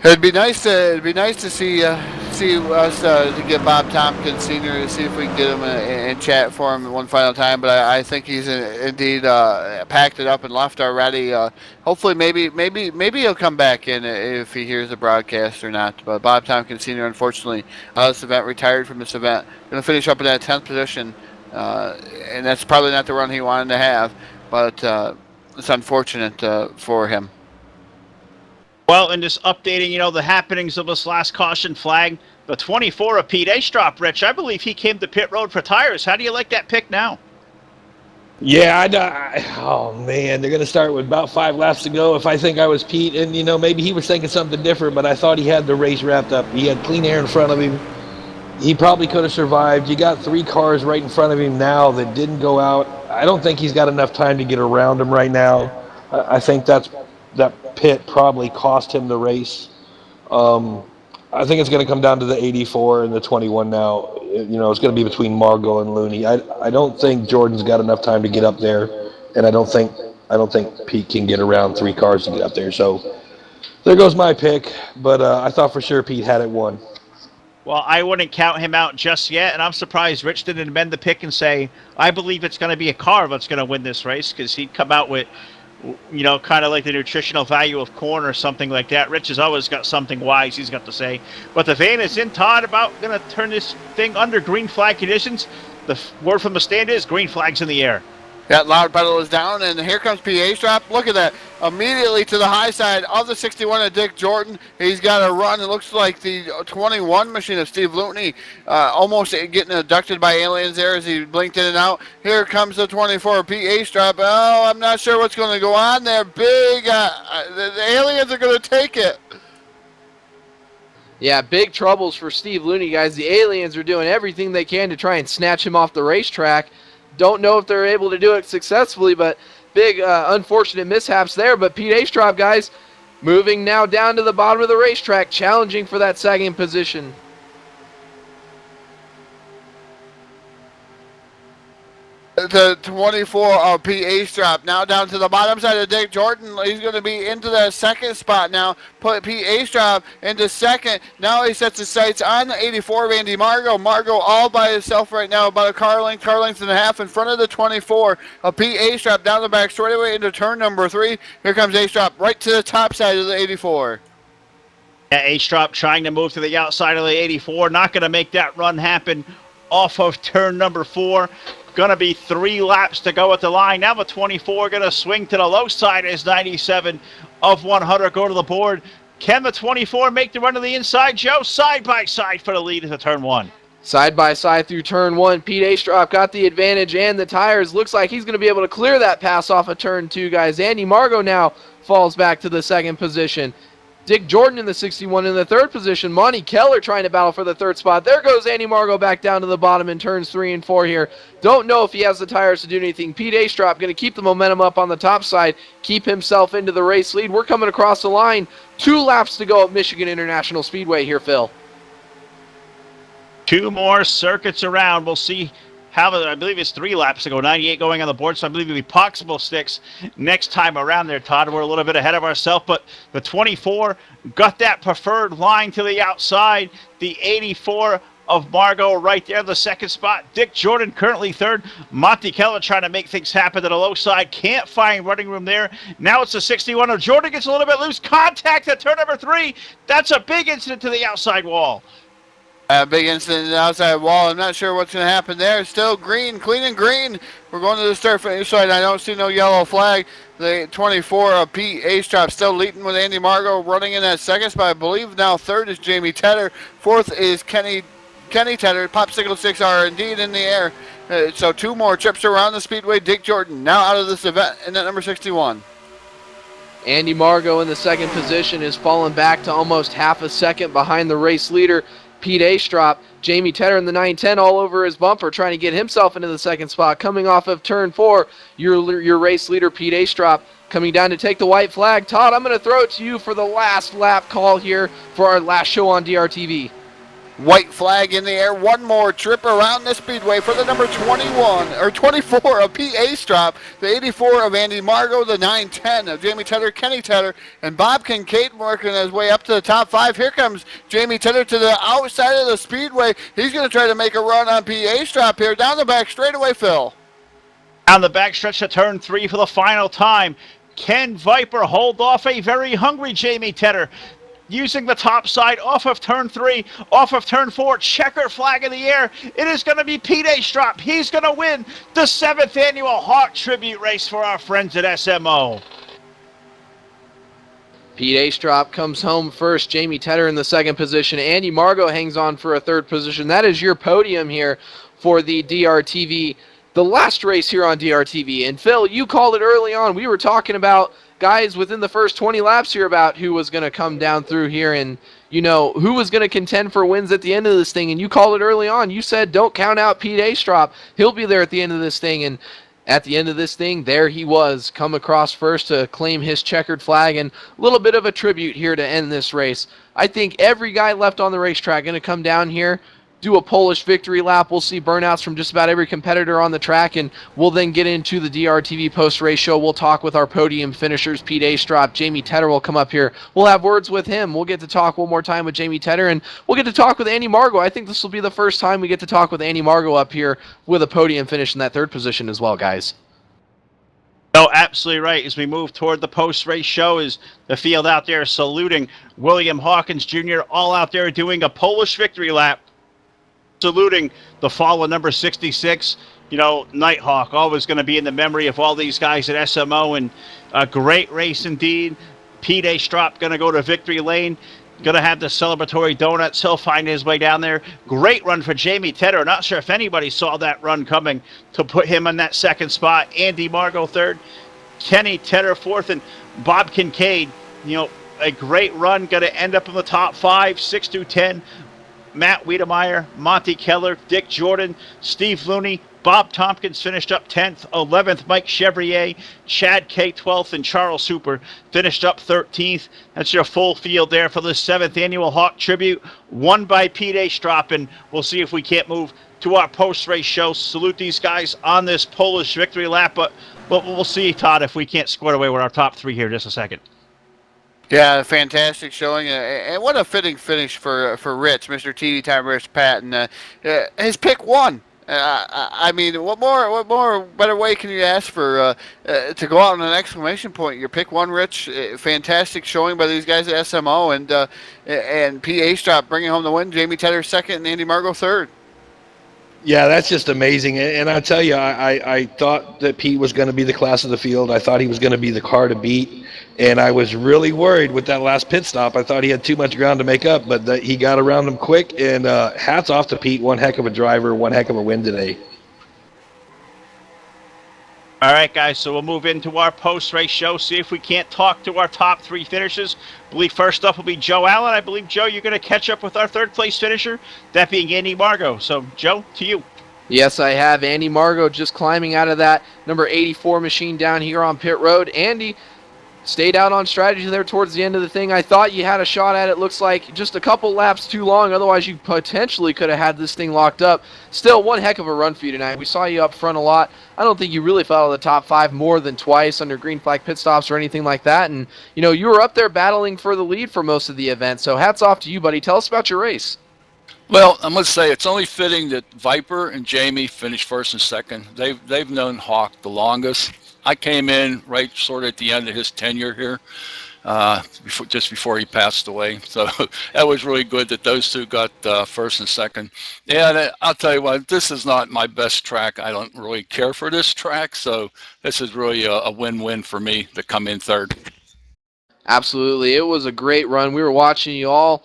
It'd be nice to see us to get Bob Tompkins Sr. to see if we can get him and chat for him one final time. But I think he's indeed packed it up and left already. Hopefully, maybe he'll come back in if he hears the broadcast or not. But Bob Tompkins Sr. unfortunately this event retired from this event. Going to finish up in that 10th position, and that's probably not the run he wanted to have. But it's unfortunate for him. Well, in just updating, the happenings of this last caution flag, the 24 of Pete Astrop, Rich, I believe he came to pit road for tires. How do you like that pick now? Yeah, oh man, they're going to start with about 5 laps to go. If I think I was Pete, and maybe he was thinking something different, but I thought he had the race wrapped up. He had clean air in front of him. He probably could have survived. You got 3 cars right in front of him now that didn't go out. I don't think he's got enough time to get around him right now. I think that pit probably cost him the race. I think it's going to come down to the 84 and the 21 now. It's going to be between Margot and Looney. I don't think Jordan's got enough time to get up there, and I don't think Pete can get around 3 cars to get up there. So There goes my pick, but I thought for sure Pete had it won. Well, I wouldn't count him out just yet, and I'm surprised Rich didn't amend the pick and say, I believe it's going to be a car that's going to win this race, because he'd come out with, kind of like the nutritional value of corn or something like that. Rich has always got something wise he's got to say. But the van is in, Todd, about going to turn this thing under green flag conditions. The word from the stand is green flags in the air. That loud pedal is down, and here comes PA Strap. Look at that. Immediately to the high side of the 61 of Dick Jordan. He's got a run. It looks like the 21 machine of Steve Lutney almost getting abducted by aliens there as he blinked in and out. Here comes the 24 PA Strap. Oh, I'm not sure what's going to go on there. Big. The aliens are going to take it. Yeah, big troubles for Steve Looney, guys. The aliens are doing everything they can to try and snatch him off the racetrack. Don't know if they're able to do it successfully, but big unfortunate mishaps there. But Pete Astrop, guys, moving now down to the bottom of the racetrack, challenging for that second position. The 24 of PA Strap now down to the bottom side of Dick Jordan. He's going to be into the second spot now. Put PA Strap into second. Now he sets his sights on the 84 of Andy Margot. Margot all by himself right now, about a car length and a half in front of the 24 of PA Strap down the back straightaway into turn number 3. Here comes A Strap right to the top side of the 84. Yeah, A-Strop trying to move to the outside of the 84. Not going to make that run happen off of turn number 4. Going to be 3 laps to go at the line. Now the 24 going to swing to the low side as 97 of 100 go to the board. Can the 24 make the run to the inside, Joe? Side by side for the lead into turn 1. Side by side through turn 1. Pete Astrop got the advantage and the tires. Looks like he's going to be able to clear that pass off of turn 2, guys. Andy Margot now falls back to the second position. Dick Jordan in the 61 in the third position. Monty Keller trying to battle for the third spot. There goes Andy Margot back down to the bottom in turns 3 and 4 here. Don't know if he has the tires to do anything. Pete Astrop going to keep the momentum up on the top side, keep himself into the race lead. We're coming across the line. 2 laps to go at Michigan International Speedway here, Phil. 2 more circuits around. We'll see how, I believe it's 3 laps to go. 98 going on the board, so I believe it'll be Poxable sticks next time around there, Todd. We're a little bit ahead of ourselves, but the 24 got that preferred line to the outside. The 84 of Margot right there, the second spot. Dick Jordan currently third. Monty Keller trying to make things happen to the low side. Can't find running room there. Now it's the 61 of Jordan gets a little bit loose. Contact at turn number 3. That's a big incident to the outside wall. Big incident in the outside wall. I'm not sure what's going to happen there. Still green, clean and green. We're going to the start finish side. I don't see no yellow flag. The 24 of Pete Astrop still leading with Andy Margot running in that second spot. I believe now third is Jamie Tedder. Fourth is Kenny Tedder. Popsicle sticks are indeed in the air. So 2 more trips around the speedway. Dick Jordan now out of this event in that number 61. Andy Margot in the second position is falling back to almost half a second behind the race leader, Pete Astrop. Jamie Tedder in the 910 all over his bumper, trying to get himself into the second spot. Coming off of turn 4, your race leader, Pete Astrop, coming down to take the white flag. Todd, I'm going to throw it to you for the last lap call here for our last show on DRTV. White flag in the air. 1 more trip around the speedway for the number 24 of Pete Astrop, the 84 of Andy Margot, the 910 of Jamie Tedder, Kenny Tedder, and Bob Kincaid working his way up to the top 5. Here comes Jamie Tedder to the outside of the speedway. He's going to try to make a run on Pete Astrop here. Down the back straightaway, Phil. Down the backstretch to turn 3 for the final time. Can Viper hold off a very hungry Jamie Tedder? Using the top side off of turn 3, off of turn 4, checker flag in the air. It is going to be Pete Astrop. He's going to win the 7th annual Hawk Tribute Race for our friends at SMO. Pete Astrop comes home first. Jamie Tedder in the second position. Andy Margot hangs on for a third position. That is your podium here for the DRTV, the last race here on DRTV. And Phil, you called it early on. We were talking about guys within the first 20 laps here about who was going to come down through here and, who was going to contend for wins at the end of this thing. And you called it early on. You said, don't count out Pete Astrop. He'll be there at the end of this thing. And at the end of this thing, there he was, come across first to claim his checkered flag, and a little bit of a tribute here to end this race. I think every guy left on the racetrack going to come down here do a Polish victory lap. We'll see burnouts from just about every competitor on the track, and we'll then get into the DRTV post-race show. We'll talk with our podium finishers, Pete Astrop. Jamie Tedder will come up here. We'll have words with him. We'll get to talk one more time with Jamie Tedder, and we'll get to talk with Andy Margot. I think this will be the first time we get to talk with Andy Margot up here with a podium finish in that third position as well, guys. No, absolutely right. As we move toward the post-race show, is the field out there saluting William Hawkins Jr., all out there doing a Polish victory lap, saluting the fallen number 66. You know, Nighthawk, always going to be in the memory of all these guys at SMO, and a great race indeed. Pete Astrop going to go to victory lane. Going to have the celebratory donuts. He'll find his way down there. Great run for Jamie Tedder. Not sure if anybody saw that run coming to put him on that second spot. Andy Margot third. Kenny Tedder fourth. And Bob Kincaid, you know, a great run. Going to end up in the top 5, 6 through 10. Matt Wiedemeyer, Monty Keller, Dick Jordan, Steve Looney, Bob Tompkins finished up 10th, 11th Mike Chevrier, Chad K 12th, and Charles Hooper finished up 13th. That's your full field there for the 7th annual Hawk Tribute, won by Pete Astrop, and we'll see if we can't move to our post-race show. Salute these guys on this Polish victory lap, but we'll see, Todd, if we can't square away with our top 3 here in just a second. Yeah, fantastic showing, and what a fitting finish for Rich, Mr. TV Time Rich Patton. His pick won. I mean, what more better way can you ask for to go out on an exclamation point? Your pick one, Rich. Fantastic showing by these guys at SMO, and Pete Astrop bringing home the win. Jamie Tedder second, and Andy Margot third. Yeah, that's just amazing. And I tell you, I thought that Pete was going to be the class of the field. I thought he was going to be the car to beat. And I was really worried with that last pit stop. I thought he had too much ground to make up, but he got around him quick. And hats off to Pete. One heck of a driver, one heck of a win today. All right, guys, so we'll move into our post-race show, see if we can't talk to our top 3 finishers. I believe first up will be Joe Allen. I believe, Joe, you're going to catch up with our third-place finisher, that being Andy Margot. So, Joe, to you. Yes, I have Andy Margot just climbing out of that number 84 machine down here on pit road. Andy stayed out on strategy there towards the end of the thing. I thought you had a shot at it. Looks like just a couple laps too long. Otherwise, you potentially could have had this thing locked up. Still, one heck of a run for you tonight. We saw you up front a lot. I don't think you really fell out of the top 5 more than twice under green flag pit stops or anything like that. And, you know, you were up there battling for the lead for most of the event. So hats off to you, buddy. Tell us about your race. Well, I must say it's only fitting that Viper and Jamie finished first and second. They've known Hawk the longest. I came in right sort of at the end of his tenure here, just before he passed away. So that was really good that those two got first and second. And I'll tell you what, this is not my best track. I don't really care for this track, so this is really a win-win for me to come in third. Absolutely. It was a great run. We were watching you all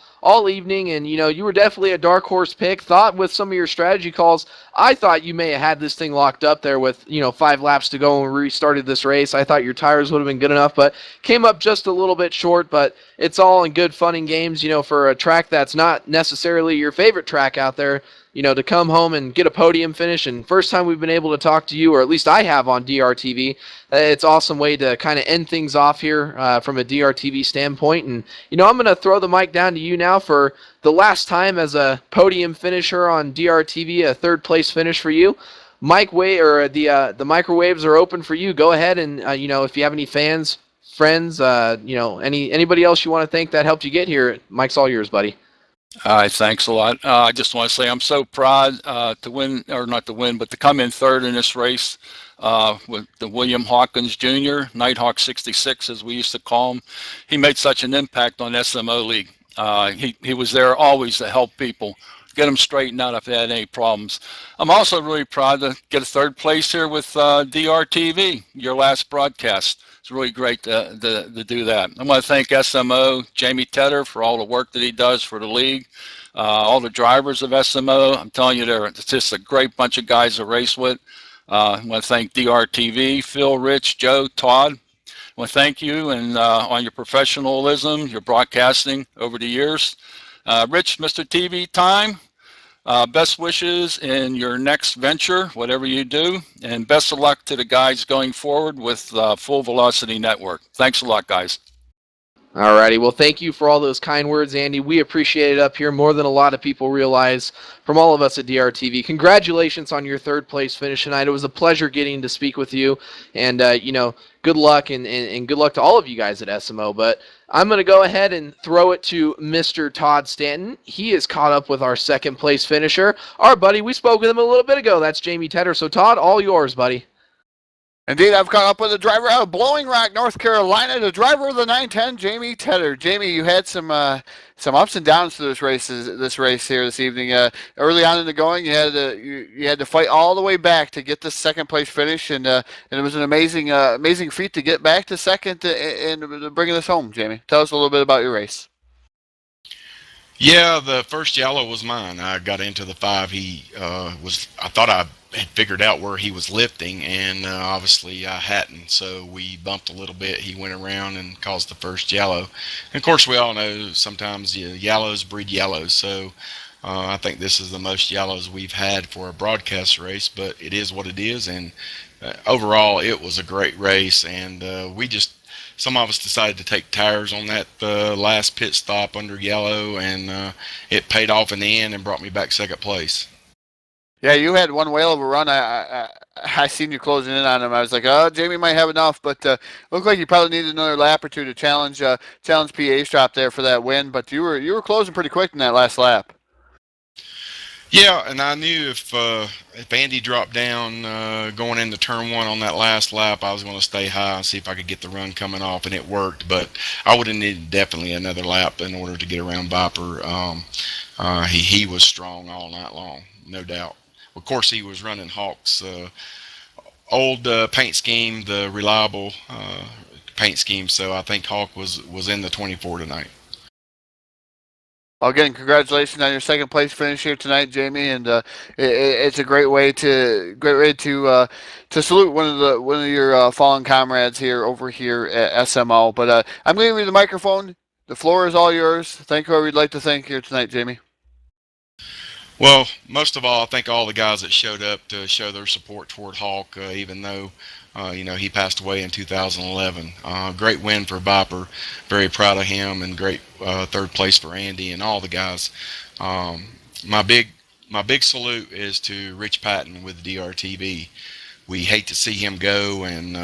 evening, and, you know, you were definitely a dark horse pick. Thought with some of your strategy calls, I thought you may have had this thing locked up there with, you know, 5 laps to go when we restarted this race. I thought your tires would have been good enough, but came up just a little bit short. But it's all in good fun and games, you know, for a track that's not necessarily your favorite track out there. You know, to come home and get a podium finish, and first time we've been able to talk to you, or at least I have on DRTV. It's an awesome way to kind of end things off here from a DRTV standpoint. And, you know, I'm going to throw the mic down to you now for the last time as a podium finisher on DRTV, a third place finish for you. The microwaves are open for you. Go ahead and, you know, if you have any fans, friends, you know, anybody else you want to thank that helped you get here, mic's all yours, buddy. All right, thanks a lot. I just want to say I'm so proud to win, or not to win, but to come in third in this race with the William Hawkins Jr., Nighthawk 66, as we used to call him. He made such an impact on SMO League. He was there always to help people, get them straightened out if they had any problems. I'm also really proud to get a third place here with DRTV, your last broadcast. It's really great to do that. I want to thank SMO, Jamie Tedder, for all the work that he does for the league, all the drivers of SMO. I'm telling you, it's just a great bunch of guys to race with. I want to thank DRTV, Phil, Rich, Joe, Todd. I want to thank you and on your professionalism, your broadcasting over the years. Rich, Mr. TV Time, best wishes in your next venture, whatever you do, and best of luck to the guys going forward with Full Velocity Network. Thanks a lot, guys. Alrighty, well, thank you for all those kind words, Andy. We appreciate it up here more than a lot of people realize from all of us at DRTV. Congratulations on your third place finish tonight. It was a pleasure getting to speak with you, and good luck and good luck to all of you guys at SMO. But I'm going to go ahead and throw it to Mr. Todd Stanton. He is caught up with our second place finisher. Our buddy, we spoke with him a little bit ago. That's Jamie Tedder. So Todd, all yours, buddy. Indeed, I've caught up with the driver out of Blowing Rock, North Carolina, the driver of the 910, Jamie Tedder. Jamie, you had some ups and downs to this race here this evening. Early on in the going, you had to fight all the way back to get the second place finish, and it was an amazing feat to get back to second and bringing us home. Jamie, tell us a little bit about your race. Yeah, the first yellow was mine. I got into the 5. I thought I had figured out where he was lifting, and obviously I hadn't. So we bumped a little bit. He went around and caused the first yellow. And of course, we all know sometimes yellows breed yellows. So I think this is the most yellows we've had for a broadcast race, but it is what it is. And overall, it was a great race, and some of us decided to take tires on that last pit stop under yellow, and it paid off in the end and brought me back second place. Yeah, you had one whale of a run. I seen you closing in on him. I was like, oh, Jamie might have enough, but looked like you probably needed another lap or two to challenge PA Strop there for that win. But you were closing pretty quick in that last lap. Yeah, and I knew if Andy dropped down going into turn 1 on that last lap, I was going to stay high and see if I could get the run coming off, and it worked. But I would have needed definitely another lap in order to get around Viper. He was strong all night long, no doubt. Of course, he was running Hawk's old paint scheme, the reliable paint scheme. So I think Hawk was in the 24 tonight. Again, congratulations on your second place finish here tonight, Jamie, and it's a great way to salute one of your fallen comrades over here at SMO. But I'm going to leave you the microphone. The floor is all yours. Thank whoever you'd like to thank here tonight, Jamie. Well, most of all, I thank all the guys that showed up to show their support toward Hawk, even though he passed away in 2011. Great win for Viper. Very proud of him, and great third place for Andy and all the guys. My big salute is to Rich Patton with DRTV. We hate to see him go, and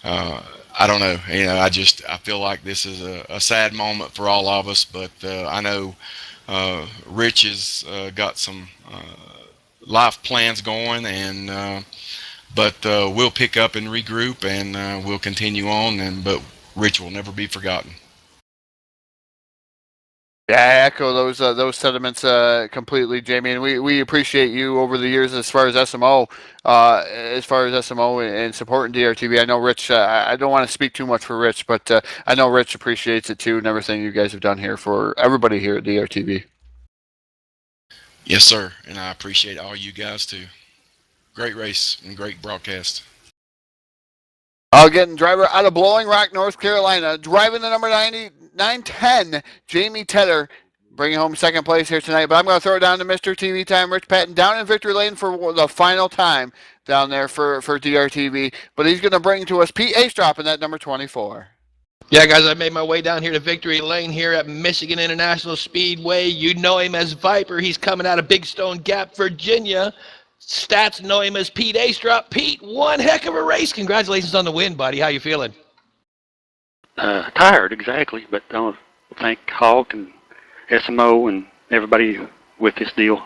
I don't know. I feel like this is a sad moment for all of us, but I know Rich has got some life plans going, and but we'll pick up and regroup, and we'll continue on. But Rich will never be forgotten. Yeah, I echo those sentiments completely, Jamie. And we appreciate you over the years as far as SMO, and supporting DRTV. I know Rich. I don't want to speak too much for Rich, but I know Rich appreciates it too, and everything you guys have done here for everybody here at DRTV. Yes, sir, and I appreciate all you guys too. Great race and great broadcast. Again, driver out of Blowing Rock, North Carolina, driving the number 910, Jamie Tedder, bringing home second place here tonight. But I'm going to throw it down to Mr. TV Time, Rich Patton, down in victory lane for the final time down there for DRTV. But he's going to bring to us Pete Astrop in that number 24. Yeah, guys, I made my way down here to victory lane here at Michigan International Speedway. You know him as Viper. He's coming out of Big Stone Gap, Virginia. Stats know him as Pete Astrop. Pete, one heck of a race. Congratulations on the win, buddy. How you feeling? Tired, exactly. But I want to thank Hawk and SMO and everybody with this deal.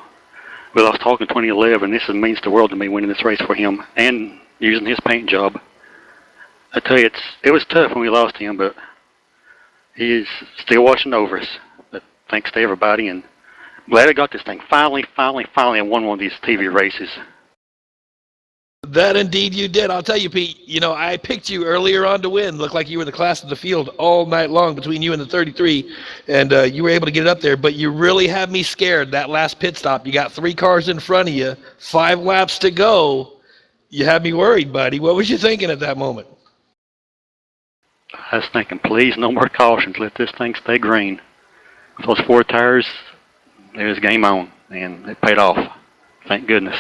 We lost Hawk in 2011. This means the world to me, winning this race for him and using his paint job. I tell you, it was tough when we lost him, but he is still watching over us. But thanks to everybody, and glad I got this thing. Finally, I won one of these TV races. That indeed you did. I'll tell you, Pete, I picked you earlier on to win. Looked like you were the class of the field all night long between you and the 33, and you were able to get it up there. But you really had me scared that last pit stop. You got 3 cars in front of you, 5 laps to go. You had me worried, buddy. What was you thinking at that moment? I was thinking, please, no more cautions. Let this thing stay green. With those 4 tires, it was game on, and it paid off. Thank goodness.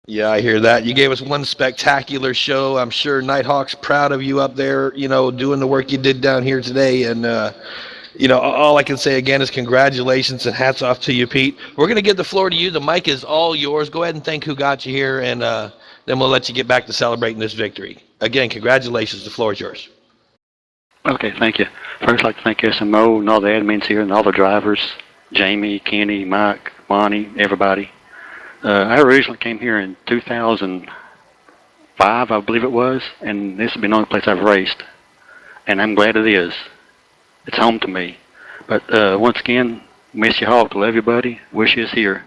Yeah, I hear that. You gave us one spectacular show. I'm sure Nighthawk's proud of you up there, doing the work you did down here today. And, all I can say again is congratulations and hats off to you, Pete. We're going to give the floor to you. The mic is all yours. Go ahead and thank who got you here, and then we'll let you get back to celebrating this victory. Again, congratulations. The floor is yours. Okay, thank you. First, I'd like to thank SMO and all the admins here and all the drivers, Jamie, Kenny, Mike, Monty, everybody. I originally came here in 2005, I believe it was, and this has been the only place I've raced, and I'm glad it is. It's home to me. But once again, miss you, Hawk. Love you, buddy. Wish you was here.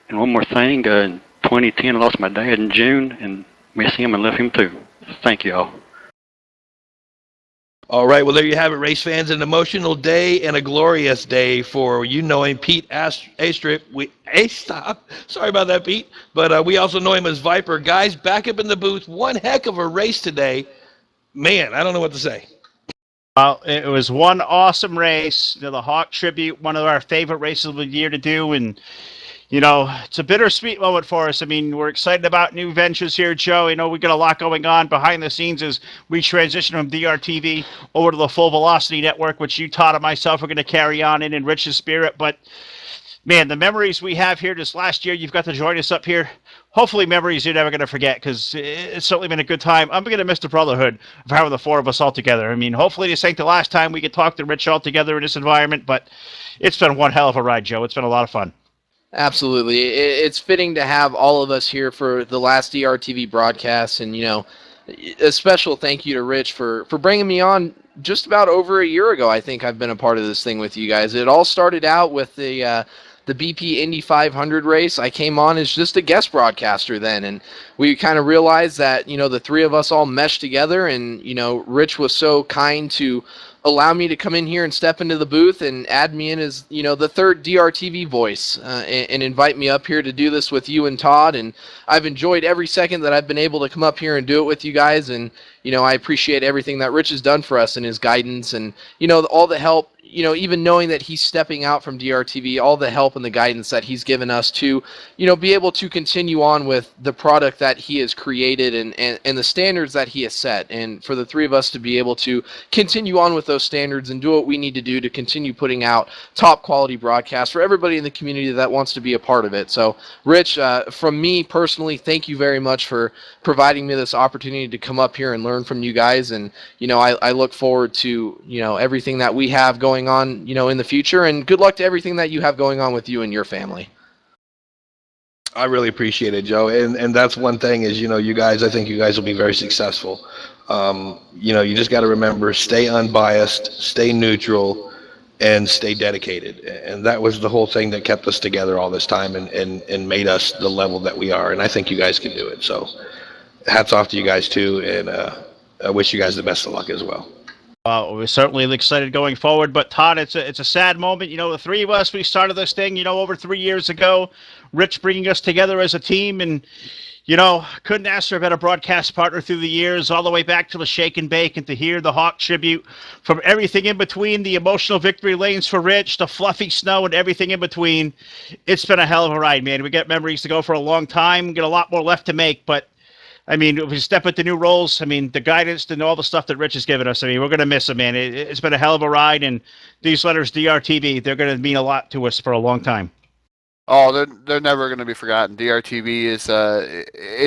And one more thing, in 2010, I lost my dad in June, and miss him and love him too. Thank you all. All right, well, there you have it, race fans. An emotional day and a glorious day for him, Pete Astrip. Stop. Sorry about that, Pete. But we also know him as Viper. Guys, back up in the booth. One heck of a race today. Man, I don't know what to say. Well, it was one awesome race. The Hawk Tribute, one of our favorite races of the year to do, and it's a bittersweet moment for us. I mean, we're excited about new ventures here, Joe. We got a lot going on behind the scenes as we transition from DRTV over to the Full Velocity Network, which you, Todd, and myself are going to carry on in Rich's spirit. But, man, the memories we have here this last year, you've got to join us up here. Hopefully memories you're never going to forget, because it's certainly been a good time. I'm going to miss the brotherhood of having the four of us all together. I mean, hopefully this ain't the last time we can talk to Rich all together in this environment, but it's been one hell of a ride, Joe. It's been a lot of fun. Absolutely. It's fitting to have all of us here for the last DRTV broadcast. And, a special thank you to Rich for bringing me on just about over a year ago. I think I've been a part of this thing with you guys. It all started out with the BP Indy 500 race. I came on as just a guest broadcaster then, and we kind of realized that, the three of us all meshed together, and, Rich was so kind to allow me to come in here and step into the booth and add me in as, the third DRTV voice, and invite me up here to do this with you and Todd. And I've enjoyed every second that I've been able to come up here and do it with you guys. And, I appreciate everything that Rich has done for us and his guidance and, all the help, even knowing that he's stepping out from DRTV, all the help and the guidance that he's given us to, be able to continue on with the product that he has created and the standards that he has set. And for the three of us to be able to continue on with those standards and do what we need to do to continue putting out top quality broadcasts for everybody in the community that wants to be a part of it. So, Rich, from me personally, thank you very much for providing me this opportunity to come up here and learn from you guys. And, I look forward to, everything that we have going on, in the future, and good luck to everything that you have going on with you and your family. I really appreciate it, Joe. And that's one thing is, you guys, I think you guys will be very successful. You just got to remember, stay unbiased, stay neutral, and stay dedicated. And that was the whole thing that kept us together all this time and made us the level that we are. And I think you guys can do it. So hats off to you guys too. And I wish you guys the best of luck as well. We're certainly excited going forward, but Todd, it's a sad moment. The three of us, we started this thing, over 3 years ago. Rich bringing us together as a team, and couldn't ask for a better broadcast partner through the years, all the way back to the Shake and Bake, and to hear the Hawk Tribute, from everything in between, the emotional victory lanes for Rich, the fluffy snow, and everything in between. It's been a hell of a ride, man. We got memories to go for a long time. We got a lot more left to make, but I mean, if we step into new roles, I mean, the guidance and all the stuff that Rich has given us, I mean, we're going to miss him, man. It's been a hell of a ride, and these letters, DRTV, they're going to mean a lot to us for a long time. Oh, they're never going to be forgotten. DRTV is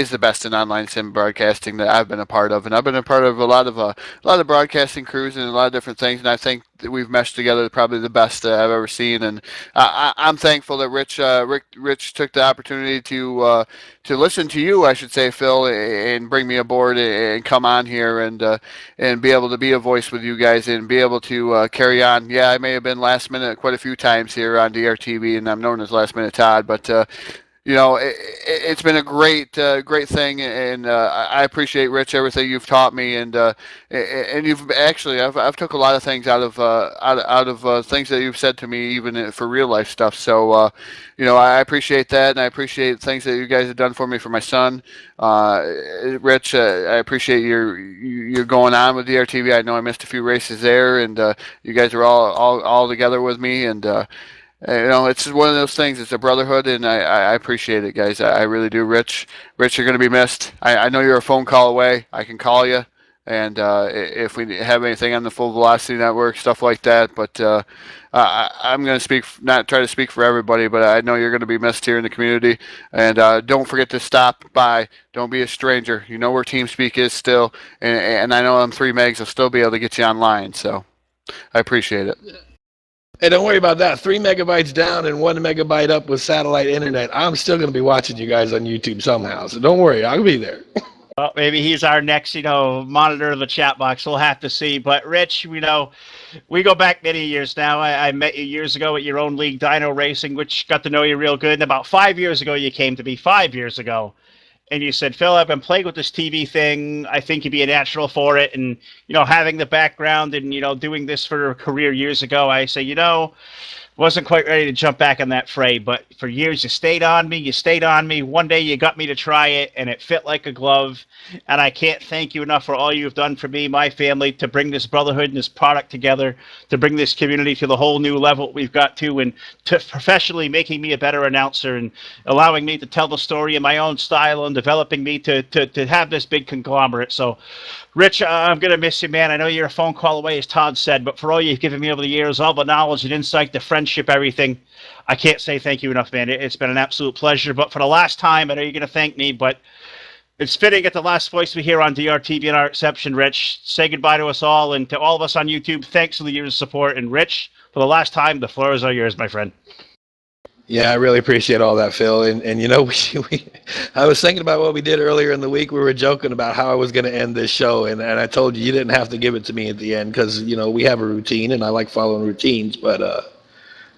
the best in online sim broadcasting that I've been a part of, and I've been a part of a lot of broadcasting crews and a lot of different things. And I think that we've meshed together probably the best I've ever seen. And I'm thankful that Rich took the opportunity to listen to you, I should say, Phil, and bring me aboard and come on here and be able to be a voice with you guys and be able to carry on. Yeah, I may have been last minute quite a few times here on DRTV, and I'm known as Last Minute Todd, but it's been a great thing, and I appreciate, Rich, everything you've taught me, and you've actually I've took a lot of things out of things that you've said to me, even for real life stuff. So I appreciate that, and I appreciate things that you guys have done for me for my son. Rich, I appreciate your going on with DRTV. I know I missed a few races there, and you guys are all together with me, and It's one of those things. It's a brotherhood, and I appreciate it, guys. I really do. Rich, you're going to be missed. I know you're a phone call away. I can call you, and if we have anything on the Full Velocity Network, stuff like that. But I'm going to not try to speak for everybody, but I know you're going to be missed here in the community. And don't forget to stop by. Don't be a stranger. You know where TeamSpeak is still, and I know I'm 3 megs. I'll still be able to get you online. So I appreciate it. Hey, don't worry about that. 3 megabytes down and 1 megabyte up with satellite internet. I'm still going to be watching you guys on YouTube somehow. So don't worry. I'll be there. Well, maybe he's our next, monitor of the chat box. We'll have to see. But Rich, we go back many years now. I met you years ago at your own league, Dino Racing, which got to know you real good. And about 5 years ago, you came to me 5 years ago. And you said, Phil, I've been playing with this TV thing. I think you'd be a natural for it. And, having the background and, doing this for a career years ago, I say, wasn't quite ready to jump back on that fray. But for years, you stayed on me. One day, you got me to try it, and it fit like a glove. And I can't thank you enough for all you've done for me, my family, to bring this brotherhood and this product together, to bring this community to the whole new level we've got to, and to professionally making me a better announcer and allowing me to tell the story in my own style and developing me to have this big conglomerate. So, Rich, I'm going to miss you, man. I know you're a phone call away, as Todd said, but for all you've given me over the years, all the knowledge and insight, the friendship, everything, I can't say thank you enough, man. It's been an absolute pleasure. But for the last time, I know you're going to thank me, but it's fitting at the last voice we hear on DRTV and our exception, Rich. Say goodbye to us all, and to all of us on YouTube, thanks for the years of support. And Rich, for the last time, the floor is all yours, my friend. Yeah, I really appreciate all that, Phil. And I was thinking about what we did earlier in the week. We were joking about how I was going to end this show, and I told you didn't have to give it to me at the end because, we have a routine, and I like following routines. But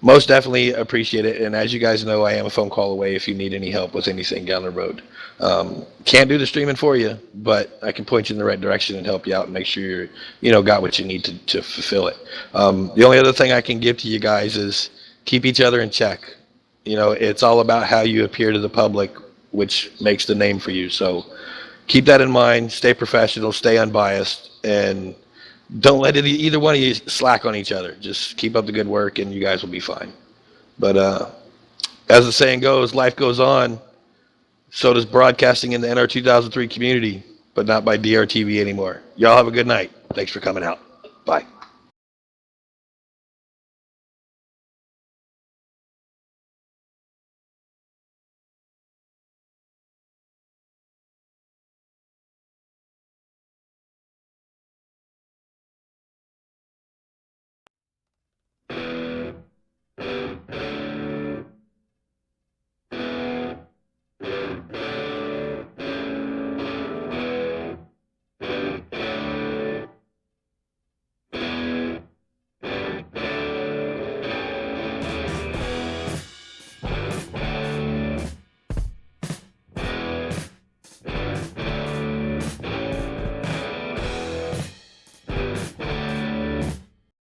most definitely appreciate it. And as you guys know, I am a phone call away if you need any help with anything down the road. Can't do the streaming for you, but I can point you in the right direction and help you out and make sure you're, got what you need to fulfill it. The only other thing I can give to you guys is keep each other in check. It's all about how you appear to the public, which makes the name for you. So keep that in mind. Stay professional, stay unbiased, and don't let either one of you slack on each other. Just keep up the good work, and you guys will be fine. But as the saying goes, life goes on. So does broadcasting in the NR 2003 community, but not by DRTV anymore. Y'all have a good night. Thanks for coming out. Bye.